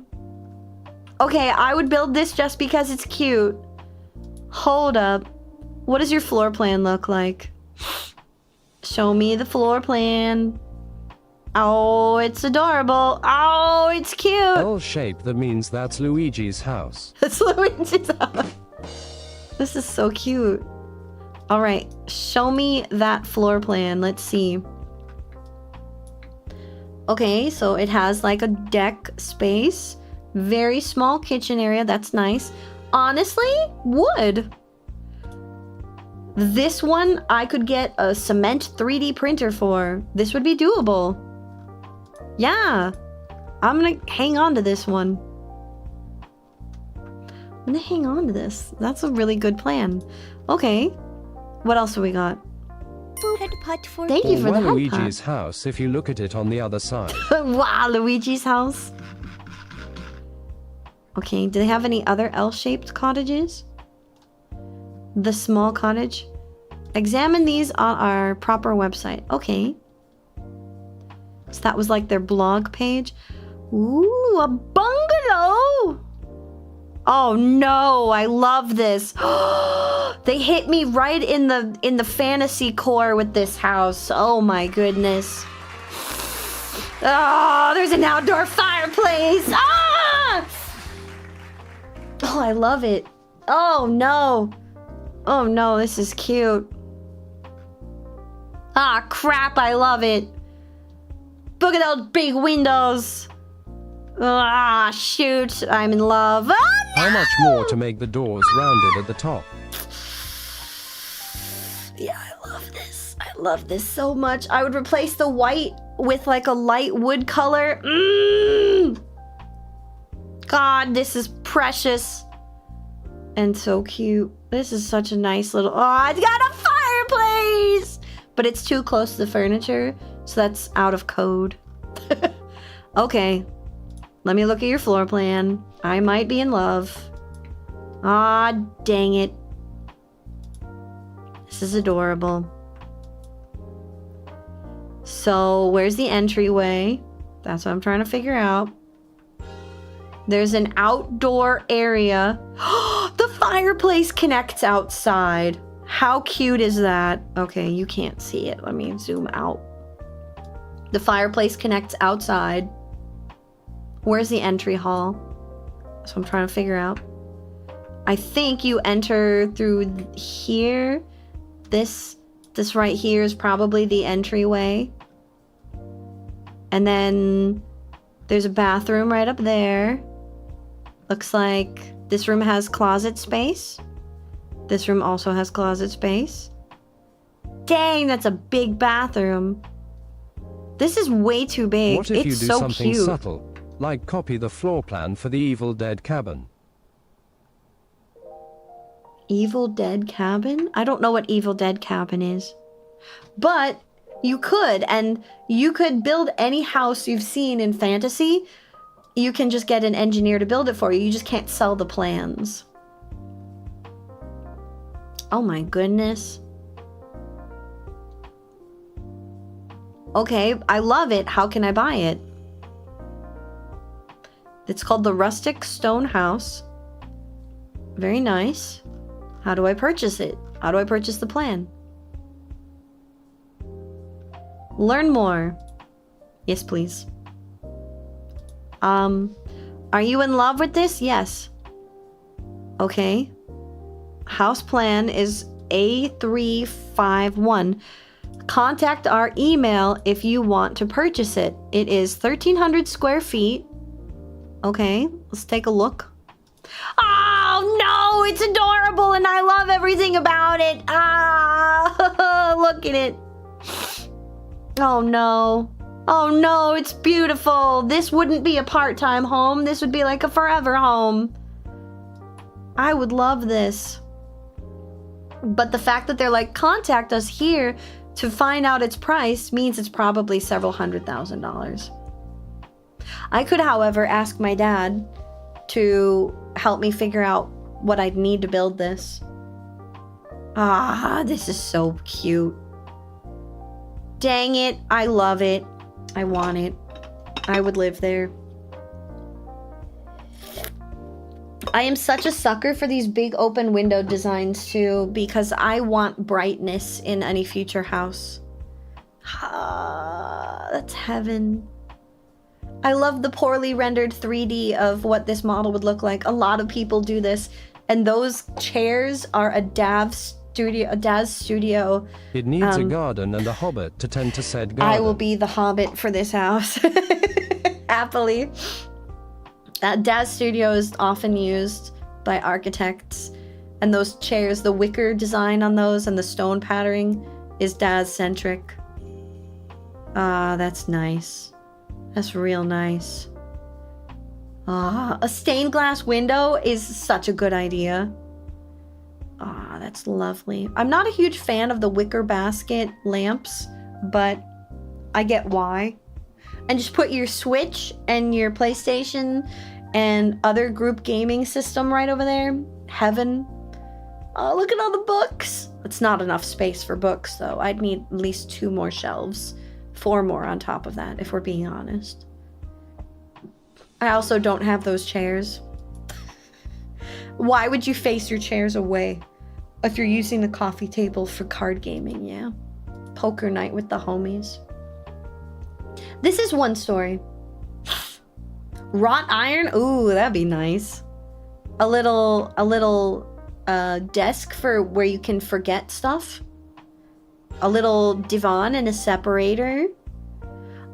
Okay, I would build this just because it's cute. Hold up. What does your floor plan look like? Show me the floor plan. Oh, it's adorable. Oh, it's cute. L-shaped, that means that's Luigi's house. That's Luigi's house. This is so cute. All right, show me that floor plan. Let's see. Okay, so it has like a deck space. Very small kitchen area. That's nice. Honestly, wood. This one I could get a cement 3D printer for. This would be doable. Yeah. I'm gonna hang on to this one. I'm gonna hang on to this. That's a really good plan. Okay. What else do we got? Thank you for the head Luigi's house if you look at it on the other side. Wow, Luigi's house. Okay, do they have any other L-shaped cottages? The small cottage? Examine these on our proper website. Okay. So that was like their blog page. Ooh, a bungalow! Oh no, I love this. They hit me right in the fantasy core with this house. Oh my goodness. Oh, there's an outdoor fireplace. Ah! Oh, I love it. Oh no. Oh no, this is cute. Ah, crap, I love it. Look at those big windows. Ah, shoot, I'm in love. Oh, no! How much more to make the doors rounded at the top? Yeah, I love this. I love this so much. I would replace the white with like a light wood color. God, this is precious. And so cute. This is such a nice little... Oh, it's got a fireplace! But it's too close to the furniture, so that's out of code. Okay. Let me look at your floor plan. I might be in love. Ah, dang it. This is adorable. So, where's the entryway? That's what I'm trying to figure out. There's an outdoor area. The fireplace connects outside. How cute is that? Okay, you can't see it. Let me zoom out. The fireplace connects outside. Where's the entry hall? That's what I'm trying to figure out. I think you enter through here. This right here is probably the entryway. And then there's a bathroom right up there. Looks like this room has closet space. This room also has closet space. Dang, that's a big bathroom. This is way too big. What if it's you do so something cute. subtle, like copy the floor plan for the Evil Dead cabin? Evil Dead cabin? I don't know what Evil Dead cabin is. But you could, and you could build any house you've seen in fantasy. You can just get an engineer to build it for you. You just can't sell the plans. Oh my goodness. Okay, I love it. How can I buy it? It's called the Rustic Stone House. Very nice. How do I purchase it? How do I purchase the plan? Learn more. Yes, please. Are you in love with this? Yes. Okay. House plan is A351. Contact our email if you want to purchase it. It is 1,300 square feet. Okay, let's take a look. Oh no, it's adorable and I love everything about it. Ah, look at it. Oh no. Oh no, it's beautiful. This wouldn't be a part-time home. This would be like a forever home. I would love this. But the fact that they're like, contact us here to find out its price means it's probably several $100,000. I could, however, ask my dad to help me figure out what I'd need to build this. Ah, this is so cute. Dang it, I love it. I want it. I would live there. I am such a sucker for these big open window designs too, because I want brightness in any future house. Ah, that's heaven. I love the poorly rendered 3D of what this model would look like. A lot of people do this, and those chairs are a Daz studio. It needs a garden and a hobbit to tend to said garden. I will be the hobbit for this house. Happily. Daz Studio is often used by architects, and those chairs, the wicker design on those and the stone patterning is Daz-centric. Ah, that's nice. That's real nice. A stained glass window is such a good idea. Ah, that's lovely. I'm not a huge fan of the wicker basket lamps, but I get why. And just put your Switch and your PlayStation and other group gaming system right over there. Heaven. Oh, look at all the books. It's not enough space for books, though. I'd need at least 2 more shelves. 4 more on top of that, if we're being honest. I also don't have those chairs. Why would you face your chairs away if you're using the coffee table for card gaming? Yeah. Poker night with the homies. This is one story. Wrought iron? Ooh, that'd be nice. A little desk for where you can forget stuff. A little divan and a separator.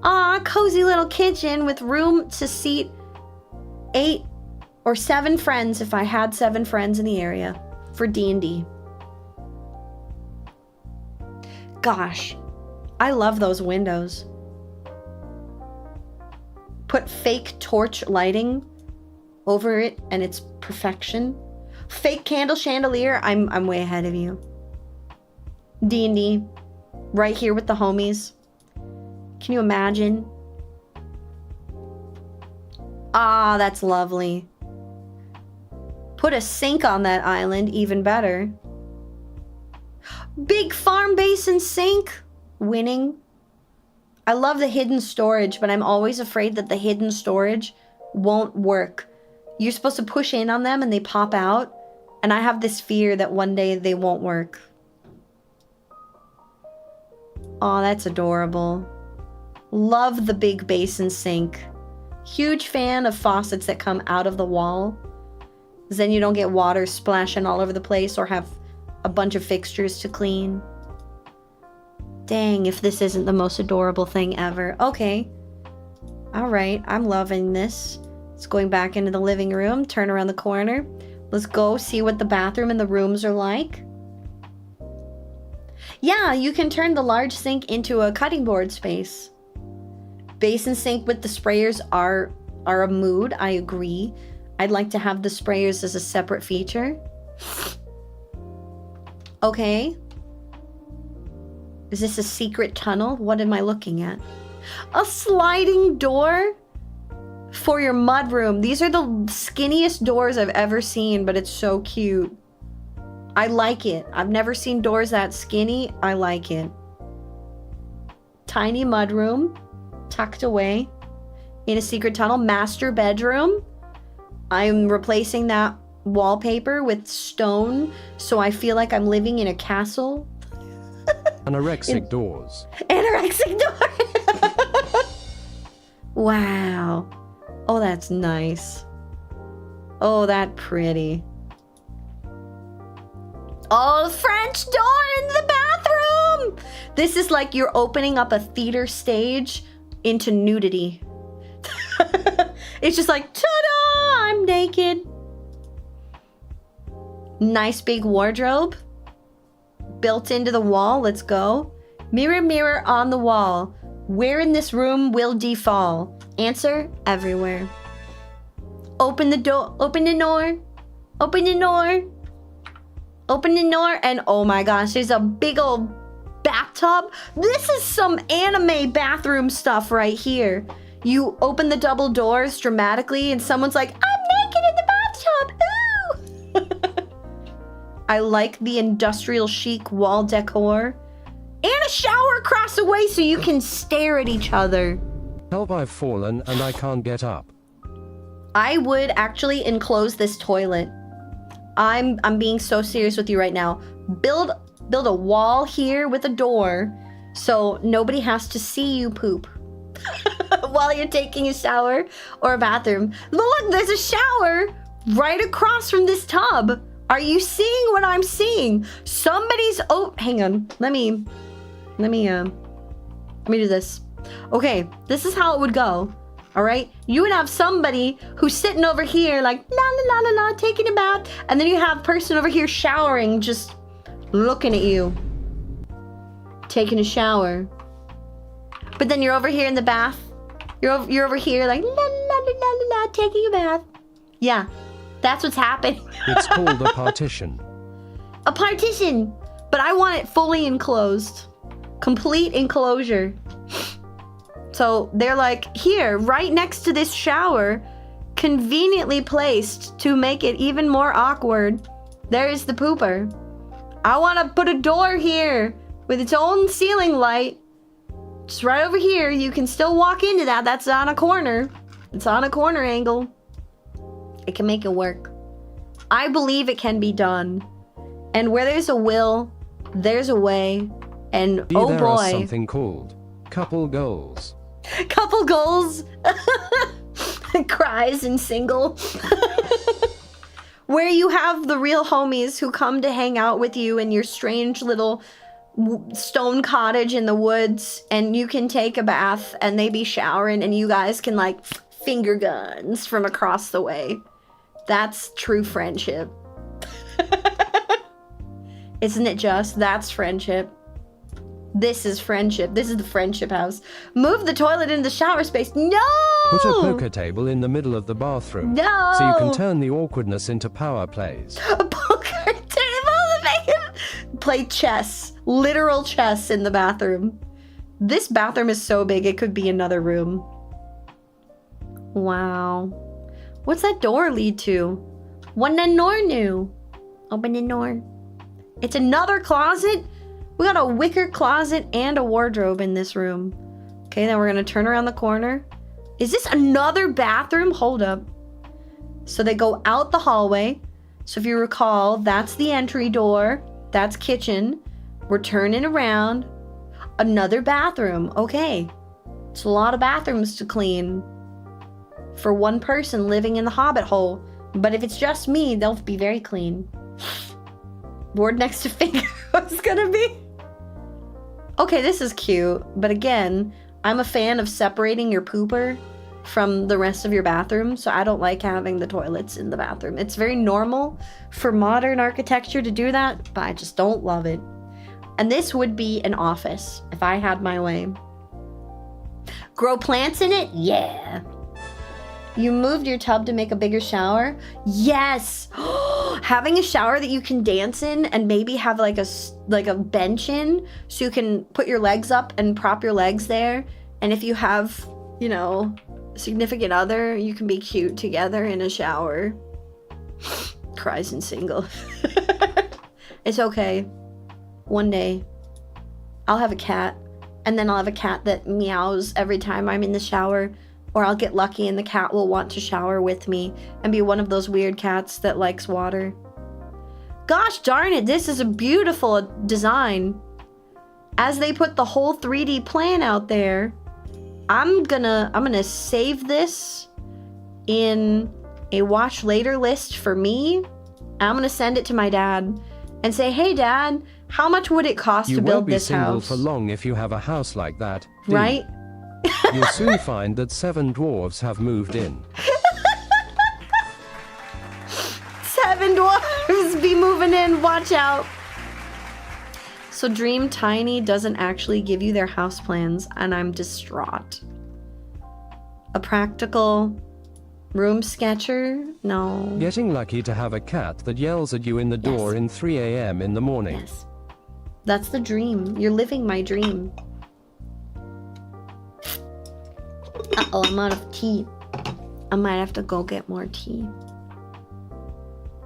Ah, cozy little kitchen with room to seat 8 or 7 friends if I had 7 friends in the area for D&D. Gosh, I love those windows. Put fake torch lighting over it and it's perfection. Fake candle chandelier, I'm way ahead of you. D&D, right here with the homies. Can you imagine? Ah, that's lovely. Put a sink on that island, even better. Big farm basin sink, winning. I love the hidden storage, but I'm always afraid that the hidden storage won't work. You're supposed to push in on them and they pop out, and I have this fear that one day they won't work. Aw, that's adorable. Love the big basin sink. Huge fan of faucets that come out of the wall. Then you don't get water splashing all over the place or have a bunch of fixtures to clean. Dang, if this isn't the most adorable thing ever. Okay. Alright, I'm loving this. It's going back into the living room. Turn around the corner. Let's go see what the bathroom and the rooms are like. Yeah, you can turn the large sink into a cutting board space. Basin sink with the sprayers are a mood, I agree. I'd like to have the sprayers as a separate feature. Okay. Is this a secret tunnel? What am I looking at? A sliding door for your mudroom. These are the skinniest doors I've ever seen, but it's so cute. I like it. I've never seen doors that skinny. I like it. Tiny mudroom, tucked away in a secret tunnel. Master bedroom. I'm replacing that wallpaper with stone, so I feel like I'm living in a castle. Anorexic doors. Anorexic door. Wow. Oh, that's nice. Oh, that pretty. Oh, French door in the bathroom. This is like you're opening up a theater stage into nudity. It's just like, ta-da! I'm naked. Nice big wardrobe. Built into the wall. Let's go. Mirror, mirror on the wall. Where in this room will D fall? Answer, everywhere. Open the door. Open the door. Open the door. Open the door. And oh my gosh, there's a big old bathtub. This is some anime bathroom stuff right here. You open the double doors dramatically and someone's like, I'm naked in the bathtub. Ooh. I like the industrial chic wall decor. And a shower across the way so you can stare at each other. Help, I've fallen and I can't get up. I would actually enclose this toilet. I'm being so serious with you right now. Build a wall here with a door so nobody has to see you poop while you're taking a shower or a bathroom. Look, there's a shower right across from this tub. Are you seeing what I'm seeing? Somebody's, oh, hang on. Let me do this. Okay, this is how it would go. All right, you would have somebody who's sitting over here like la la la la la taking a bath, and then you have a person over here showering, just looking at you, taking a shower. But then you're over here in the bath. You're over here like la la la la la la, not taking a bath. Yeah, that's what's happening. It's called a partition. A partition, but I want it fully enclosed. Complete enclosure. So they're like, here, right next to this shower, conveniently placed to make it even more awkward, there is the pooper. I want to put a door here with its own ceiling light. Just right over here. You can still walk into that. That's on a corner. It's on a corner angle. It can make it work. I believe it can be done. And where there's a will, there's a way. And oh there boy. Is something called couple goals. Couple goals. Cries and single. Where you have the real homies who come to hang out with you in your strange little stone cottage in the woods, and you can take a bath and they be showering and you guys can like finger guns from across the way. That's true friendship. Isn't it just? That's friendship. This is friendship. This is the friendship house. Move the toilet into the shower space. No! Put a poker table in the middle of the bathroom. No! So you can turn the awkwardness into power plays. A poker table to make it play chess. Literal chess in the bathroom. This bathroom is so big it could be another room. Wow. What's that door lead to? One nor new. Open the door. It's another closet? We got a wicker closet and a wardrobe in this room. Okay, then we're gonna turn around the corner. Is this another bathroom? Hold up. So they go out the hallway. So if you recall, that's the entry door. That's kitchen. We're turning around. Another bathroom. Okay. It's a lot of bathrooms to clean for one person living in the hobbit hole. But if it's just me, they'll be very clean. Board next to finger. What's gonna be? Okay, this is cute, but again, I'm a fan of separating your pooper from the rest of your bathroom, so I don't like having the toilets in the bathroom. It's very normal for modern architecture to do that, but I just don't love it. And this would be an office if I had my way. Grow plants in it? Yeah. You moved your tub to make a bigger shower? Yes! Having a shower that you can dance in and maybe have like a bench in so you can put your legs up and prop your legs there. And if you have, you know, a significant other, you can be cute together in a shower. Cries and single. It's okay. One day, I'll have a cat. And then I'll have a cat that meows every time I'm in the shower. Or I'll get lucky and the cat will want to shower with me and be one of those weird cats that likes water. Gosh darn it, this is a beautiful design. As they put the whole 3D plan out there, I'm gonna save this in a watch later list for me. I'm gonna send it to my dad and say, hey dad, how much would it cost to build this house? You won't be single for long if you have a house like that. Right? You'll soon find that 7 dwarves have moved in. 7 dwarves be moving in, watch out. So Dream Tiny doesn't actually give you their house plans, and I'm distraught. A practical room sketcher? No. Getting lucky to have a cat that yells at you in the door in 3 a.m. in the morning. Yes. That's the dream. You're living my dream. Uh-oh, I'm out of tea. I might have to go get more tea.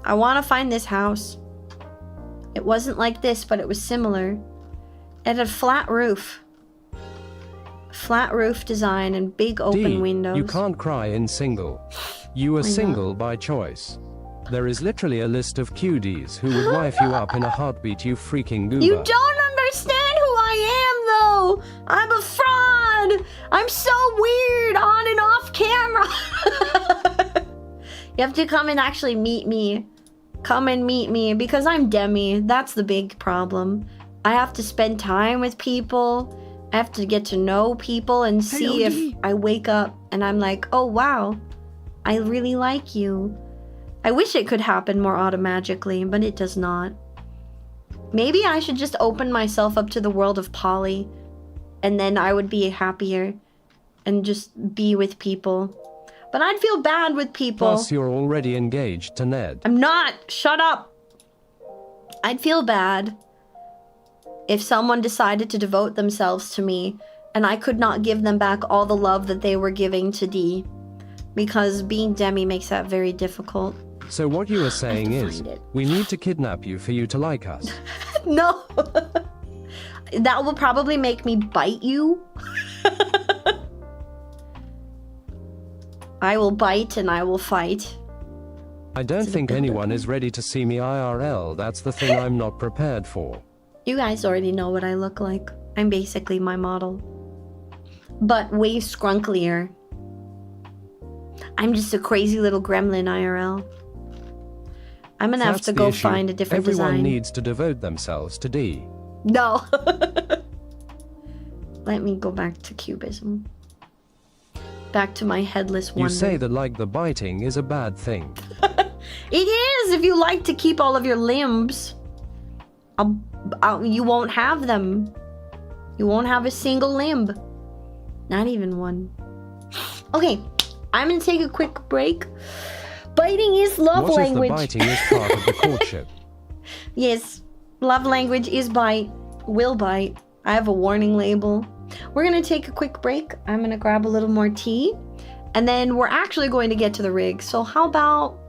I want to find this house. It wasn't like this, but it was similar. It had a flat roof. Flat roof design and big open windows. You can't cry in single. You are single by choice. There is literally a list of cuties who would wife you up in a heartbeat, you freaking goober. You don't understand who I am, though. I'm a fraud. I'm so weird on and off camera. You have to come and actually meet me. Come and meet me because I'm Demi. That's the big problem. I have to spend time with people. I have to get to know people and see if I wake up and I'm like, oh wow, I really like you. I wish it could happen more automagically, but it does not. Maybe I should just open myself up to the world of poly, and then I would be happier and just be with people. But I'd feel bad with people. Plus, you're already engaged to Ned. I'm not. Shut up. I'd feel bad if someone decided to devote themselves to me and I could not give them back all the love that they were giving to D. Because being Demi makes that very difficult. So what you are saying is, we need to kidnap you for you to like us. No. That will probably make me bite you. I will bite and I will fight. I don't think anyone is ready to see me IRL. That's the thing I'm not prepared for. You guys already know what I look like. I'm basically my model. But way scrunklier. I'm just a crazy little gremlin IRL. I'm gonna have to go find a different design. Everyone needs to devote themselves to D. No. Let me go back to cubism. Back to my headless wonder. You say that like the biting is a bad thing. It is if you like to keep all of your limbs. You won't have them. You won't have a single limb. Not even one. Okay, I'm gonna take a quick break. Biting is love language. What if the biting is part of the courtship? Yes, love language is bite. Will bite. I have a warning label. We're gonna take a quick break. I'm gonna grab a little more tea. And then we're actually going to get to the rig. So how about,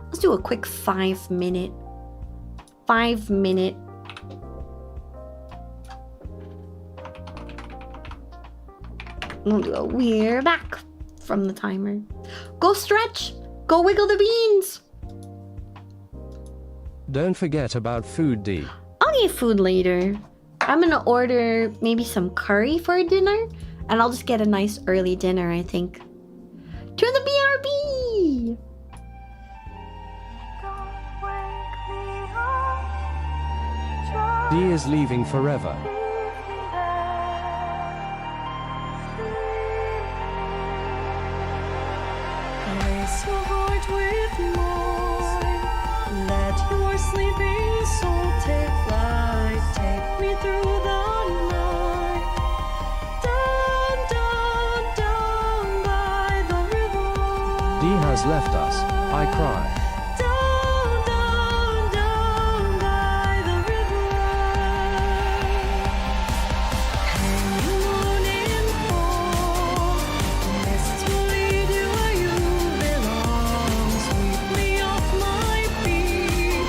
let's do a quick 5 minute. 5 minute. We're back from the timer. Go stretch. Go wiggle the beans. Don't forget about food, D. I'll get food later. I'm gonna order maybe some curry for dinner, and I'll just get a nice early dinner, I think. To the BRB! D is leaving forever. Lace your heart with mine. Let your sleeping soul take flight. Take me through the night. Down, down, down by the river. D has left us. I cry. Down, down, down by the river. Hanging moon in fall. Mists will lead you where you belong. Sweep me off my feet.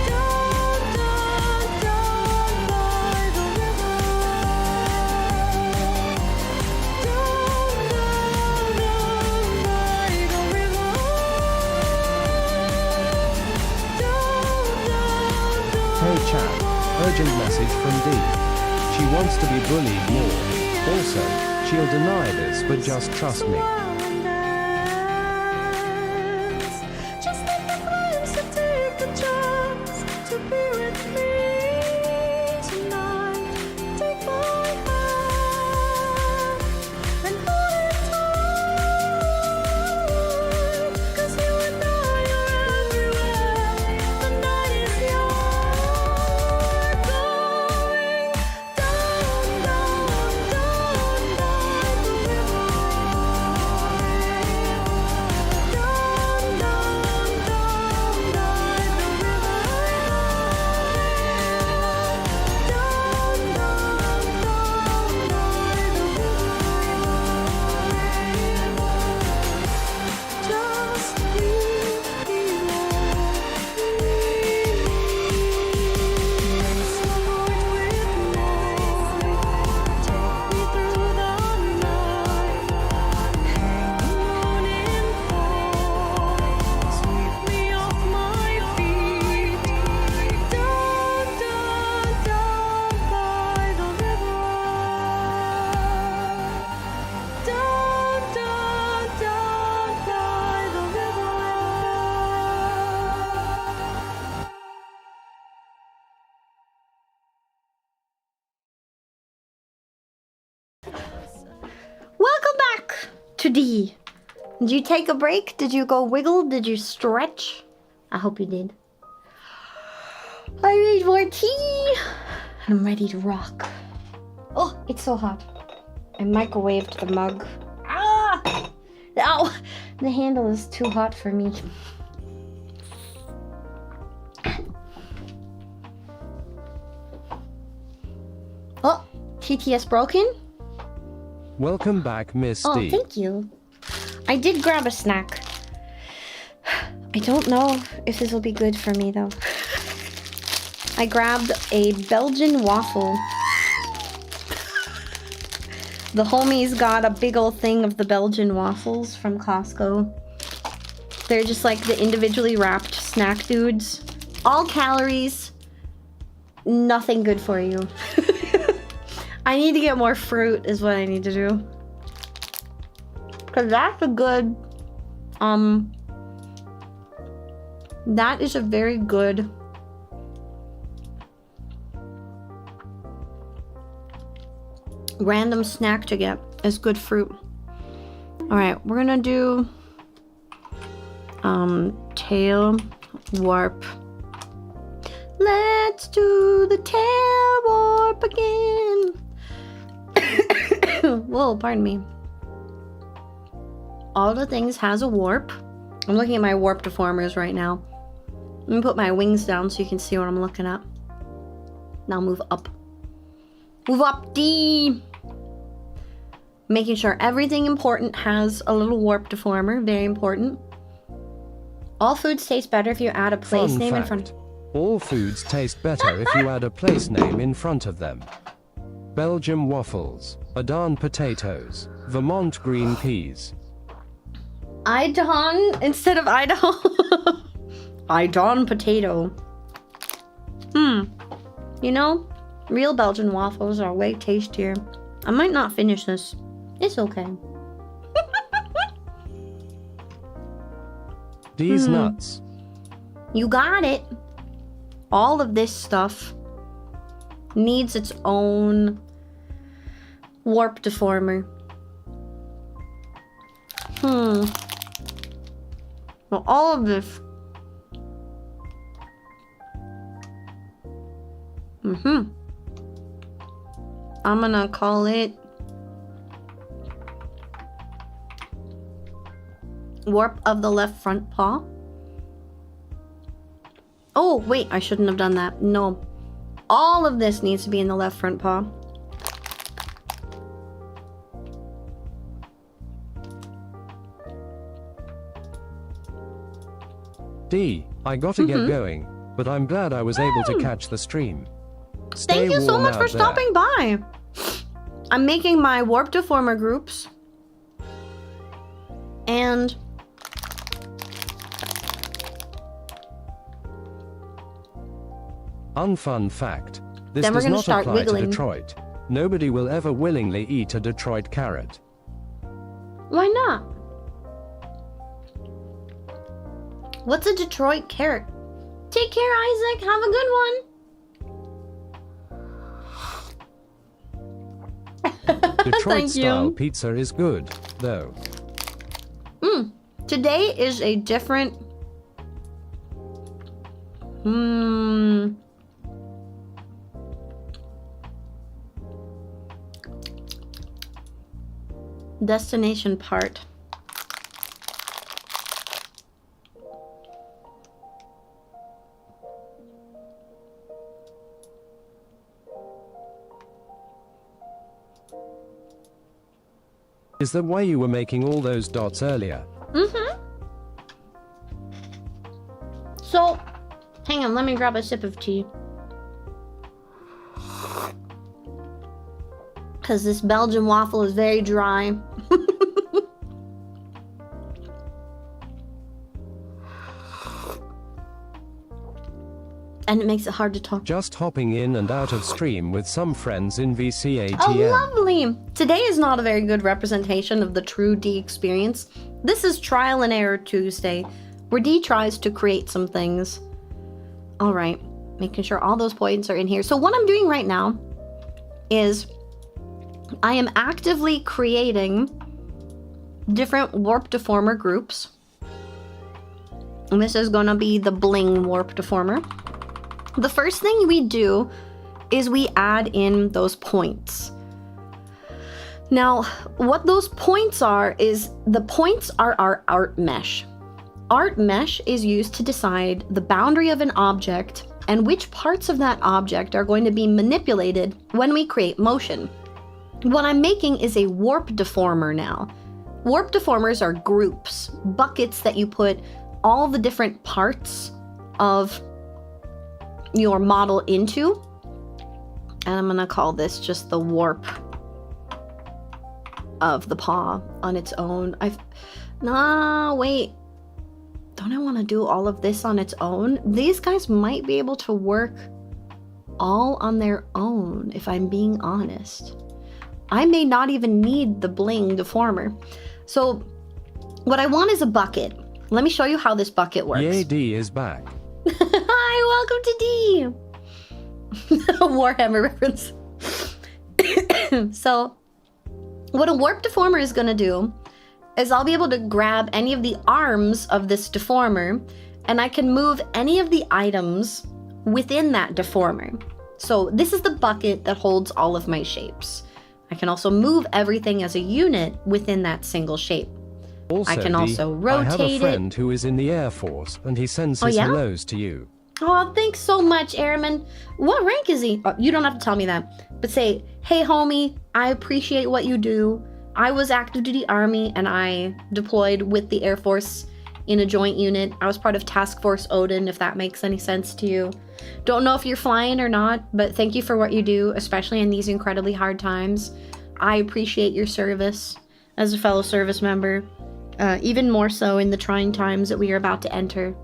Down, down, down by the river. Down, down, down by the river. Hey chat, urgent message from D. She wants to be bullied more. Also, she'll deny this, but just trust me. Just make the plans to take a chance to be with me tonight. Take my hand and hold it tight. 'Cause you and I are everywhere. The night is young. Going down, down, down by the river. Down, down, down by the river. Down, down, down by the river. Just leave me alone. Lace your heart with mine. Take me through the night. Hanging moon in fall. Sweep me off my feet. Down, down, down by the river. Down, down, down by the river. Welcome back to D. Did you take a break? Did you go wiggle? Did you stretch? I hope you did. I made more tea. And I'm ready to rock. Oh, it's so hot. I microwaved the mug. Ah! Ow! The handle is too hot for me. Oh, TTS broken? Welcome back, Miss Oh, D. thank you. I did grab a snack. I don't know if this will be good for me, though. I grabbed a Belgian waffle. The homies got a big old thing of the Belgian waffles from Costco. They're just like the individually wrapped snack dudes. All calories. Nothing good for you. I need to get more fruit is what I need to do. Cause that's a good, that is a very good random snack to get. Is good fruit. Alright, we're gonna do tail warp. Let's do the tail warp again. Whoa, pardon me. All the things has a warp. I'm looking at my warp deformers right now. Let me put my wings down so you can see what I'm looking at. Now move up. Move up, D! Making sure everything important has a little warp deformer. Very important. All foods taste better if you add a place Fun name fact. in front. All foods taste better if you add a place name in front of them. Belgium waffles, Adan potatoes, Vermont green peas. Idon instead of Idaho. Idon potato. You know, real Belgian waffles are way tastier. I might not finish this. It's okay. These nuts. You got it. All of this stuff needs its own warp deformer. Well, all of this. I'm gonna call it warp of the left front paw. Oh, wait, I shouldn't have done that. No. All of this needs to be in the left front paw. D, I gotta get going, but I'm glad I was able to catch the stream. Stay Thank you so warm much out for there. stopping by. I'm making my warp deformer groups. And Unfun fact. This Then we're does gonna not start apply wiggling. to Detroit. Nobody will ever willingly eat a Detroit carrot. why not? What's a Detroit carrot? Take care, Isaac. Have a good one. Detroit Thank style you. pizza is good, though. Today is a different... destination part. Is that why you were making all those dots earlier? So, hang on, let me grab a sip of tea. Because this Belgian waffle is very dry. And it makes it hard to talk. Just hopping in and out of stream with some friends in VCA Oh, TM. lovely! Today is not a very good representation of the true D experience. This is Trial and Error Tuesday, where D tries to create some things. Alright, making sure all those points are in here. So what I'm doing right now is I am actively creating different warp deformer groups. And this is gonna be the bling warp deformer. The first thing we do is we add in those points. Now, what those points are is the points are our art mesh. Art mesh is used to decide the boundary of an object and which parts of that object are going to be manipulated when we create motion. What I'm making is a warp deformer now. Warp deformers are groups, buckets that you put all the different parts of your model into. And I'm gonna call this just the warp of the paw on its own. Wait. Don't I want to do all of this on its own? These guys might be able to work all on their own, if I'm being honest. I may not even need the bling deformer. So what I want is a bucket. Let me show you how this bucket works. Yay, D is back. Hi, welcome to D. Warhammer reference. So what a warp deformer is going to do is I'll be able to grab any of the arms of this deformer and I can move any of the items within that deformer. So this is the bucket that holds all of my shapes. I can also move everything as a unit within that single shape. Also, I can also rotate it. I have a friend who is in the Air Force and he sends his hellos to you. Oh, thanks so much, Airman. What rank is he? Oh, you don't have to tell me that, but say, hey homie, I appreciate what you do. I was active duty Army and I deployed with the Air Force in a joint unit. I was part of Task Force Odin, if that makes any sense to you. Don't know if you're flying or not, but thank you for what you do, especially in these incredibly hard times. I appreciate your service as a fellow service member, even more so in the trying times that we are about to enter.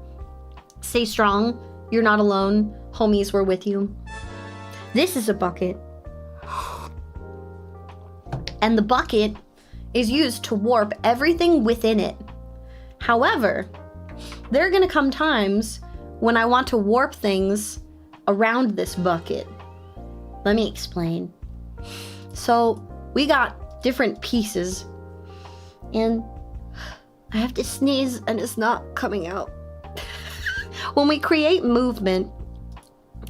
Stay strong. You're not alone. Homies, we're with you. This is a bucket. And the bucket is used to warp everything within it. However, there are going to come times when I want to warp things around this bucket. Let me explain. So we got different pieces and I have to sneeze and it's not coming out. When we create movement,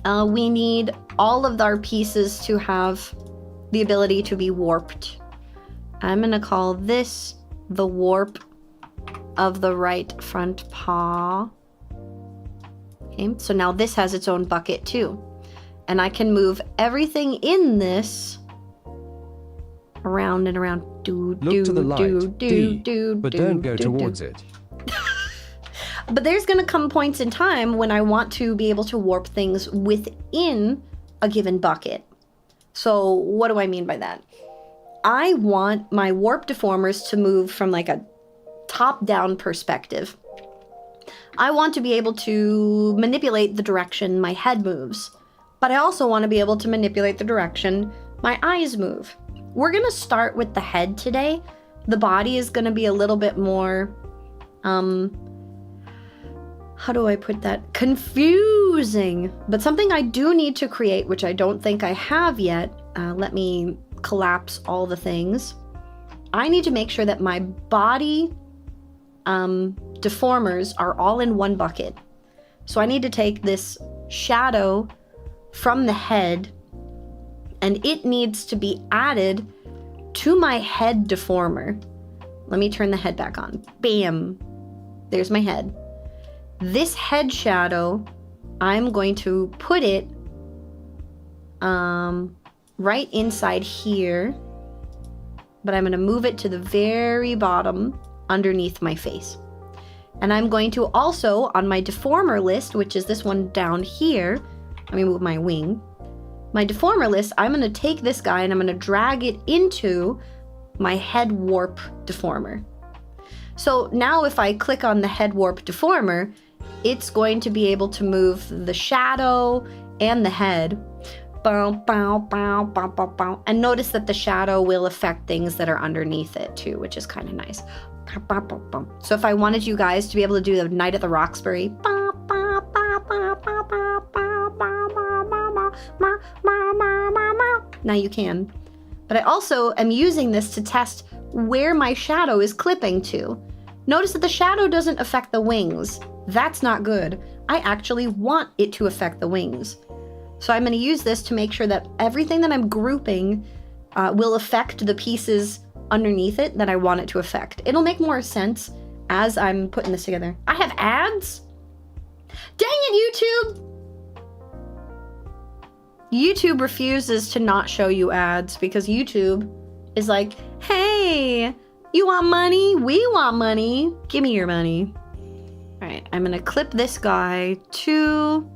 we need all of our pieces to have the ability to be warped. I'm gonna call this the warp of the right front paw. Okay, so now this has its own bucket too. And I can move everything in this around and around. Look to the light, D, but don't go towards it. But there's gonna come points in time when I want to be able to warp things within a given bucket. So what do I mean by that? I want my warp deformers to move from like a top-down perspective. I want to be able to manipulate the direction my head moves, but I also want to be able to manipulate the direction my eyes move. We're going to start with the head today. The body is going to be a little bit more, how do I put that? Confusing, but something I do need to create, which I don't think I have yet. Let me collapse all the things. I need to make sure that my body deformers are all in one bucket. So I need to take this shadow from the head and it needs to be added to my head deformer. Let me turn the head back on. Bam. There's my head. This head shadow, I'm going to put it right inside here, but I'm going to move it to the very bottom underneath my face. And I'm going to also, on my deformer list, which is this one down here, let me move my wing. My deformer list, I'm going to take this guy and I'm going to drag it into my head warp deformer. So now if I click on the head warp deformer, it's going to be able to move the shadow and the head. Bow, bow, bow, bow, bow, bow. And notice that the shadow will affect things that are underneath it too, which is kind of nice. Bow, bow, bow, bow. So if I wanted you guys to be able to do the Night at the Roxbury, bow, bow, bow, bow, bow, bow, bow, bow, bow, bow, bow, bow, bow, bow. Now you can. But I also am using this to test where my shadow is clipping to. Notice that the shadow doesn't affect the wings. That's not good. I actually want it to affect the wings. So I'm going to use this to make sure that everything that I'm grouping will affect the pieces underneath it that I want it to affect. It'll make more sense as I'm putting this together. I have ads? Dang it, YouTube! YouTube refuses to not show you ads because YouTube is like, hey, you want money? We want money. Give me your money. All right, I'm gonna clip this guy to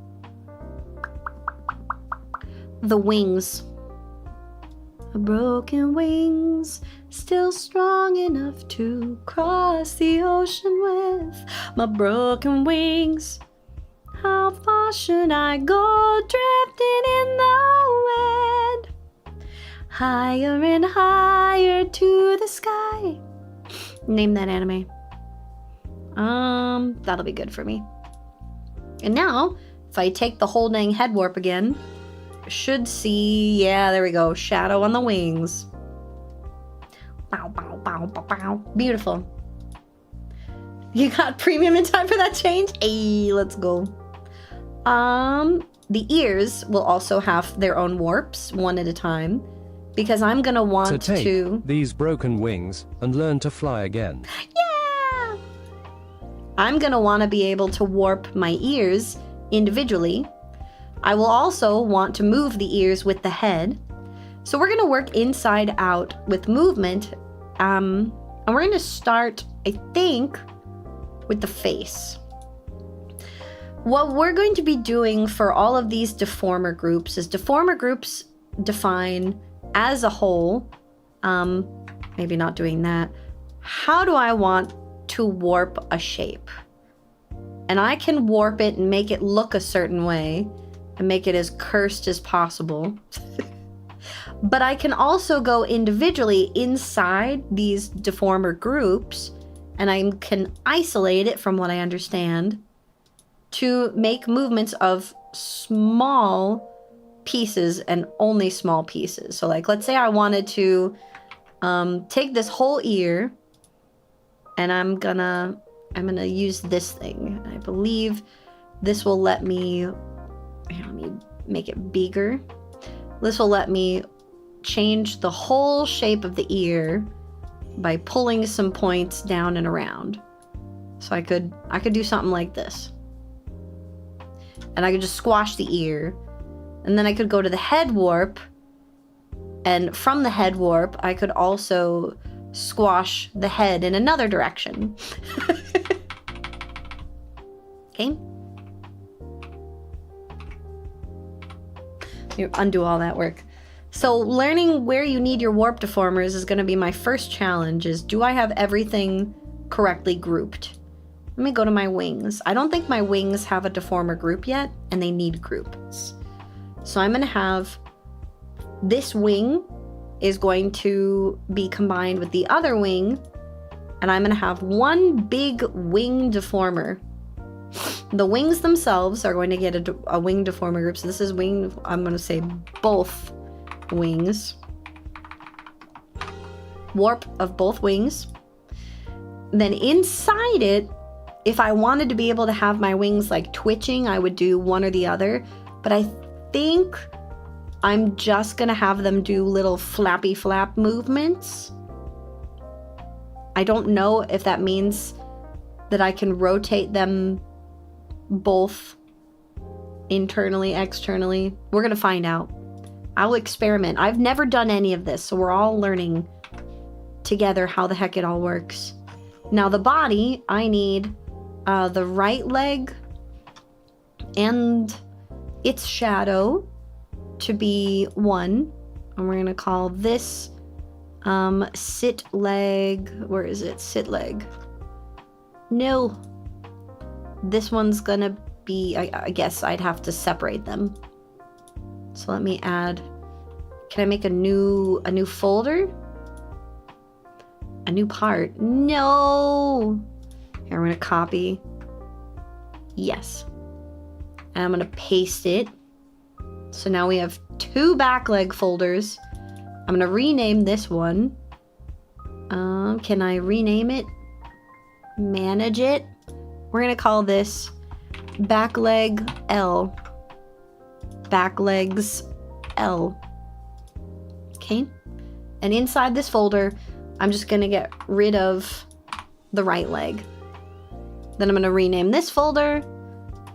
the wings. Broken wings, still strong enough to cross the ocean with my broken wings. How far should I go drifting in the wind? Higher and higher to the sky. Name that anime. That'll be good for me. And now, if I take the whole dang head warp again, should see, yeah, there we go, shadow on the wings. Bow, bow, bow, bow, bow. Beautiful. You got premium in time for that change? Hey, let's go. The ears will also have their own warps, one at a time, because I'm gonna want to take to these broken wings and learn to fly again. Yeah! I'm gonna want to be able to warp my ears individually. I will also want to move the ears with the head. So we're gonna work inside out with movement. And we're gonna start, I think, with the face. What we're going to be doing for all of these deformer groups is deformer groups define as a whole, maybe not doing that, how do I want to warp a shape? And I can warp it and make it look a certain way and make it as cursed as possible. But I can also go individually inside these deformer groups and I can isolate it from what I understand to make movements of small pieces and only small pieces. So like, let's say I wanted to take this whole ear and I'm gonna use this thing. I believe this will let me make it bigger. This will let me change the whole shape of the ear by pulling some points down and around. So I could do something like this. And I could just squash the ear. And then I could go to the head warp. And from the head warp, I could also squash the head in another direction. Okay. You undo all that work. So learning where you need your warp deformers is going to be my first challenge. Is do I have everything correctly grouped? Let me go to my wings. I don't think my wings have a deformer group yet, and they need groups. So I'm going to have this wing is going to be combined with the other wing, and I'm going to have one big wing deformer. The wings themselves are going to get a wing deformer group. So this is wing, I'm going to say both wings. Warp of both wings. Then inside it, if I wanted to be able to have my wings like twitching, I would do one or the other. But I think I'm just going to have them do little flappy flap movements. I don't know if that means that I can rotate them both internally, externally. We're going to find out. I'll experiment. I've never done any of this, so we're all learning together how the heck it all works. Now the body, I need the right leg and its shadow to be one. And we're going to call this sit leg. Where is it? Sit leg. No. This one's going to be, I guess I'd have to separate them. So let me add, can I make a new folder? A new part? No. Here, I'm going to copy. Yes. And I'm going to paste it. So now we have 2 back leg folders. I'm going to rename this one. Can I rename it? Manage it. We're going to call this back leg L. Back legs L. Okay. And inside this folder, I'm just gonna get rid of the right leg. Then I'm gonna rename this folder,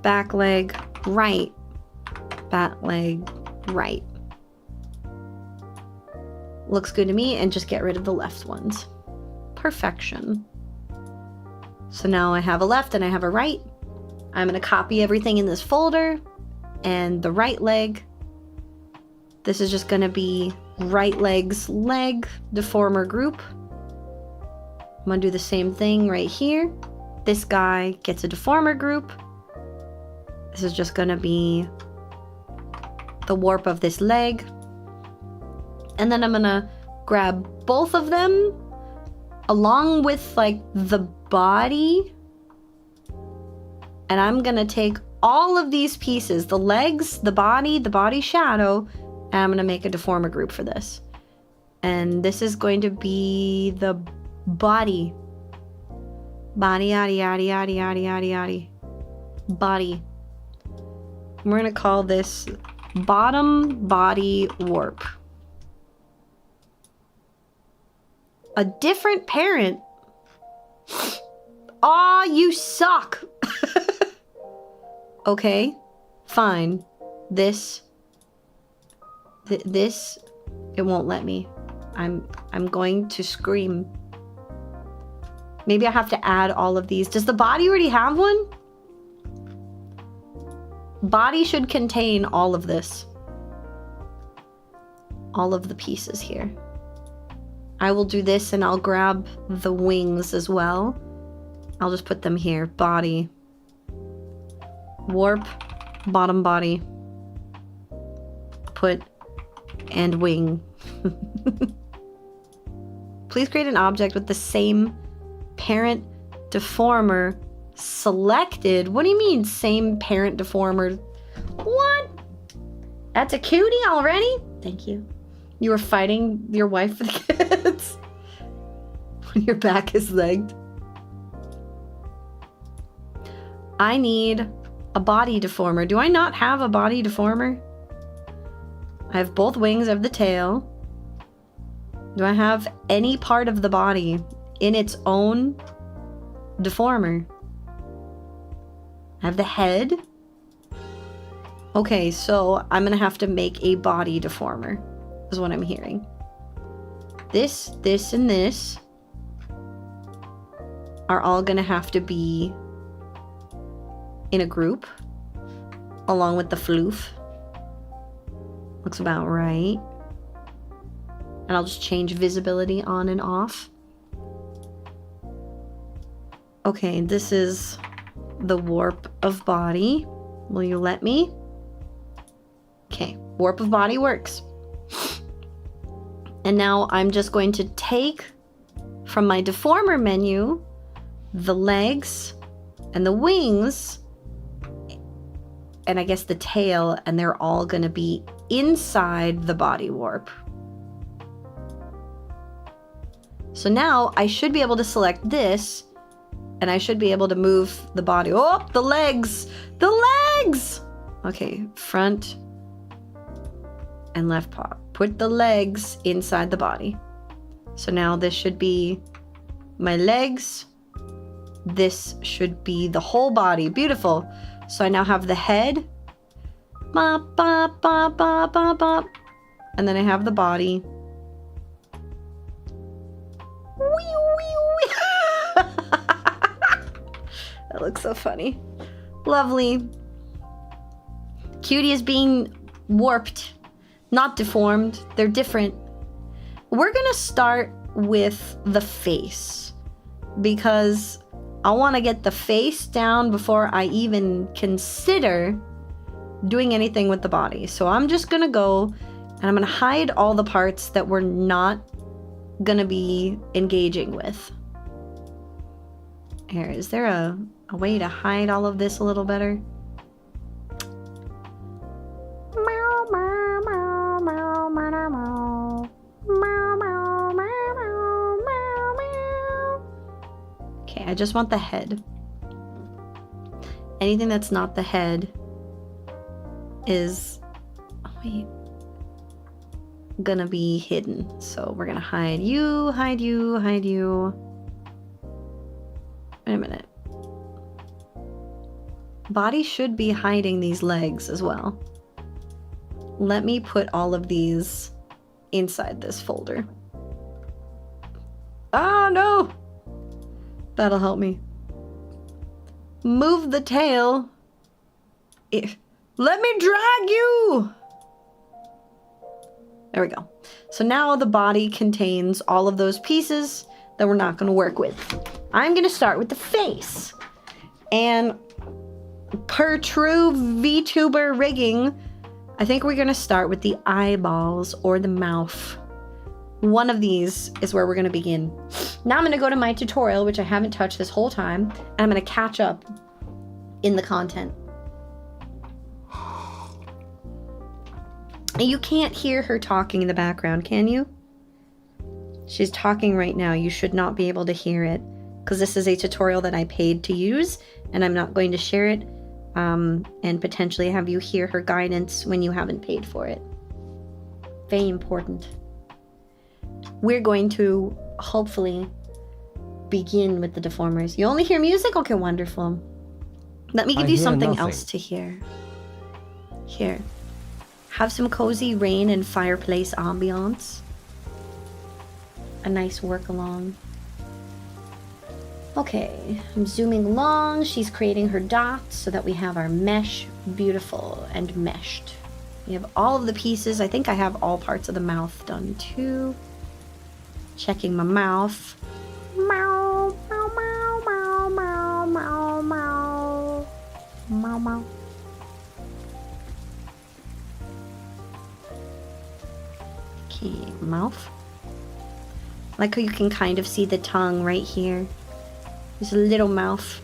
back leg, right, back leg, right. Looks good to me, and just get rid of the left ones. Perfection. So now I have a left and I have a right. I'm gonna copy everything in this folder, and the right leg, this is just gonna be right leg's leg deformer group. I'm gonna do the same thing right here. This guy gets a deformer group. This is just gonna be the warp of this leg. And then I'm gonna grab both of them along with like the body. And I'm gonna take all of these pieces, the legs, the body shadow, and I'm gonna make a deformer group for this. And this is going to be the body. Body, yaddy, yaddy, yaddy, yaddy, yaddy, yaddy. Body. We're gonna call this bottom body warp. A different parent. Aw, you suck. Okay, fine. This, it won't let me. I'm going to scream. Maybe I have to add all of these. Does the body already have one? Body should contain all of this. All of the pieces here. I will do this, and I'll grab the wings as well. I'll just put them here. Body. Warp. Bottom body. Put. And wing. Please create an object with the same parent deformer selected. What do you mean, same parent deformer? What? That's a cutie already? Thank you. You were fighting your wife for the kids when your back is legged. I need a body deformer. Do I not have a body deformer? I have both wings of the tail. Do I have any part of the body in its own deformer? I have the head. Okay, so I'm gonna have to make a body deformer, is what I'm hearing. This, and this are all gonna have to be in a group, along with the floof. Looks about right. And I'll just change visibility on and off. Okay, this is the warp of body. Will you let me? Okay, warp of body works. And now I'm just going to take from my deformer menu the legs and the wings, and I guess the tail, and they're all going to be inside the body warp. So now I should be able to select this, and I should be able to move the body. Oh, the legs! The legs! Okay, front and left paw. Put the legs inside the body. So now this should be my legs. This should be the whole body. Beautiful. So I now have the head. Bop, bop, bop, bop, bop, bop. And then I have the body. Wee, wee, wee. That looks so funny. Lovely. Cutie is being warped, not deformed. They're different. We're gonna start with the face because I want to get the face down before I even consider doing anything with the body. So I'm just gonna go and I'm gonna hide all the parts that we're not gonna be engaging with. Here, is there a way to hide all of this a little better? Okay, I just want the head. Anything that's not the head is... Oh, wait. gonna be hidden. So we're gonna hide you, hide you, hide you. Wait a minute. Body should be hiding these legs as well. Let me put all of these inside this folder. Oh no! That'll help me. Move the tail. Let me drag you! There we go. So now the body contains all of those pieces that we're not going to work with. I'm going to start with the face. And per true VTuber rigging, I think we're going to start with the eyeballs or the mouth. One of these is where we're going to begin. Now I'm going to go to my tutorial, which I haven't touched this whole time, and I'm going to catch up in the content. You can't hear her talking in the background, can you? She's talking right now. You should not be able to hear it because this is a tutorial that I paid to use, and I'm not going to share it and potentially have you hear her guidance when you haven't paid for it. Very important. We're going to hopefully begin with the deformers. You only hear music? Okay, wonderful. Let me give you something else to hear. Here. Have some cozy rain and fireplace ambiance. A nice work along. Okay, I'm zooming along. She's creating her dots so that we have our mesh beautiful and meshed. We have all of the pieces. I think I have all parts of the mouth done too. Checking my mouth. Meow, meow, meow, meow, meow, meow, meow. Meow, meow. Okay, mouth. Like how you can kind of see the tongue right here. There's a little mouth.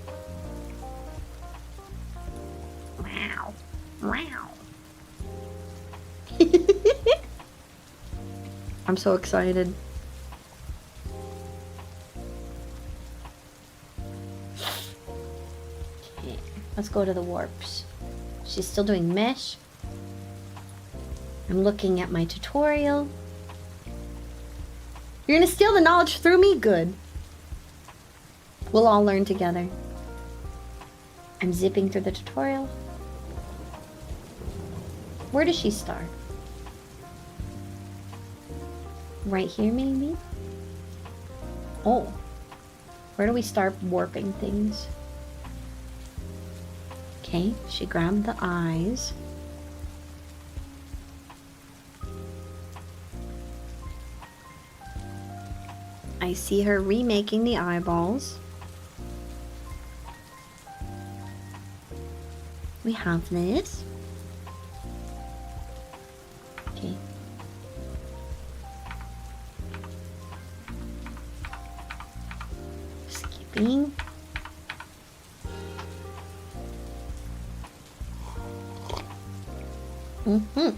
Wow. Wow. I'm so excited. Okay, let's go to the warps. She's still doing mesh. I'm looking at my tutorial. You're gonna steal the knowledge through me? Good. We'll all learn together. I'm zipping through the tutorial. Where does she start? Right here, maybe? Oh. Where do we start warping things? Okay, she grabbed the eyes. I see her remaking the eyeballs. We have this. Okay. Skipping. Okay.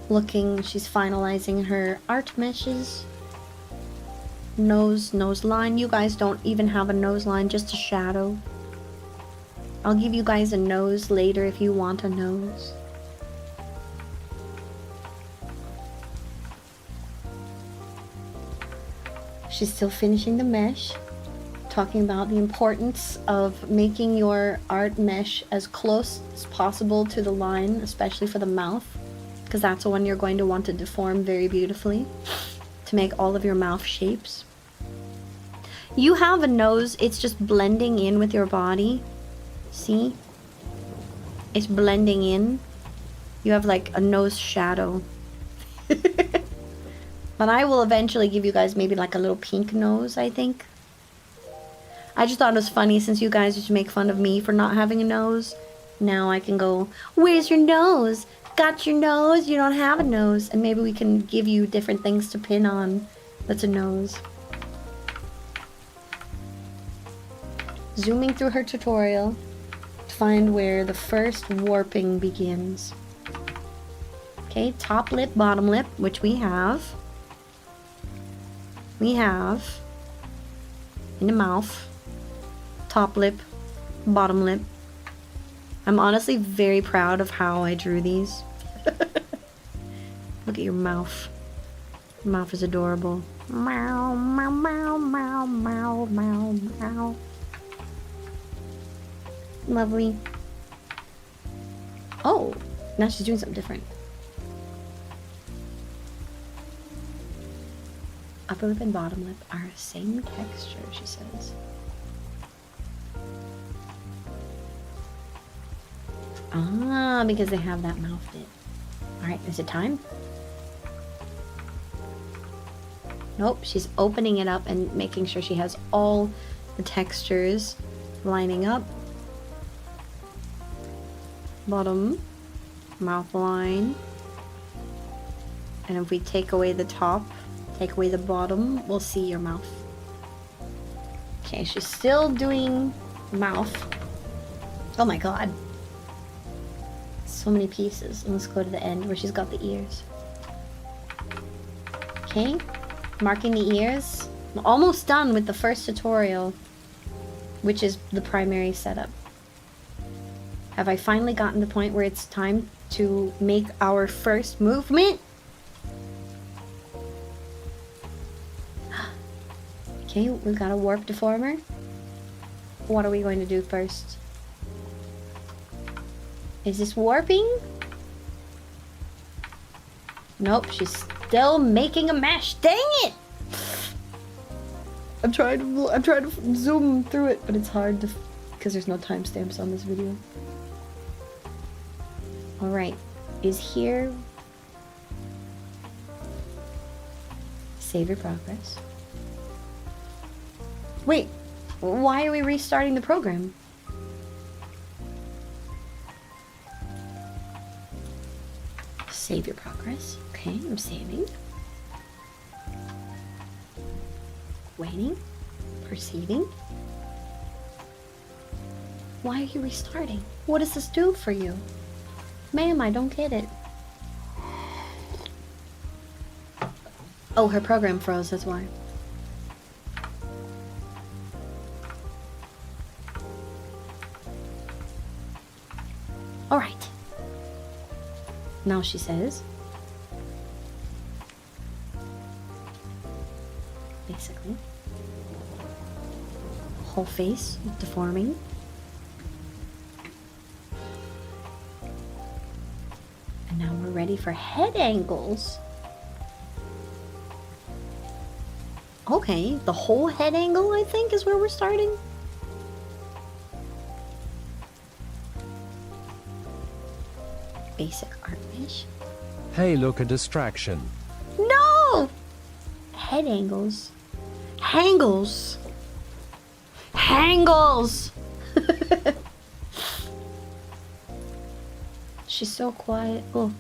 Looking, she's finalizing her art meshes. Nose line. You guys don't even have a nose line, just a shadow. I'll give you guys a nose later if you want a nose. She's still finishing the mesh, talking about the importance of making your art mesh as close as possible to the line, especially for the mouth, because that's the one you're going to want to deform very beautifully to make all of your mouth shapes. You have a nose, it's just blending in with your body. See? It's blending in. You have like a nose shadow. But I will eventually give you guys maybe like a little pink nose, I think. I just thought it was funny since you guys used to make fun of me for not having a nose. Now I can go, where's your nose? Got your nose? You don't have a nose. And maybe we can give you different things to pin on that's a nose. Zooming through her tutorial to find where the first warping begins. Okay, top lip, bottom lip, which we have. We have in the mouth, top lip, bottom lip. I'm honestly very proud of how I drew these. Look at your mouth. Your mouth is adorable. Meow, meow, meow, meow, meow, meow, meow. Lovely. Oh, now she's doing something different. Upper lip and bottom lip are the same texture, she says. Ah, because they have that mouth bit. Alright, is it time? Nope, she's opening it up and making sure she has all the textures lining up. Bottom, mouth line. And if we take away the top, take away the bottom, we'll see your mouth. Okay, she's still doing mouth. Oh my god. So many pieces. And let's go to the end where she's got the ears. Okay, marking the ears. I'm almost done with the first tutorial, which is the primary setup. Have I finally gotten to the point where it's time to make our first movement? Okay, we've got a warp deformer. What are we going to do first? Is this warping? Nope, she's still making a mesh. Dang it! I'm trying to zoom through it, but it's hard to, because there's no timestamps on this video. All right, is here. Save your progress. Wait, why are we restarting the program? Save your progress. Okay, I'm saving. Waiting. Perceiving. Why are you restarting? What does this do for you? Ma'am, I don't get it. Oh, her program froze, that's why. Alright. Now she says, basically, whole face deforming. And now we're ready for head angles. Okay, the whole head angle, I think, is where we're starting. Basic art mesh. Hey, look, a distraction. No! Head angles. Hangles. Hangles! She's so quiet. Oh.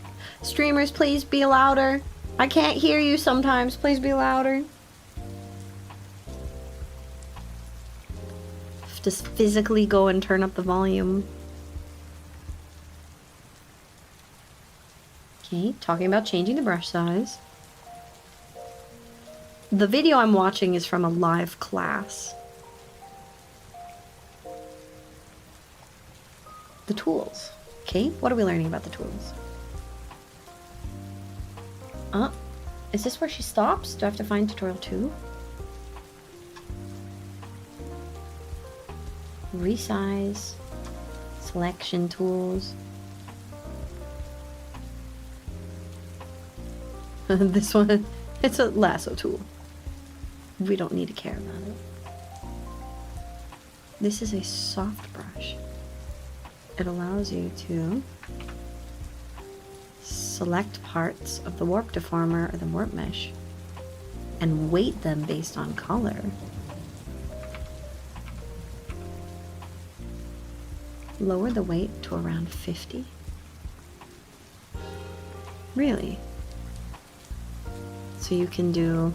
Streamers, please be louder. I can't hear you sometimes. Please be louder. Just physically go and turn up the volume. Okay, talking about changing the brush size. The video I'm watching is from a live class. The tools. Okay, what are we learning about the tools? Is this where she stops? Do I have to find tutorial 2? Resize. Selection tools. This one, it's a lasso tool. We don't need to care about it. This is a soft brush. It allows you to select parts of the warp deformer or the warp mesh and weight them based on color. Lower the weight to around 50. Really? So you can do,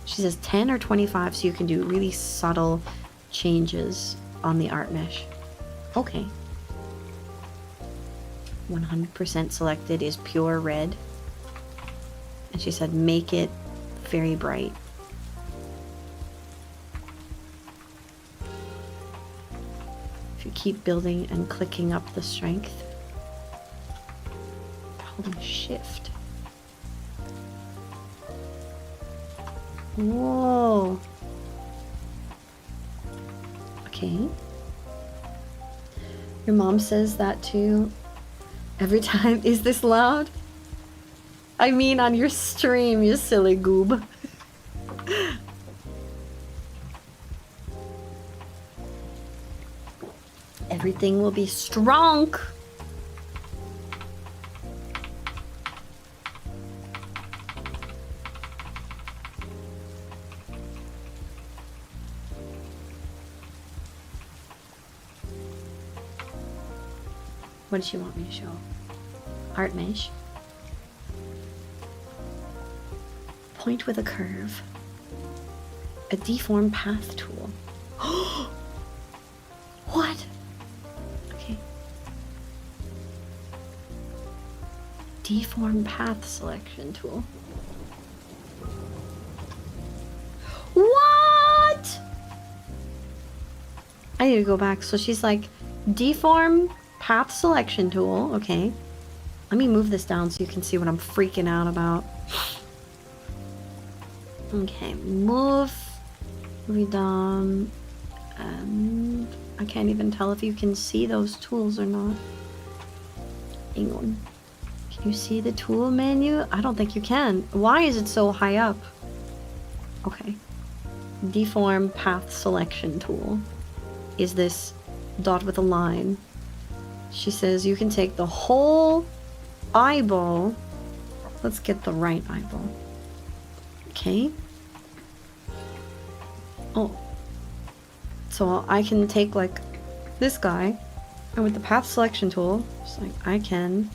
she says 10 or 25, so you can do really subtle changes on the art mesh. Okay. 100% selected is pure red. And she said, make it very bright. If you keep building and clicking up the strength, holding shift. Whoa. Okay. Your mom says that too. Every time. Is this loud? I mean on your stream, you silly goob. Everything will be strong. What does she want me to show? Art mesh. Point with a curve. A deform path tool. What? Okay. Deform path selection tool. What? I need to go back. So she's like, deform path selection tool. Okay. Let me move this down so you can see what I'm freaking out about. Okay, move it down, and I can't even tell if you can see those tools or not. Hang on. Can you see the tool menu? I don't think you can. Why is it so high up? Okay. Deform path selection tool is this dot with a line. She says you can take the whole eyeball. Let's get the right eyeball. Okay. Oh. So I can take like this guy, and with the path selection tool, just like I can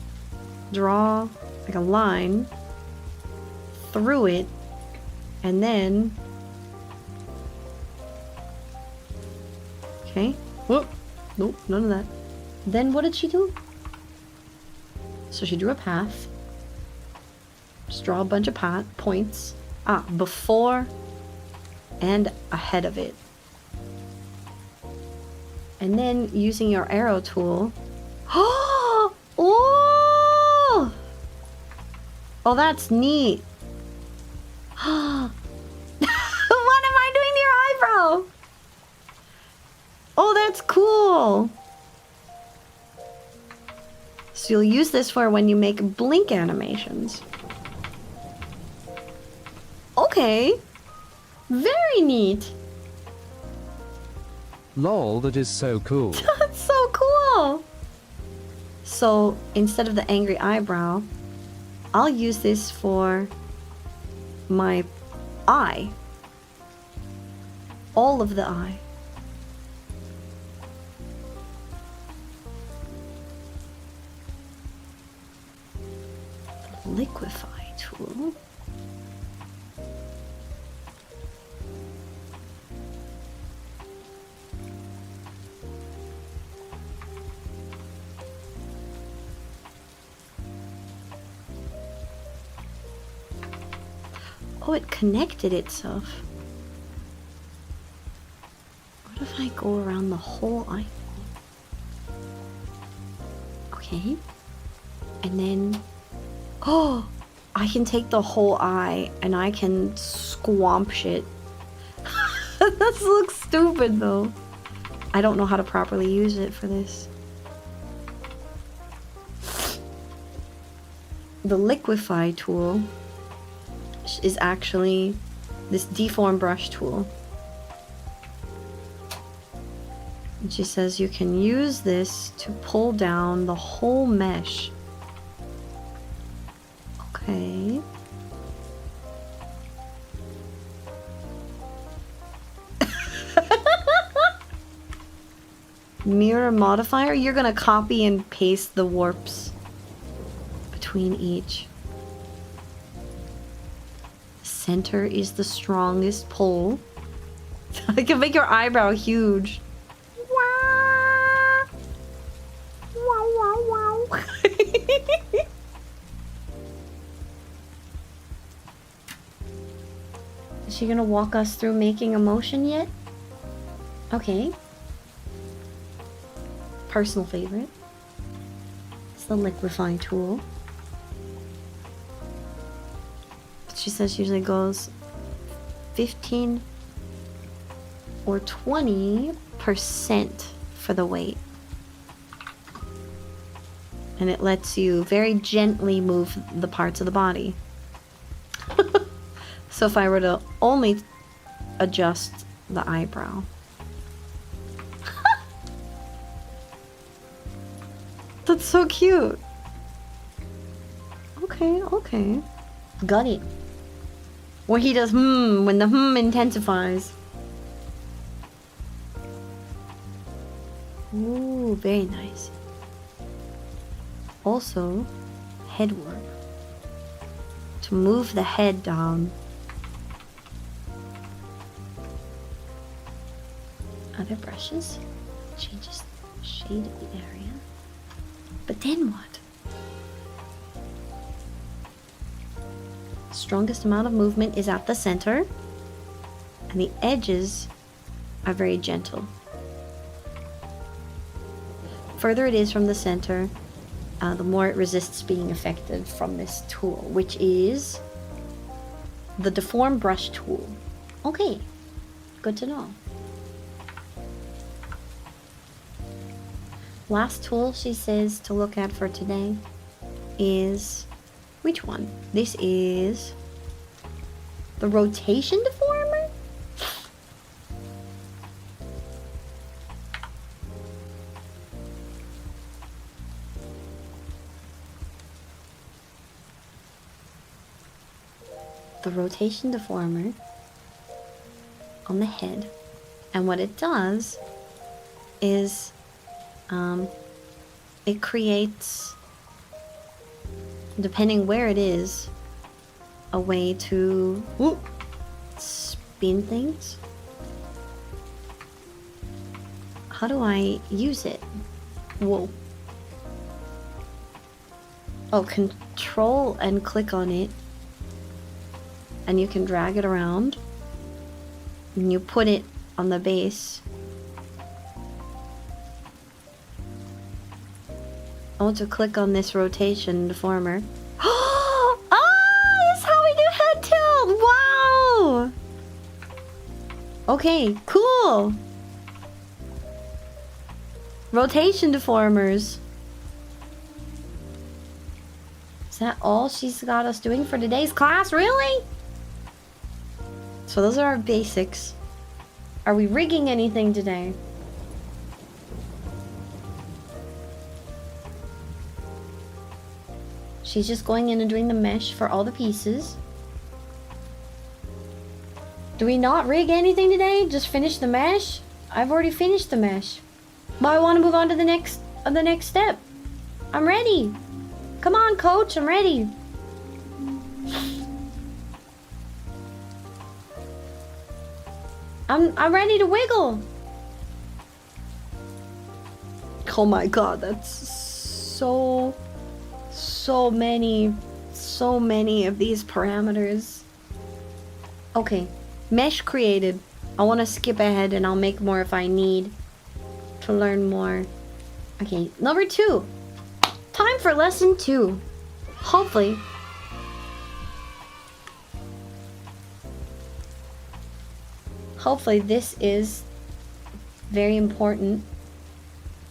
draw like a line through it, and then okay. Whoop. Nope, none of that. Then what did she do? So she drew a path. Just draw a bunch of points. Before and ahead of it. And then using your arrow tool. Oh! Oh, that's neat. What am I doing to your eyebrow? Oh, that's cool. So you'll use this for when you make blink animations. Okay. Very neat. Lol, that is so cool. That's so cool. So instead of the angry eyebrow, I'll use this for my eye. All of the eye. The liquefy tool. Oh, it connected itself. What if I go around the whole eyeball? Okay. And then... Oh! I can take the whole eye and I can squamp shit. This looks stupid though. I don't know how to properly use it for this. The liquefy tool is actually this deform brush tool. And she says you can use this to pull down the whole mesh. Okay. Mirror modifier, you're gonna copy and paste the warps between each. Center is the strongest pull. I can make your eyebrow huge. Wow. Wow, wow, wow. Is she gonna walk us through making a motion yet? Okay. Personal favorite. It's the liquefy tool. She says she usually goes 15 or 20% for the weight. And it lets you very gently move the parts of the body. So if I were to only adjust the eyebrow. That's so cute. Okay, okay. Got it. Where he does when the intensifies. Ooh, very nice. Also, head work. To move the head down. Other brushes. Changes the shade of the area. But then what? Strongest amount of movement is at the center. And the edges are very gentle. Further it is from the center, the more it resists being affected from this tool, which is the Deform Brush tool. Okay, good to know. Last tool she says to look at for today is, which one? This is the Rotation Deformer? The Rotation Deformer on the head. And what it does is it creates, depending where it is, a way to spin things. How do I use it? Whoa. Oh, control and click on it. And you can drag it around. And you put it on the base. I want to click on this rotation deformer. Oh, that's how we do head tilt! Wow! Okay, cool! Rotation deformers. Is that all she's got us doing for today's class? Really? So those are our basics. Are we rigging anything today? She's just going in and doing the mesh for all the pieces. Do we not rig anything today? Just finish the mesh? I've already finished the mesh. But I want to move on to the next step. I'm ready. Come on, coach, I'm ready. I'm ready to wiggle. Oh my god, that's so many of these parameters. Okay, mesh created. I want to skip ahead and I'll make more if I need to learn more. Okay, number 2. Time for lesson 2. Hopefully. Hopefully this is very important.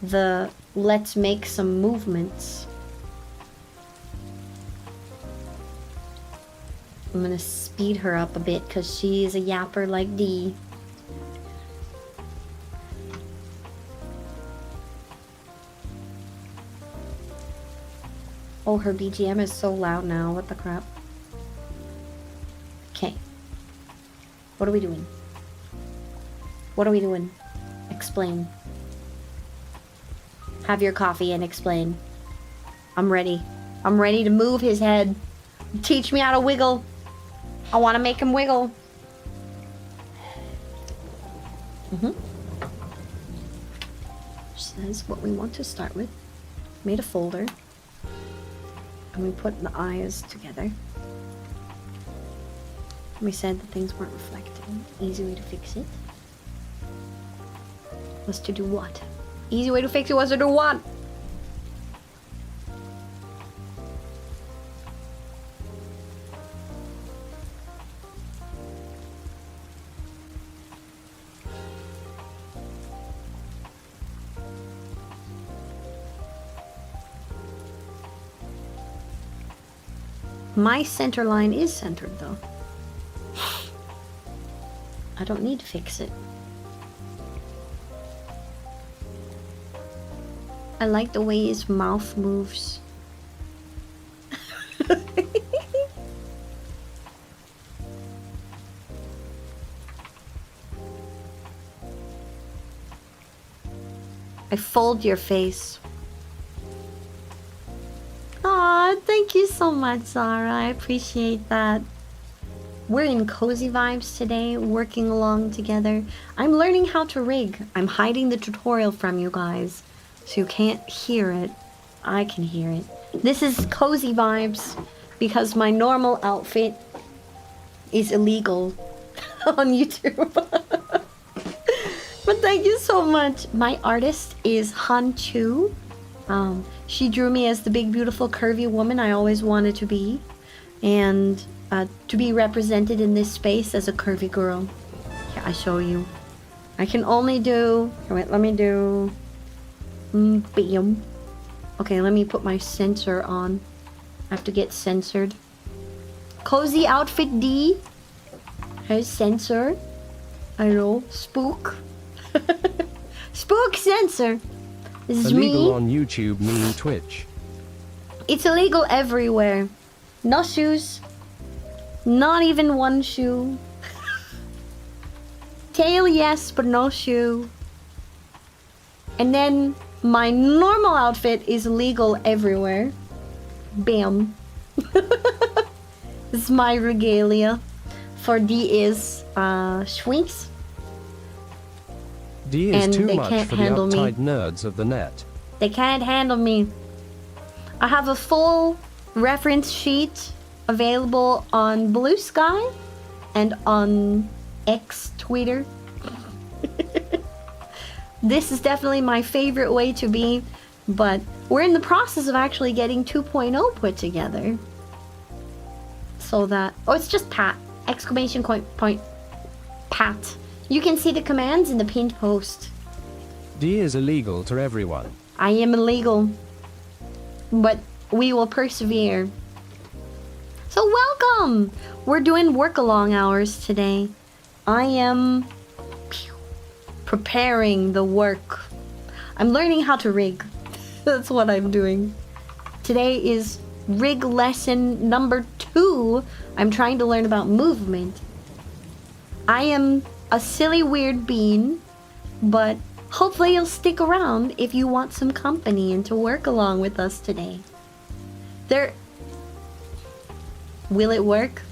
The let's make some movements. I'm gonna speed her up a bit because she is a yapper like D. Oh, her BGM is so loud now. What the crap? Okay. What are we doing? What are we doing? Explain. Have your coffee and explain. I'm ready. I'm ready to move his head. Teach me how to wiggle. I want to make him wiggle. Says what we want to start with. Made a folder. And we put the eyes together. We said that things weren't reflecting. Easy way to fix it was to do what? Easy way to fix it was to do what? My center line is centered though. I don't need to fix it. I like the way his mouth moves. I fold your face. Aw, thank you so much, Zara. I appreciate that. We're in cozy vibes today, working along together. I'm learning how to rig. I'm hiding the tutorial from you guys, so you can't hear it. I can hear it. This is cozy vibes because my normal outfit is illegal on YouTube. But thank you so much. My artist is Han Chu. She drew me as the big, beautiful, curvy woman I always wanted to be. And to be represented in this space as a curvy girl. Here, I show you. I can only do... Wait, let me do... Bam. Okay, let me put my sensor on. I have to get censored. Cozy outfit D. Here's sensor. Hello, spook. Spook sensor. This is illegal me. on YouTube, meaning Twitch. It's illegal everywhere. No shoes. Not even one shoe. Tail, yes, but no shoe. And then my normal outfit is legal everywhere. Bam. This is my regalia. For D is Sphinx. D is And too they much can't for the handle me. uptight nerds of the net. They can't handle me. I have a full reference sheet available on Blue Sky and on X Twitter. This is definitely my favorite way to be, but we're in the process of actually getting 2.0 put together. So that... Oh, it's just Pat. Exclamation point Pat. You can see the commands in the pinned post. D is illegal to everyone. I am illegal, but we will persevere. So welcome! We're doing work-along hours today. I am preparing the work. I'm learning how to rig. That's what I'm doing. Today is rig lesson number 2. I'm trying to learn about movement. I am a silly weird bean, but hopefully you'll stick around if you want some company and to work along with us today. Will it work?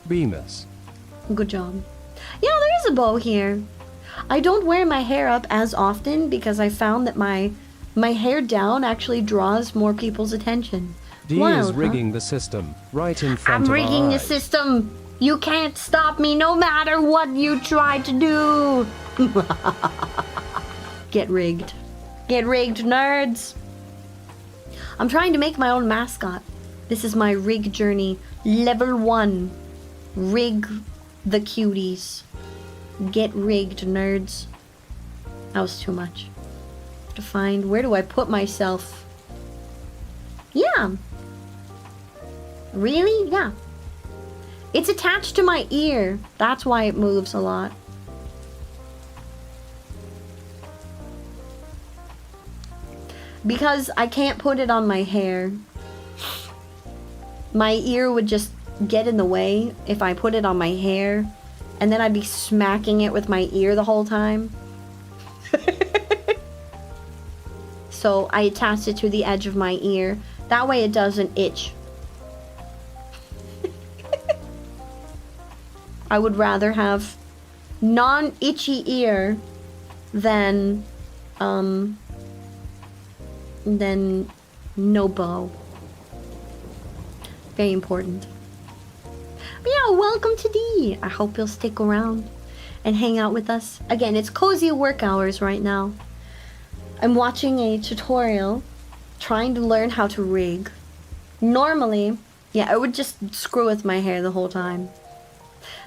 Bemis. Good job. Yeah, there is a bow here. I don't wear my hair up as often because I found that my hair down actually draws more people's attention. D Wild, is huh? rigging the system, right in front I'm of our rigging the eyes. system. You can't stop me no matter what you try to do. Get rigged. Get rigged, nerds. I'm trying to make my own mascot. This is my rig journey. Level 1. Rig the cuties. Get rigged, nerds. That was too much. To find, where do I put myself? Yeah. Really? Yeah. It's attached to my ear. That's why it moves a lot. Because I can't put it on my hair. My ear would just get in the way if I put it on my hair. And then I'd be smacking it with my ear the whole time. So I attach it to the edge of my ear. That way it doesn't itch. I would rather have non-itchy ear than no bow. Very important. But yeah, welcome to D. I hope you'll stick around and hang out with us. Again, it's cozy work hours right now. I'm watching a tutorial trying to learn how to rig. Normally, yeah, I would just screw with my hair the whole time.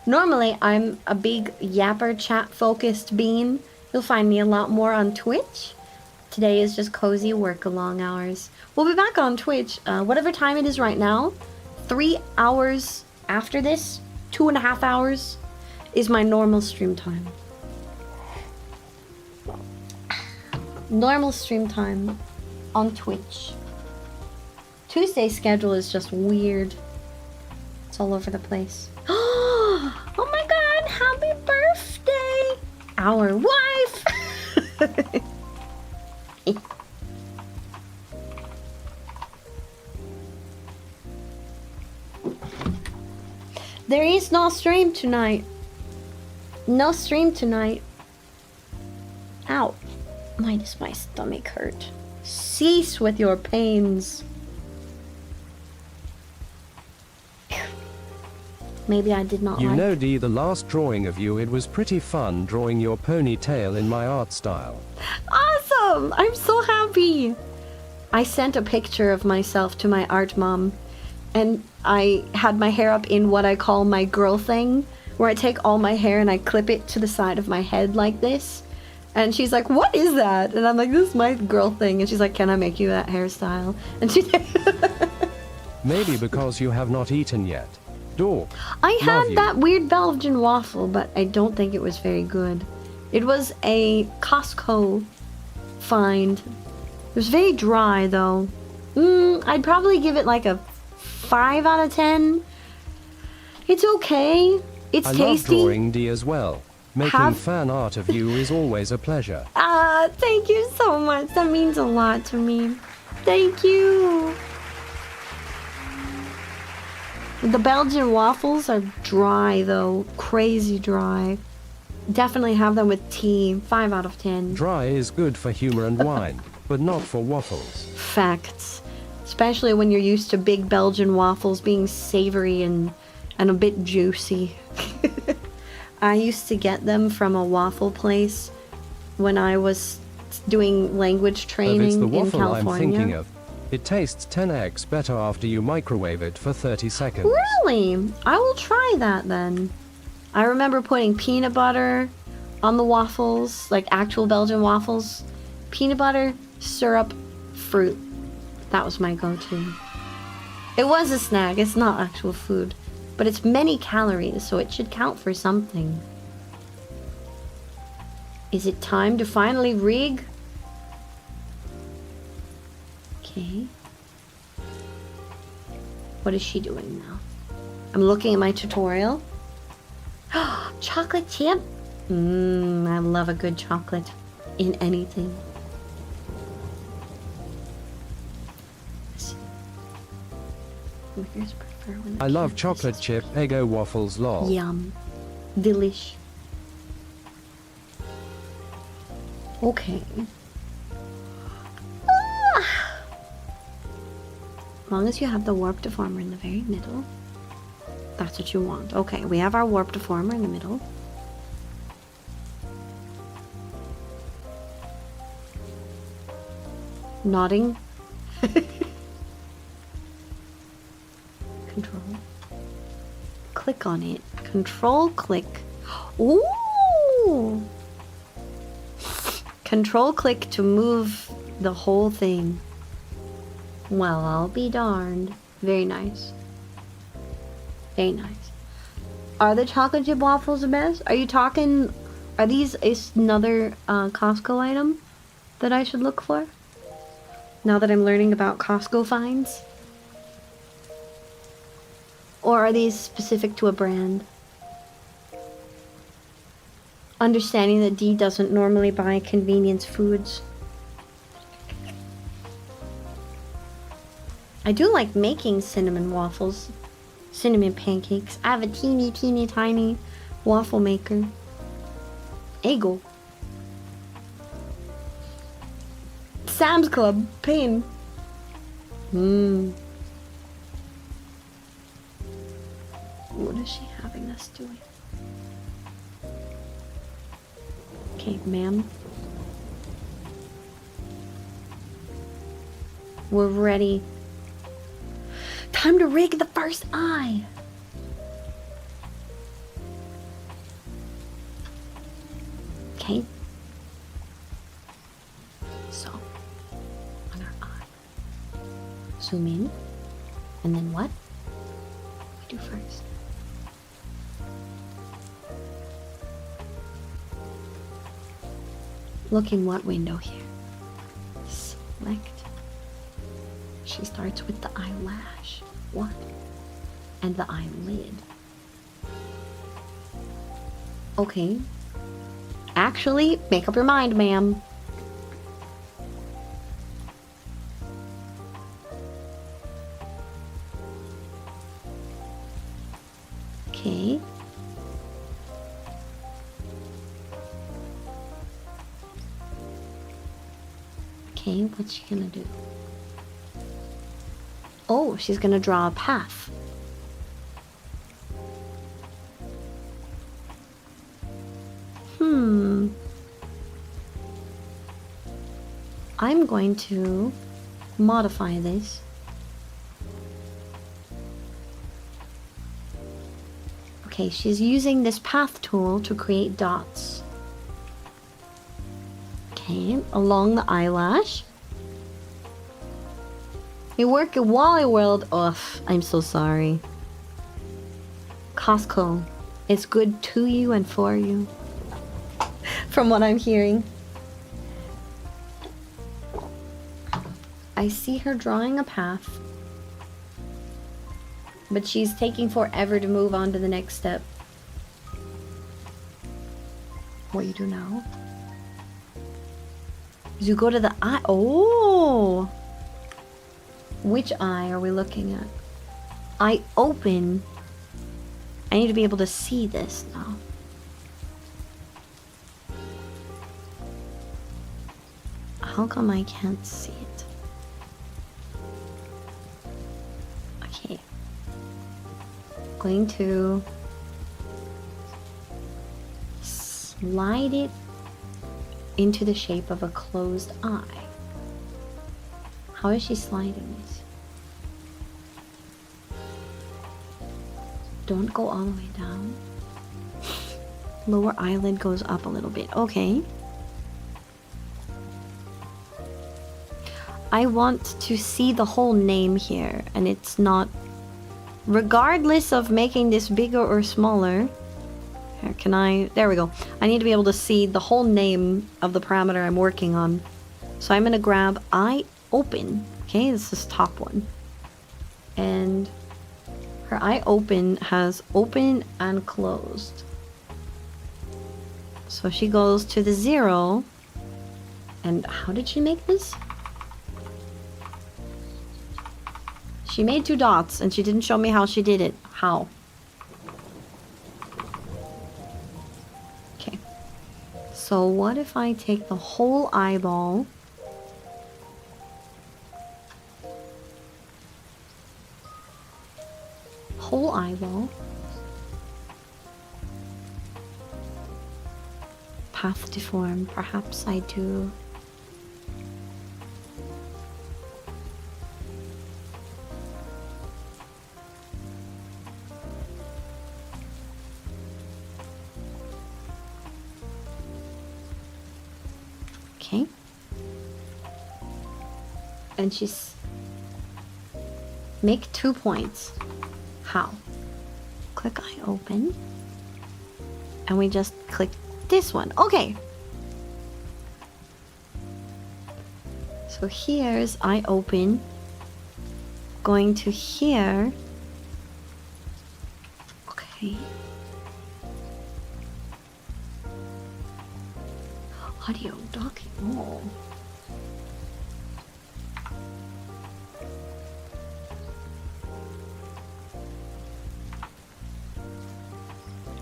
Normally, I'm a big yapper chat focused bean. You'll find me a lot more on Twitch. Today is just cozy work along hours. We'll be back on Twitch, whatever time it is right now. 3 hours after this, 2.5 hours, is my normal stream time. Normal stream time on Twitch. Tuesday's schedule is just weird. It's all over the place. Oh my god, happy birthday! Our wife! There is no stream tonight. No stream tonight. Ow. Why does my stomach hurt? Cease with your pains. Maybe I did not You like. know, Dee, the last drawing of you, it was pretty fun drawing your ponytail in my art style. Awesome! I'm so happy. I sent a picture of myself to my art mom, and I had my hair up in what I call my girl thing, where I take all my hair and I clip it to the side of my head like this. And she's like, what is that? And I'm like, this is my girl thing. And she's like, can I make you that hairstyle? And she did. Maybe because you have not eaten yet. Dork. I Love had you. that weird Belgian waffle, but I don't think it was very good. It was a Costco find. It was very dry, though. I'd probably give it like a 5 out of 10. It's okay. It's I tasty. love drawing Dee as well. Making fan art of you is always a pleasure. Thank you so much. That means a lot to me. Thank you. The Belgian waffles are dry, though. Crazy dry. Definitely have them with tea. 5 out of 10. Dry is good for humor and wine, but not for waffles. Facts. Especially when you're used to big Belgian waffles being savory and a bit juicy. I used to get them from a waffle place when I was doing language training It's the in waffle California. I'm thinking of. It tastes 10x better after you microwave it for 30 seconds. Really? I will try that then. I remember putting peanut butter on the waffles, like actual Belgian waffles. Peanut butter, syrup, fruit. That was my go-to. It was a snack, it's not actual food. But it's many calories, so it should count for something. Is it time to finally rig? Okay. What is she doing now? I'm looking at my tutorial. Chocolate chip? I love a good chocolate in anything. I love chocolate chip Eggo waffles, lol. Yum. Delish. Okay. As long as you have the warp deformer in the very middle, that's what you want. Okay, we have our warp deformer in the middle. Nodding. Control. Click on it. Control click. Ooh! Control click to move the whole thing. Well, I'll be darned. Very nice. Very nice. Are the chocolate chip waffles the best? Are you talking... Are these another Costco item that I should look for? Now that I'm learning about Costco finds? Or are these specific to a brand? Understanding that Dee doesn't normally buy convenience foods. I do like making cinnamon waffles. Cinnamon pancakes. I have a teeny tiny waffle maker. Eggo. Sam's Club. Pain. What is she having us doing? Okay, ma'am. We're ready. Time to rig the first eye. Okay. So, on our eye. Zoom in. And then what? We do first. Look in what window here? Select. She starts with the eyelash. What? And the eyelid. Okay. Actually, make up your mind, ma'am. Okay. Okay, what's she gonna do? Oh, she's gonna draw a path. I'm going to modify this. Okay, she's using this path tool to create dots. Okay, along the eyelash. You work at Wally World. Ugh, I'm so sorry. Costco. It's good to you and for you. From what I'm hearing. I see her drawing a path. But she's taking forever to move on to the next step. What you do now is you go to the eye. Oh! Which eye are we looking at? Eye open. I need to be able to see this now. How come I can't see it? Okay. Going to slide it into the shape of a closed eye. How is she sliding this? Don't go all the way down. Lower eyelid goes up a little bit. Okay. I want to see the whole name here, and it's not... Regardless of making this bigger or smaller... Here, can I... There we go. I need to be able to see the whole name of the parameter I'm working on. So I'm going to grab eye open. Okay, this is top one. And her eye open has open and closed. So she goes to the 0. And how did she make this? She made 2 dots and she didn't show me how she did it. How? Okay. So what if I take the whole eyeball? Whole eyeball. Path deform. Perhaps I do. Okay. And she's... Make 2 points. How? Click eye open. And we just click this one. Okay. So here's eye open. Going to here. Okay. Audio docking. Oh.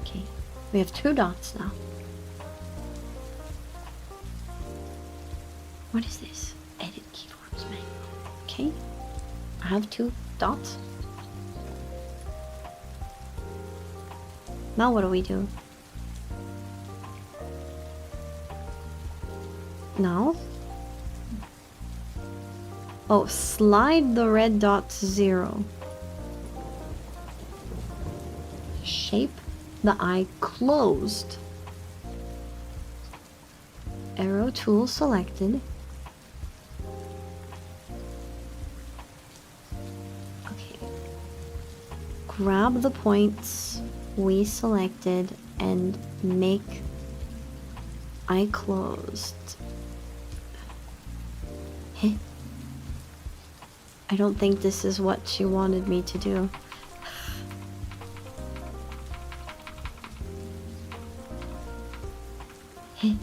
Okay. We have 2 dots now. What is this? Edit keyforms menu. Okay. I have 2 dots. Now what do we do? Now? Oh, slide the red dot to 0. Shape the eye closed. Arrow tool selected. Okay. Grab the points we selected and make eye closed. Heh. I don't think this is what she wanted me to do. Heh.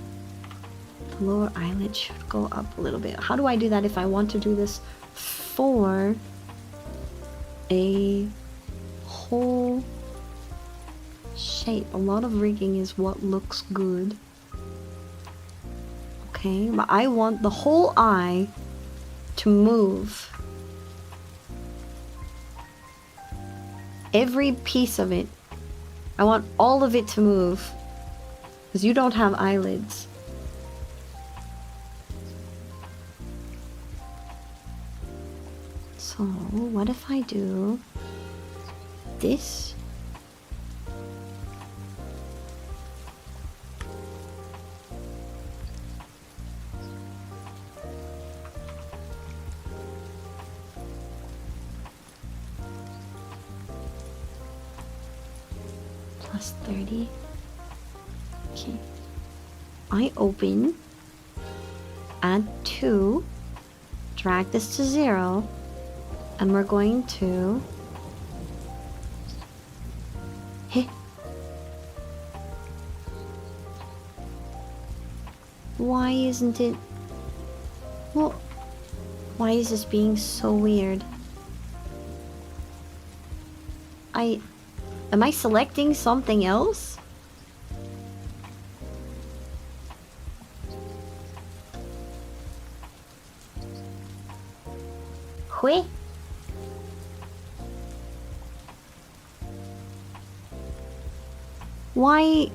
The lower eyelid should go up a little bit. How do I do that if I want to do this for a whole shape? A lot of rigging is what looks good. Okay, but I want the whole eye to move. Every piece of it. I want all of it to move. Because you don't have eyelids. So, what if I do this? Plus 30. Okay. I open, add 2, drag this to 0, and we're going to why isn't it? Well, why is this being so weird? Am I selecting something else? Hui? Why?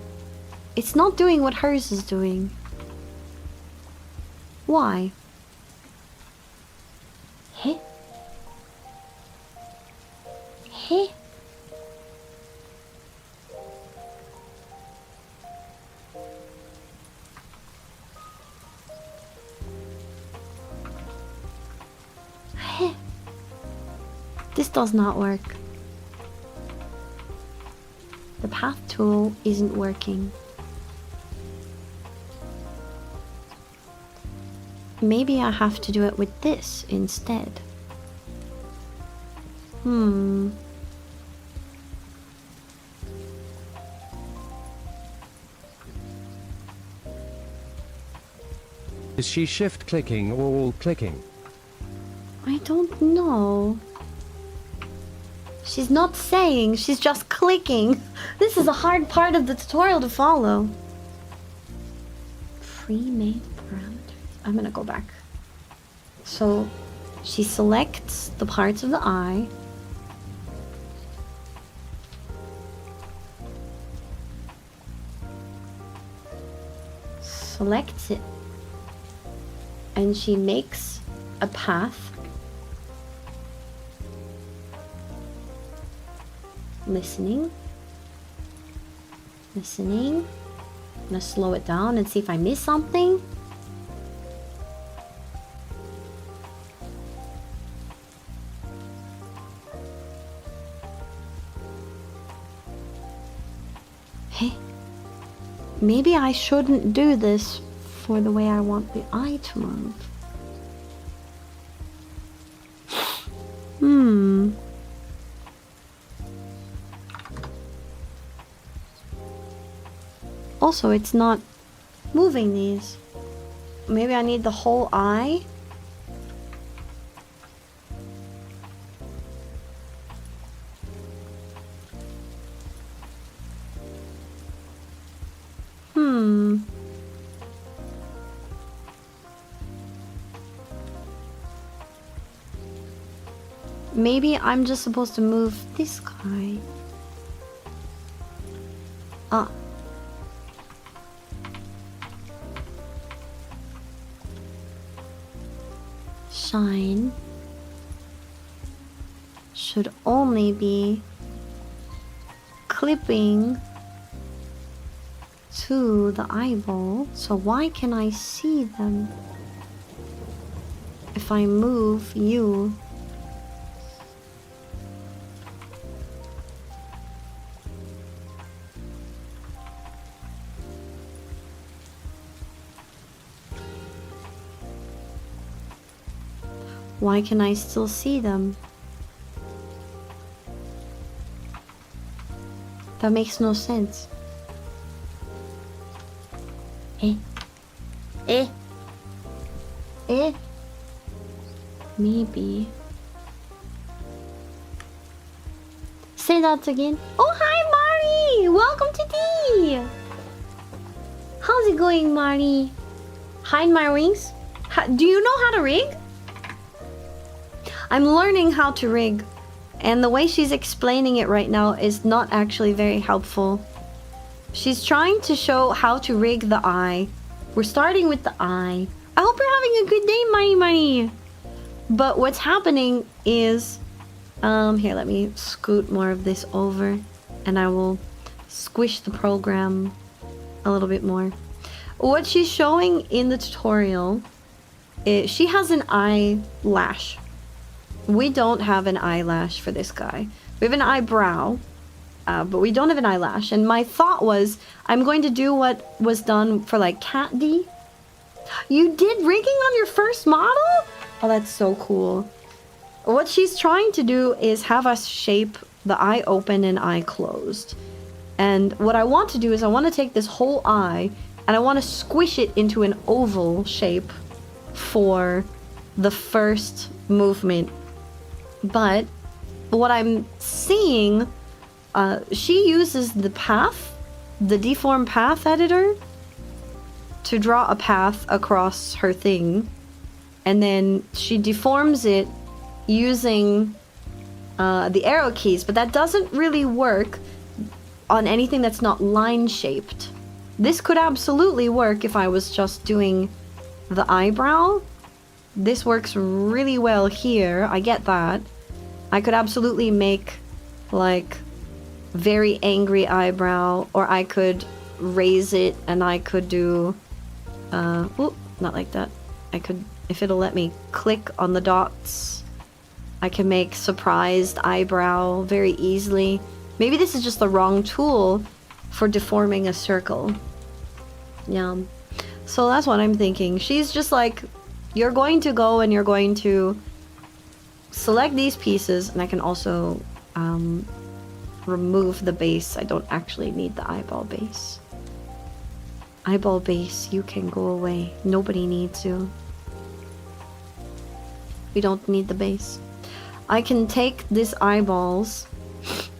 It's not doing what hers is doing. Why? Heh? Heh? Heh? This does not work. The path tool isn't working. Maybe I have to do it with this instead. Is she shift clicking or all clicking? I don't know. She's not saying, she's just clicking. This is a hard part of the tutorial to follow. Pre-made parameters. I'm gonna go back. So, she selects the parts of the eye. Selects it. And she makes a path. Listening. Listening. I'm gonna slow it down and see if I miss something. Hey, maybe I shouldn't do this for the way I want the eye to move. Also, it's not moving these. Maybe I need the whole eye. Maybe I'm just supposed to move this guy. Ah. Shine should only be clipping to the eyeball. So why can I see them if I move you? Why can I still see them? That makes no sense. Eh. Eh. Eh. Maybe. Say that again. Oh, hi, Mari! Welcome to tea! How's it going, Mari? Hide my wings? Do you know how to rig? I'm learning how to rig, and the way she's explaining it right now is not actually very helpful. She's trying to show how to rig the eye. We're starting with the eye. I hope you're having a good day, Money Money. But what's happening is, here, let me scoot more of this over, and I will squish the program a little bit more. What she's showing in the tutorial is she has an eyelash. We don't have an eyelash for this guy. We have an eyebrow, but we don't have an eyelash. And my thought was, I'm going to do what was done for like Cat D. You did rigging on your first model? Oh, that's so cool. What she's trying to do is have us shape the eye open and eye closed. And what I want to do is I want to take this whole eye and I want to squish it into an oval shape for the first movement. But what I'm seeing, she uses the path, the deform path editor, to draw a path across her thing. And then she deforms it using the arrow keys. But that doesn't really work on anything that's not line shaped. This could absolutely work if I was just doing the eyebrow. This works really well here. I get that. I could absolutely make like very angry eyebrow, or I could raise it and I could do not like that. I could, if it'll let me click on the dots, I can make surprised eyebrow very easily. Maybe this is just the wrong tool for deforming a circle. Yeah. So that's what I'm thinking. She's just like, you're going to go and you're going to select these pieces, and I can also remove the base. I don't actually need the eyeball base. Eyeball base, you can go away. Nobody needs you. We don't need the base. I can take these eyeballs,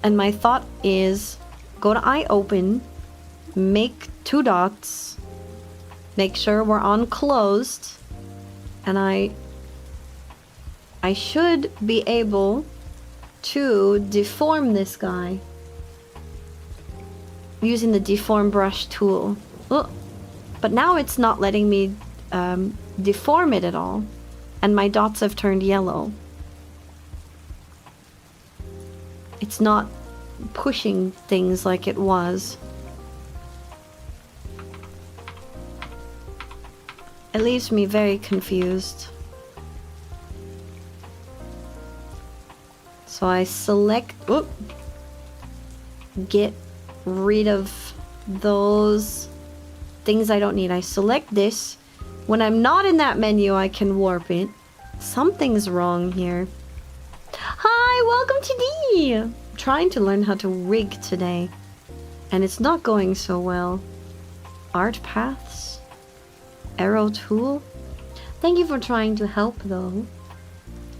and my thought is go to eye open, make 2 dots, make sure we're on closed, and I should be able to deform this guy using the deform brush tool. Oh, but now it's not letting me deform it at all, and my dots have turned yellow. It's not pushing things like it was. It leaves me very confused. So I select, get rid of those things I don't need. I select this. When I'm not in that menu, I can warp it. Something's wrong here. Hi, welcome to D! I'm trying to learn how to rig today, and it's not going so well. Art paths? Arrow tool? Thank you for trying to help, though.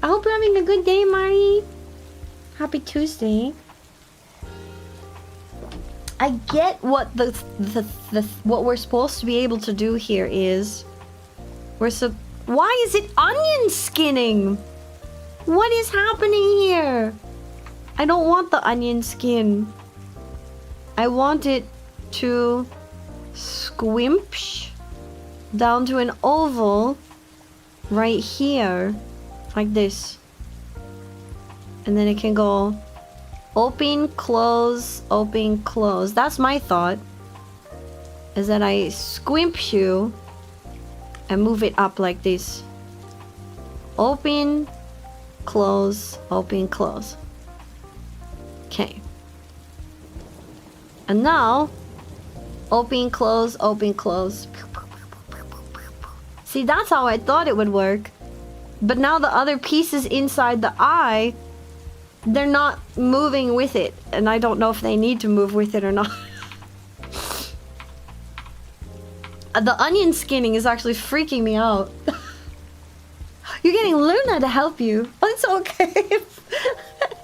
I hope you're having a good day, Mari. Happy Tuesday. I get what what we're supposed to be able to do here is why is it onion skinning? What is happening here? I don't want the onion skin. I want it to squimsh down to an oval right here, like this. And then it can go open, close, open, close. That's my thought. Is that I squimsh you and move it up like this. Open, close, open, close. Okay. And now, open, close, open, close. See, that's how I thought it would work. But now the other pieces inside the eye, they're not moving with it. And I don't know if they need to move with it or not. The onion skinning is actually freaking me out. You're getting Luna to help you. Oh, it's okay.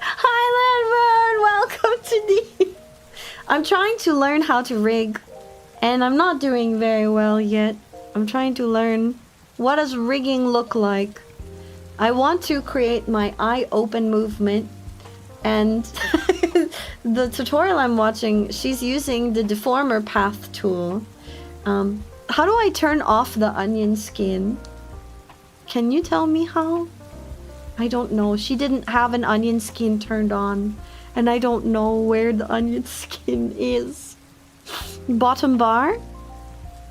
Hi, Landburn. Welcome to the... I'm trying to learn how to rig. And I'm not doing very well yet. I'm trying to learn what does rigging look like. I want to create my eye open movement. And the tutorial I'm watching, she's using the deformer path tool. How do I turn off the onion skin? Can you tell me how? I don't know. She didn't have an onion skin turned on. And I don't know where the onion skin is. Bottom bar?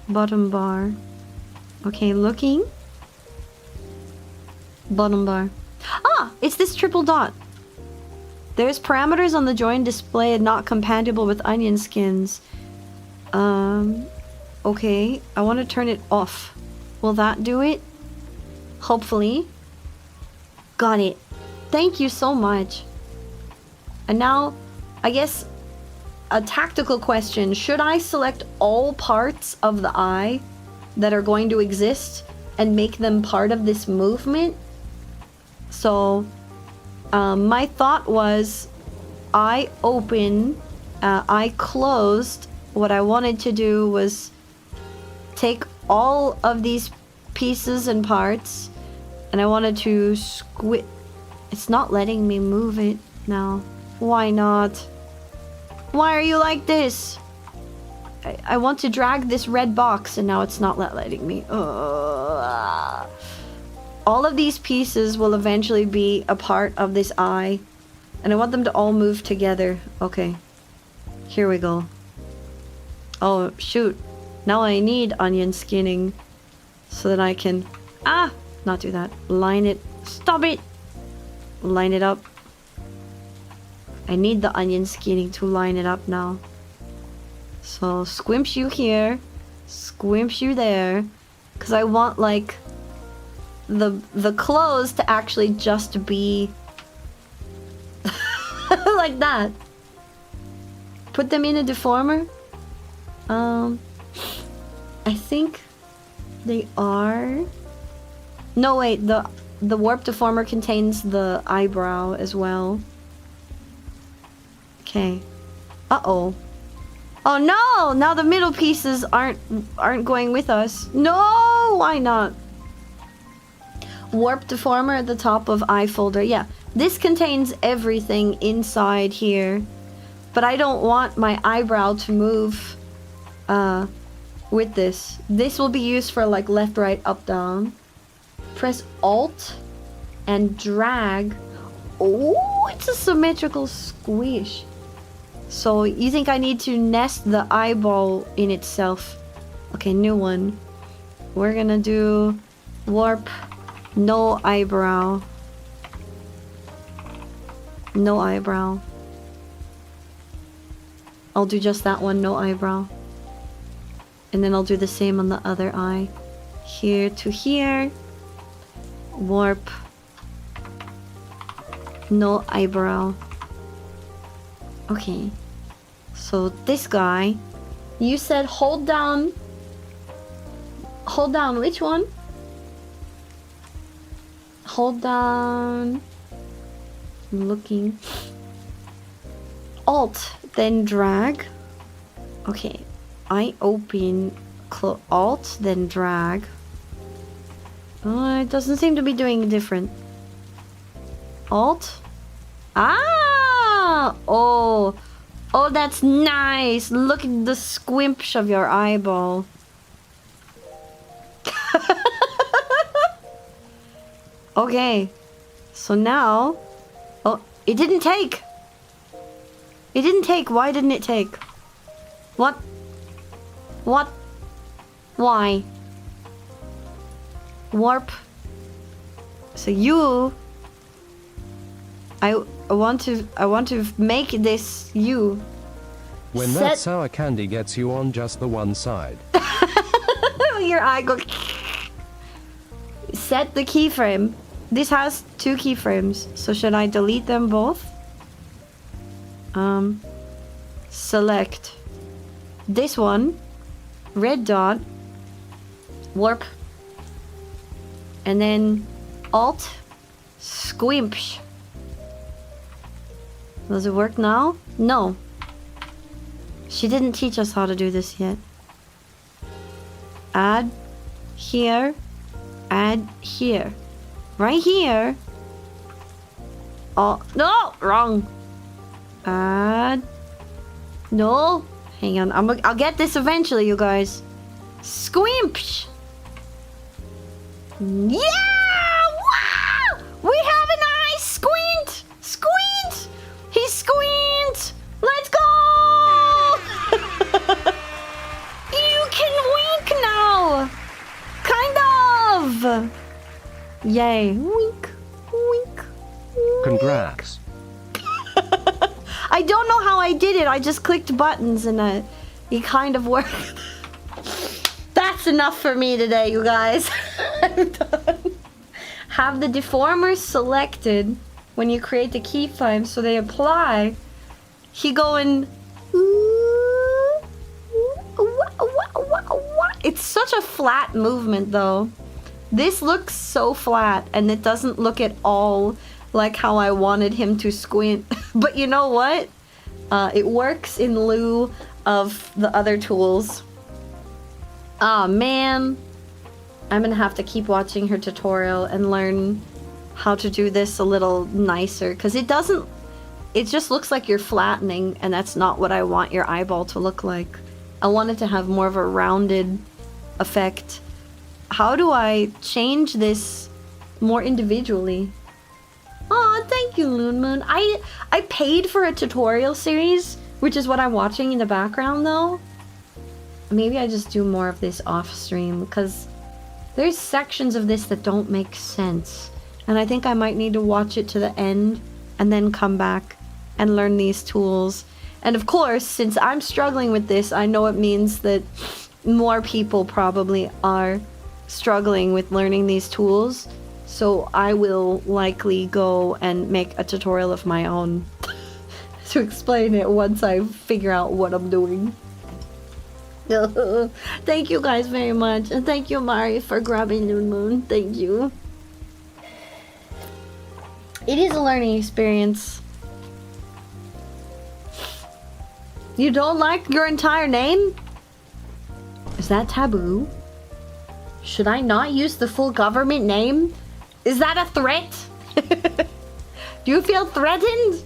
Bottom bar. Okay, looking. Bottom bar. Ah! It's this triple dot. There's parameters on the join display and not compatible with onion skins. Okay. I want to turn it off. Will that do it? Hopefully. Got it. Thank you so much. And now, I guess, a tactical question. Should I select all parts of the eye that are going to exist and make them part of this movement? So, my thought was, eye open, eye closed. What I wanted to do was take all of these pieces and parts, and I wanted to squid. It's not letting me move it now. Why not? Why are you like this? I want to drag this red box, and now it's not letting me. All of these pieces will eventually be a part of this eye, and I want them to all move together. Okay, here we go. Oh shoot, now I need onion skinning so that I can not do that. Line it. Stop it. Line it up. I need the onion skinning to line it up now. So squimsh you here, squimsh you there, because I want like the clothes to actually just be like that. Put them in a deformer. I think they are. No wait, the warp deformer contains the eyebrow as well. Okay. Uh-oh. Oh no! Now the middle pieces aren't going with us. No! Why not? Warp deformer at the top of eye folder. Yeah, this contains everything inside here. But I don't want my eyebrow to move with this. This will be used for like left, right, up, down. Press Alt and drag. Oh, it's a symmetrical squish. So you think I need to nest the eyeball in itself? Okay, new one. We're gonna do warp, no eyebrow. No eyebrow. I'll do just that one, no eyebrow. And then I'll do the same on the other eye. Here to here. Warp. No eyebrow. Okay. So this guy, you said hold down. Hold down which one? Hold down. I'm looking. Alt, then drag. Okay. I open, Alt, then drag. It doesn't seem to be doing different. Alt. Ah! Oh. Oh, that's nice. Look at the squimsh of your eyeball. Okay. So now... Oh, it didn't take. It didn't take. Why didn't it take? What? What? Why? Warp. So you... I want to make this you. When that sour candy gets you on just the one side. Your eye goes... Set the keyframe. This has 2 keyframes, so should I delete them both? Select this one, red dot, warp, and then Alt, squimsh. Does it work now? No. She didn't teach us how to do this yet. Add here, add here. Right here. Oh, no, wrong. Add. No, hang on. I'll get this eventually, you guys. Squimsh. Yeah! Wow! We have an eye squint! Squint! He squint! Let's go! You can wink now! Kind of! Yay. Wink. Wink. Congrats. I don't know how I did it. I just clicked buttons and it kind of worked. That's enough for me today, you guys. I'm done. Have the deformers selected when you create the keyframe so they apply. He going... It's such a flat movement though. This looks so flat and it doesn't look at all like how I wanted him to squint. But you know what? It works in lieu of the other tools. Ah, man. I'm gonna have to keep watching her tutorial and learn how to do this a little nicer. Because it doesn't... It just looks like you're flattening and that's not what I want your eyeball to look like. I want it to have more of a rounded effect. How do I change this more individually? Oh, thank you, Loon Moon. I paid for a tutorial series, which is what I'm watching in the background, though. Maybe I just do more of this off stream, because there's sections of this that don't make sense. And I think I might need to watch it to the end, and then come back and learn these tools. And of course, since I'm struggling with this, I know it means that more people probably are struggling with learning these tools, so I will likely go and make a tutorial of my own to explain it once I figure out what I'm doing. Thank you guys very much, and thank you, Mari, for grabbing Moon Moon. Thank you. It is a learning experience. You don't like your entire name? Is that taboo? Should I not use the full government name? Is that a threat? Do you feel threatened?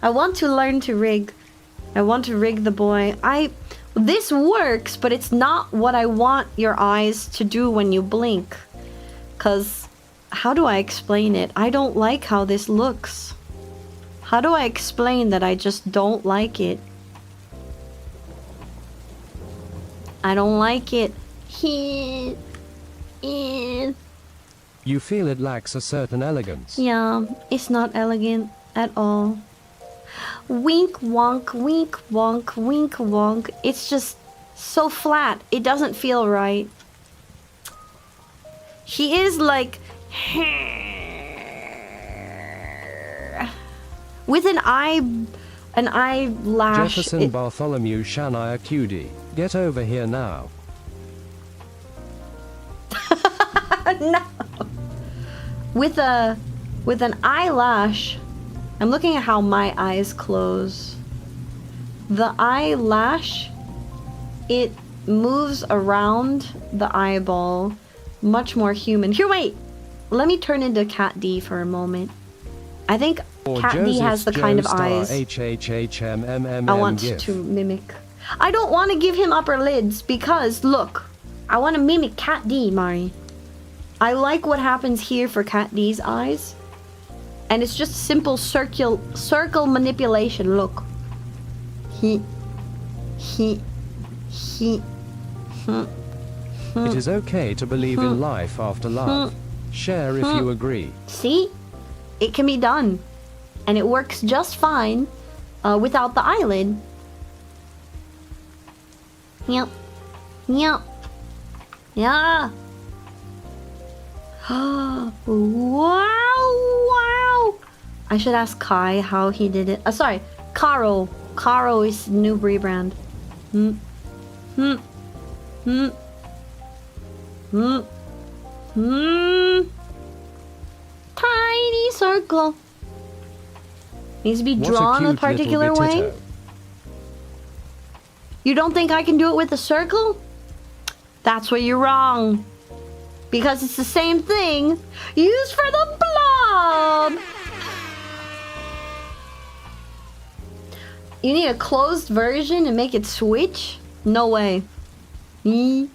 I want to learn to rig. I want to rig the boy. This works, but it's not what I want your eyes to do when you blink. 'Cause how do I explain it? I don't like how this looks. How do I explain that I just don't like it? I don't like it. You feel it lacks a certain elegance. Yeah, it's not elegant at all. Wink wonk, wink wonk, wink wonk. It's just so flat. It doesn't feel right. He is like... with an eyelash. Jefferson Bartholomew Shania Cudi. Get over here now. No. With an eyelash. I'm looking at how my eyes close. The eyelash, it moves around the eyeball much more human. Here, wait. Let me turn into Cat D for a moment. I think Or Cat D has the kind of eyes HHHMMMM I want GIF. to mimic. I don't want to give him upper lids because, look, I want to mimic Cat D, Mari. I like what happens here for Cat D's eyes. And it's just simple circle manipulation, look. He. It is okay to believe in life after love. Share if you agree. See? It can be done. And it works just fine without the eyelid. Yep. Yep. Yeah. Wow. Wow. I should ask Kai how he did it. Sorry. Caro. Caro is new rebrand. Tiny circle. Needs to be What drawn a cute particular little way. bitito. You don't think I can do it with a circle? That's where you're wrong. Because it's the same thing used for the blob. You need a closed version and make it switch? No way. He.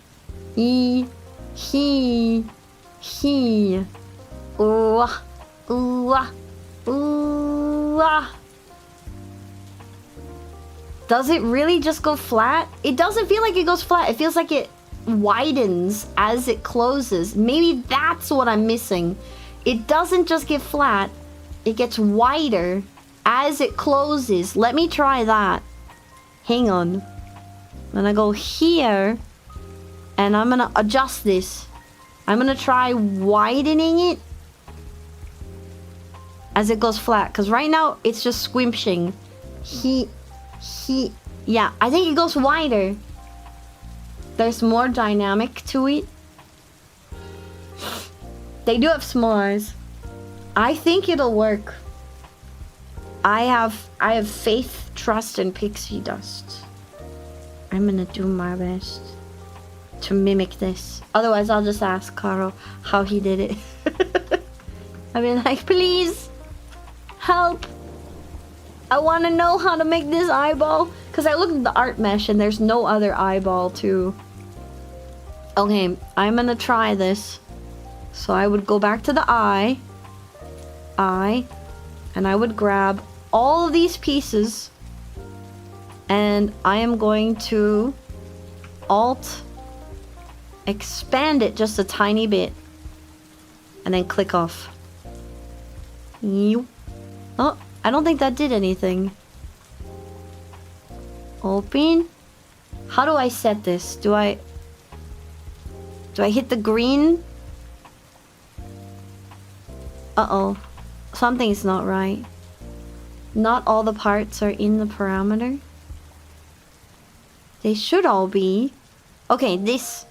Ooh. Ooh. Ooh. Does it really just go flat? It doesn't feel like it goes flat. It feels like it widens as it closes. Maybe that's what I'm missing. It doesn't just get flat. It gets wider as it closes. Let me try that. Hang on. I'm gonna go here and I'm gonna adjust this. I'm gonna try widening it as it goes flat, because right now it's just squinching. Yeah, I think it goes wider. There's more dynamic to it. They do have small eyes. I think it'll work. I have faith, trust, and pixie dust. I'm gonna do my best to mimic this. Otherwise, I'll just ask Caro how he did it. I mean, like, please help. I want to know how to make this eyeball, because I looked at the art mesh and there's no other eyeball to. Okay, I'm gonna try this. So I would go back to the eye, and I would grab all of these pieces, and I am going to Alt expand it just a tiny bit, and then click off. Oh, I don't think that did anything. Open. How do I set this? Do I hit the green? Uh-oh. Something's not right. Not all the parts are in the parameter. They should all be. Okay, this.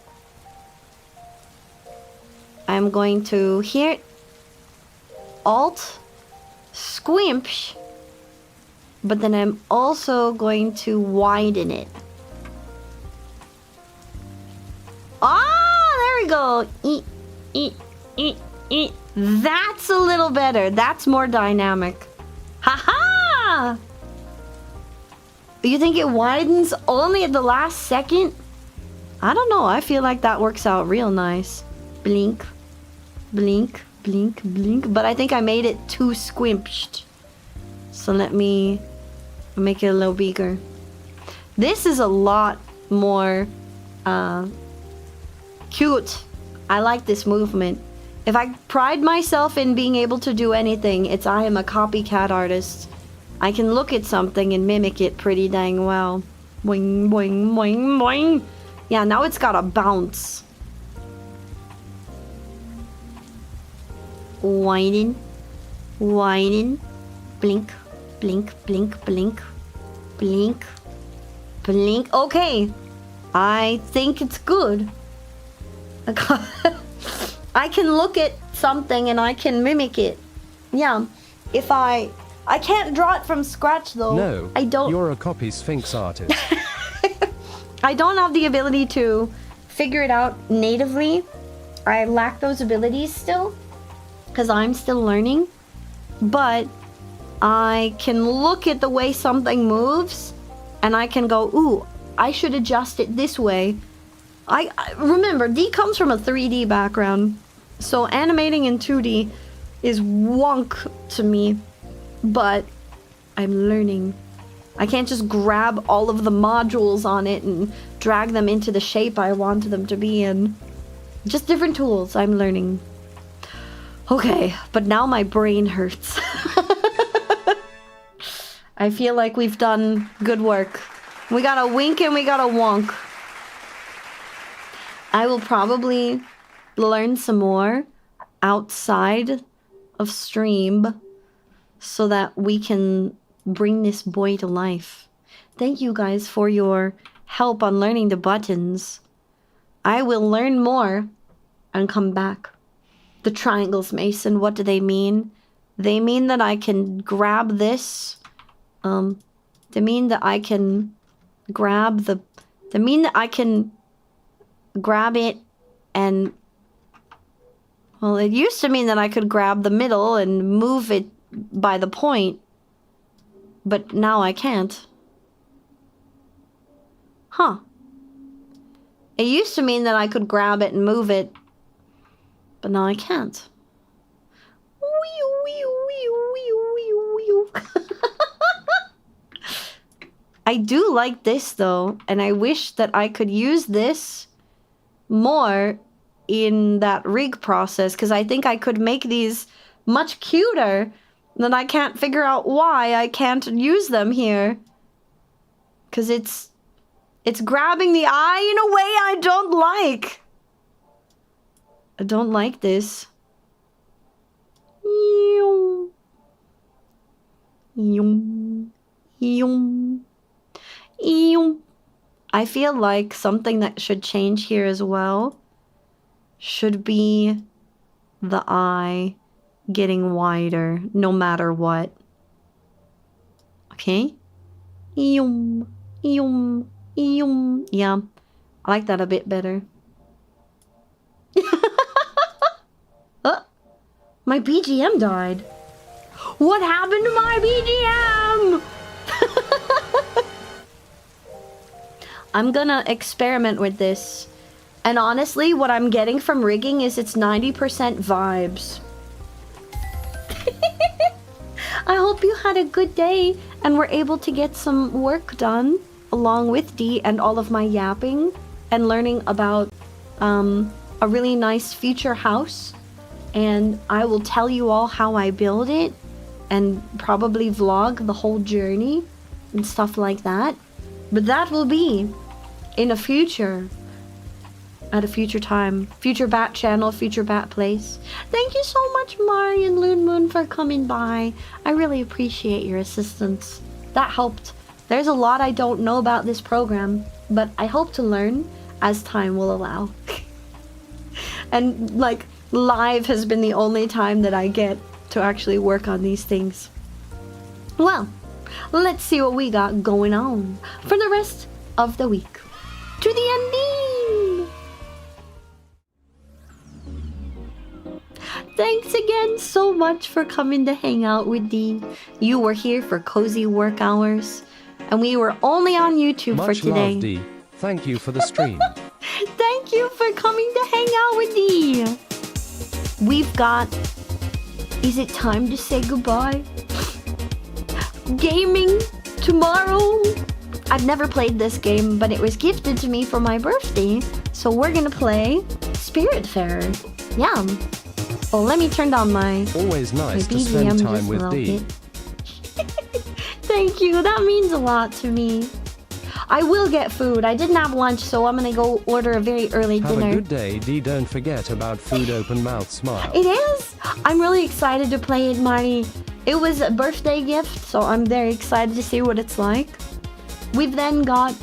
I'm going to here. Alt. Squinch. But then I'm also going to widen it. Ah, there we go. That's a little better. That's more dynamic. Haha! You think it widens only at the last second? I don't know. I feel like that works out real nice. Blink. Blink. Blink. Blink. But I think I made it too squinched. So let me make it a little bigger. This is a lot more cute. I like this movement. If I pride myself in being able to do anything, it's I am a copycat artist. I can look at something and mimic it pretty dang well. Boing, boing, boing, boing. Yeah, now it's got a bounce. Widen. Widen. Blink. Blink, blink, blink. Blink. Blink. Okay. I think it's good. I can look at something and I can mimic it. Yeah. If I can't draw it from scratch though. No, I don't. You're a copy Sphinx artist. I don't have the ability to figure it out natively. I lack those abilities still, because I'm still learning. But I can look at the way something moves and I can go, ooh, I should adjust it this way. I remember, D comes from a 3D background, so animating in 2D is wonk to me, but I'm learning. I can't just grab all of the modules on it and drag them into the shape I want them to be in. Just different tools. I'm learning. Okay, but now my brain hurts. I feel like we've done good work. We got a wink and we got a wonk. I will probably learn some more outside of stream so that we can bring this boy to life. Thank you guys for your help on learning the buttons. I will learn more and come back. The triangles, Mason, what do they mean? They mean that I can grab this. They mean that I can grab the... They mean that I can grab it and... Well, it used to mean that I could grab the middle and move it by the point. But now I can't. Huh. It used to mean that I could grab it and move it. But now I can't. I do like this though, and I wish that I could use this more in that rig process, because I think I could make these much cuter. Then I can't figure out why I can't use them here. Because it's grabbing the eye in a way I don't like. I don't like this. I feel like something that should change here as well should be the eye getting wider no matter what. Okay? Yeah, I like that a bit better. Oh, my BGM died. What happened to my BGM? I'm gonna experiment with this. And honestly, what I'm getting from rigging is it's 90% vibes. I hope you had a good day and were able to get some work done along with D and all of my yapping and learning about a really nice future house. And I will tell you all how I build it and probably vlog the whole journey and stuff like that. But that will be in a future, at a future time. Future Bat channel, future Bat place. Thank you so much, Mari and Loon Moon, for coming by. I really appreciate your assistance. That helped. There's a lot I don't know about this program, but I hope to learn as time will allow. And like, live has been the only time that I get to actually work on these things. Well, let's see what we got going on for the rest of the week. To the ending! Thanks again so much for coming to hang out with Dee. You were here for cozy work hours, and we were only on YouTube for today. Much love, Dee. Thank you for the stream. Thank you for coming to hang out with Dee. We've got... Is it time to say goodbye? Gaming tomorrow. I've never played this game, but it was gifted to me for my birthday. So we're gonna play Spiritfarer. Yum. Oh, let me turn down my... Always nice my to spend BGM time just a with little Dee. bit. Thank you, that means a lot to me. I will get food. I didn't have lunch, so I'm gonna go order a very early dinner. Have a good day, Dee. Don't forget about food, open mouth smile. It is! I'm really excited to play it, Marty. It was a birthday gift, so I'm very excited to see what it's like. We've then got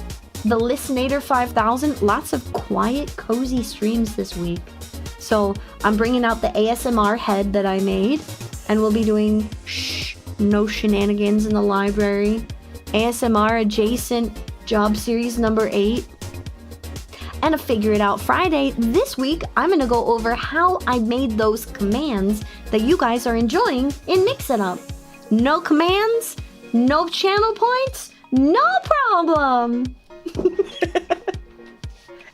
the Listenator 5000. Lots of quiet, cozy streams this week. So I'm bringing out the ASMR head that I made, and we'll be doing no shenanigans in the library. ASMR adjacent job series number 8. And a Figure It Out Friday. This week, I'm gonna go over how I made those commands that you guys are enjoying in Mix It Up. No commands, no channel points, no problem.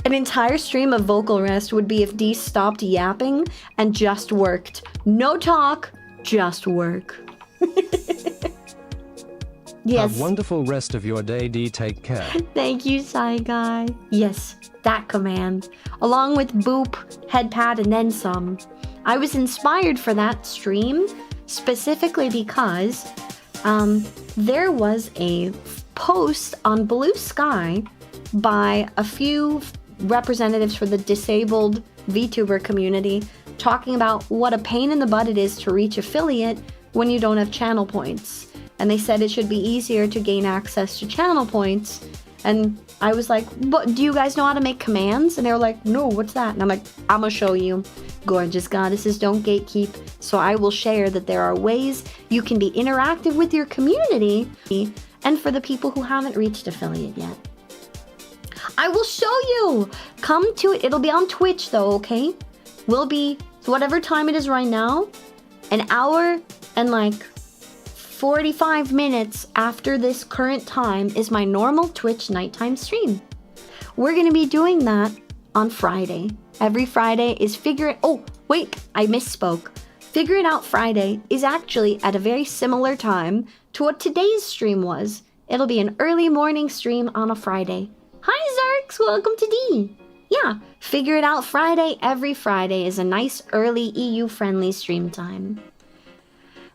An entire stream of vocal rest would be if Dee stopped yapping and just worked. No talk, just work. Yes. Have wonderful rest of your day, Dee. Take care. Thank you, Shy Guy. Yes, that command. Along with boop, head pat, and then some. I was inspired for that stream specifically because there was a post on Blue Sky by a few representatives for the disabled VTuber community talking about what a pain in the butt it is to reach affiliate when you don't have channel points. And they said it should be easier to gain access to channel points. And I was like, but do you guys know how to make commands? And they were like, no, what's that? And I'm like, I'm gonna show you. Gorgeous goddesses don't gatekeep. So I will share that there are ways you can be interactive with your community and for the people who haven't reached affiliate yet. I will show you. Come to it. It'll be on Twitch though, okay? Will be whatever time it is right now, an hour and like 45 minutes after this current time is my normal Twitch nighttime stream. We're gonna be doing that on Friday. Every Friday is oh wait, I misspoke. Figure It Out Friday is actually at a very similar time to what today's stream was. It'll be an early morning stream on a Friday. Hi Zerks, welcome to D. Yeah, Figure It Out Friday every Friday is a nice early EU friendly stream time.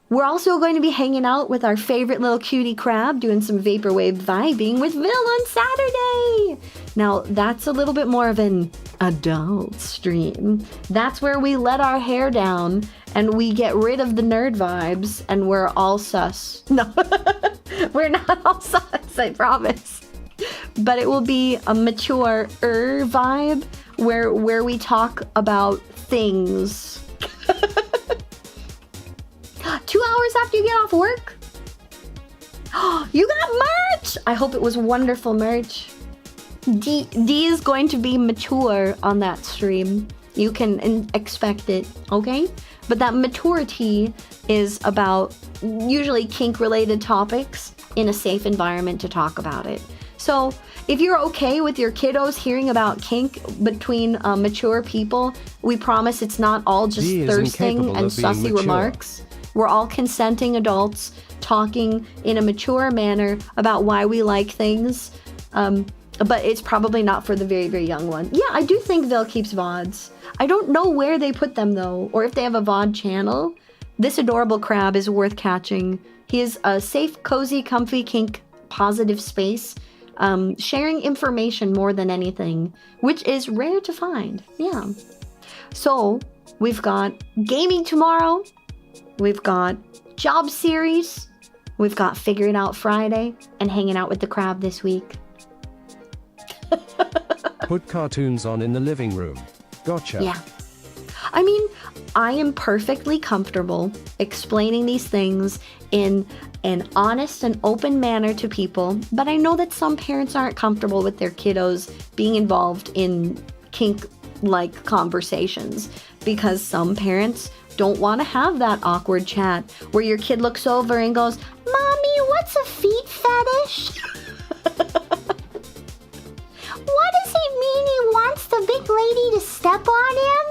We're also going to be hanging out with our favorite little cutie crab, doing some vaporwave vibing with Vil on Saturday. Now, that's a little bit more of an adult stream. That's where we let our hair down and we get rid of the nerd vibes and we're all sus. No, we're not all sus, I promise. But it will be a mature vibe where we talk about things. 2 hours after you get off work? You got merch! I hope it was wonderful merch. D is going to be mature on that stream. You can expect it, okay? But that maturity is about usually kink-related topics in a safe environment to talk about it. So if you're okay with your kiddos hearing about kink between mature people, we promise it's not all just thirsting and sussy remarks. We're all consenting adults talking in a mature manner about why we like things. But it's probably not for the very, very young one. Yeah, I do think Vil keeps VODs. I don't know where they put them though, or if they have a VOD channel. This adorable crab is worth catching. He is a safe, cozy, comfy, kink, positive space. Sharing information more than anything, which is rare to find. Yeah. So we've got gaming tomorrow. We've got job series. We've got Figure It Out Friday and hanging out with the crab this week. Put cartoons on in the living room. Gotcha. Yeah. I mean, I am perfectly comfortable explaining these things in an honest and open manner to people, but I know that some parents aren't comfortable with their kiddos being involved in kink-like conversations because some parents don't want to have that awkward chat where your kid looks over and goes, "Mommy, what's a feet fetish?" What does it mean he wants the big lady to step on him?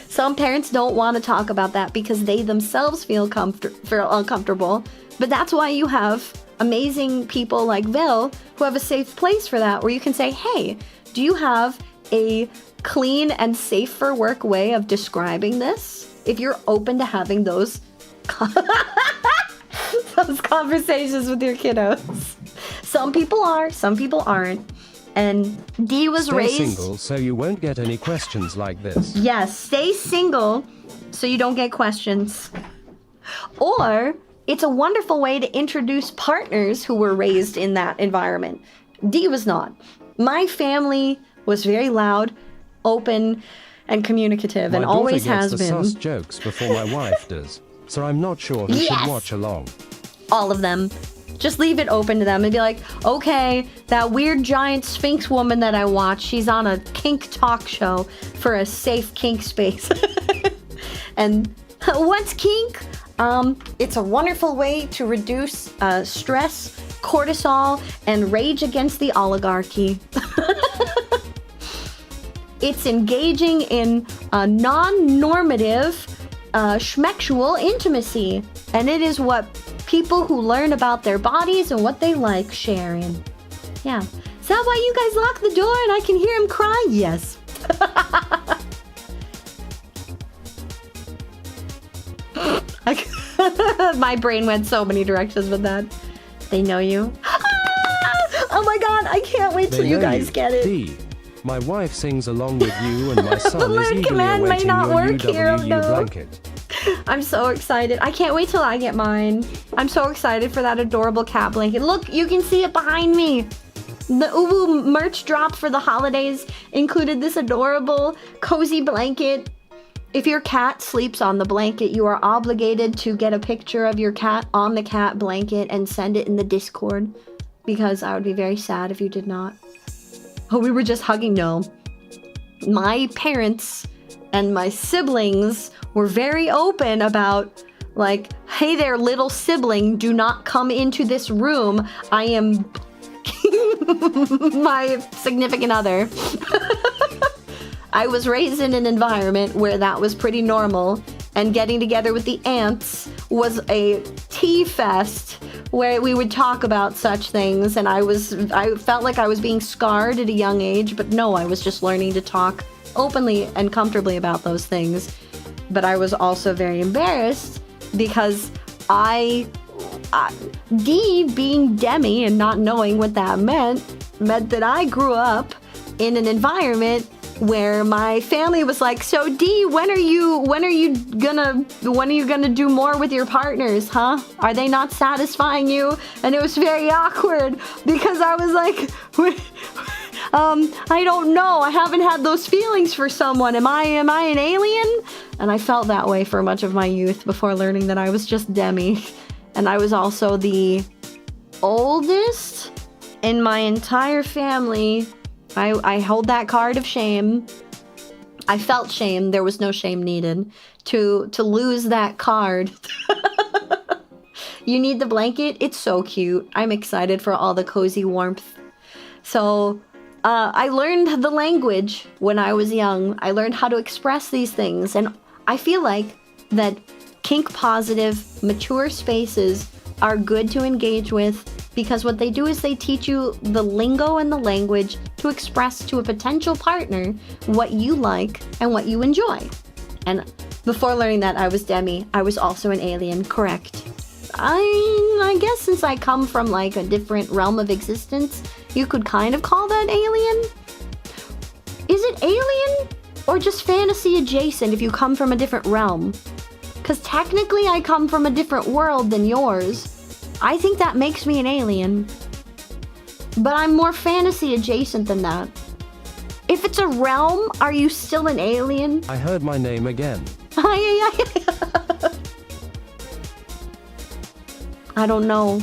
Some parents don't want to talk about that because they themselves feel uncomfortable. But that's why you have amazing people like Vil who have a safe place for that, where you can say, hey, do you have a clean and safe for work way of describing this? If you're open to having those conversations with your kiddos. Some people are, some people aren't. And Dee was stay raised... single so you won't get any questions like this. Yes, stay single so you don't get questions. Or it's a wonderful way to introduce partners who were raised in that environment. Dee was not. My family was very loud, open, and communicative, and always has been. My daughter gets the sus jokes before my wife does, so I'm not sure who should watch along. All of them. Just leave it open to them and be like, okay, that weird giant Sphinx woman that I watch, she's on a kink talk show for a safe kink space. And what's kink? It's a wonderful way to reduce stress, cortisol, and rage against the oligarchy. It's engaging in non-normative, schmexual intimacy. And it is what people who learn about their bodies and what they like share in. Yeah. Is that why you guys locked the door and I can hear him cry? Yes. My brain went so many directions with that. They know you. Oh my god, I can't wait till you guys get it. D. My wife sings along with you and my son The is word eagerly command may awaiting not your work here, UWU no. blanket. I'm so excited. I can't wait till I get mine. I'm so excited for that adorable cat blanket. Look, you can see it behind me. The Uwu merch drop for the holidays included this adorable, cozy blanket. If your cat sleeps on the blanket, you are obligated to get a picture of your cat on the cat blanket and send it in the Discord, because I would be very sad if you did not. Oh, we were just hugging. No. My parents and my siblings were very open about, like, hey there, little sibling, do not come into this room. I am my significant other. I was raised in an environment where that was pretty normal, and getting together with the aunts was a tea fest where we would talk about such things, and I felt like I was being scarred at a young age, but no, I was just learning to talk openly and comfortably about those things. But I was also very embarrassed because D being Demi and not knowing what that meant that I grew up in an environment where my family was like, so D, when are you gonna do more with your partners, huh? Are they not satisfying you? And it was very awkward because I was like, I don't know. I haven't had those feelings for someone. Am I an alien? And I felt that way for much of my youth before learning that I was just Demi. And I was also the oldest in my entire family. I hold that card of shame. I felt shame. There was no shame needed to lose that card. You need the blanket? It's so cute. I'm excited for all the cozy warmth. So I learned the language when I was young. I learned how to express these things. And I feel like that kink positive, mature spaces are good to engage with, because what they do is they teach you the lingo and the language to express to a potential partner what you like and what you enjoy. And before learning that I was Demi, I was also an alien, correct? I guess since I come from like a different realm of existence, you could kind of call that alien. Is it alien or just fantasy adjacent if you come from a different realm? Because technically I come from a different world than yours. I think that makes me an alien. But I'm more fantasy adjacent than that. If it's a realm, are you still an alien? I heard my name again. I don't know.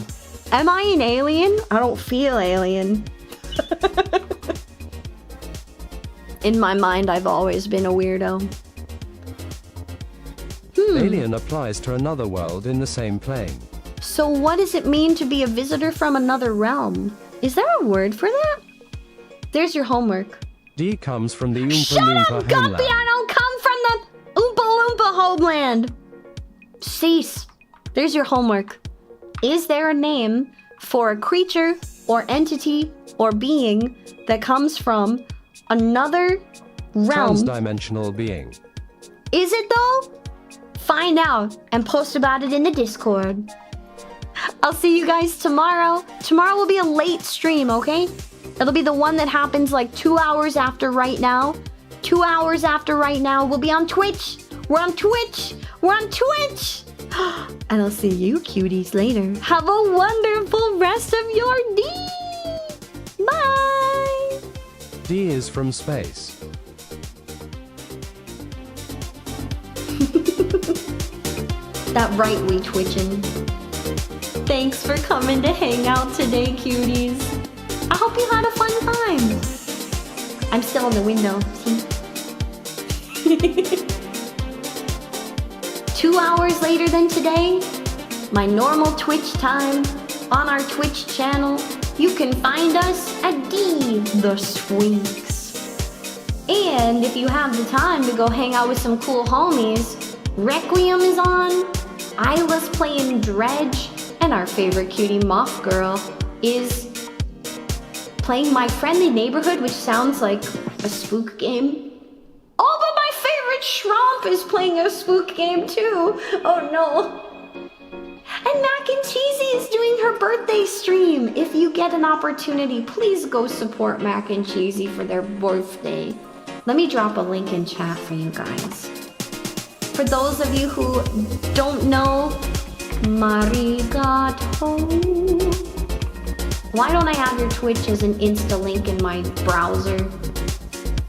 Am I an alien? I don't feel alien. In my mind, I've always been a weirdo. Alien applies to another world in the same plane. So what does it mean to be a visitor from another realm? Is there a word for that? There's your homework. D comes from the Oompa Shut Loompa up, Guppy! homeland. I don't come from the Oompa Loompa homeland! Cease. There's your homework. Is there a name for a creature or entity or being that comes from another realm? Transdimensional being. Is it though? Find out and post about it in the Discord. I'll see you guys tomorrow. Tomorrow will be a late stream, okay? It'll be the one that happens like 2 hours after right now. 2 hours after right now. We'll be on Twitch. We're on Twitch. We're on Twitch. And I'll see you cuties later. Have a wonderful rest of your day. Bye. D is from space. That right we twitching. Thanks for coming to hang out today, cuties. I hope you had a fun time. I'm still in the window, see? 2 hours later than today, my normal Twitch time on our Twitch channel, you can find us at the Sphinx. And if you have the time to go hang out with some cool homies, Requiem is on, Isla's playing Dredge, and our favorite cutie Moth Girl is playing My Friendly Neighborhood, which sounds like a spook game. Oh, but my favorite Shromp is playing a spook game too. Oh no. And Mac and Cheesy is doing her birthday stream. If you get an opportunity, please go support Mac and Cheesy for their birthday. Let me drop a link in chat for you guys. For those of you who don't know, Marigato. Why don't I have your Twitch as an Insta link in my browser?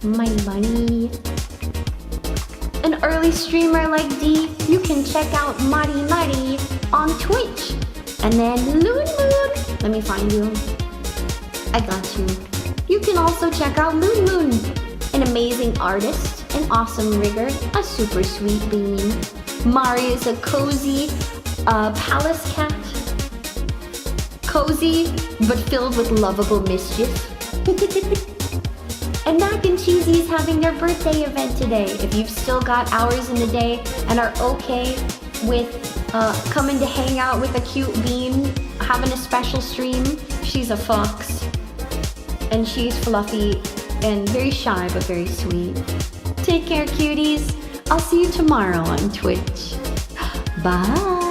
My money. An early streamer like D, you can check out Mari Mari on Twitch. And then Loon Loon, let me find you. I got you. You can also check out Loon Loon, an amazing artist, an awesome rigger, a super sweet bean. Mari is a cozy palace cat. Cozy, but filled with lovable mischief. And Mac and Cheesy is having their birthday event today. If you've still got hours in the day and are okay with coming to hang out with a cute bean, having a special stream, she's a fox. And she's fluffy and very shy, but very sweet. Take care, cuties. I'll see you tomorrow on Twitch. Bye.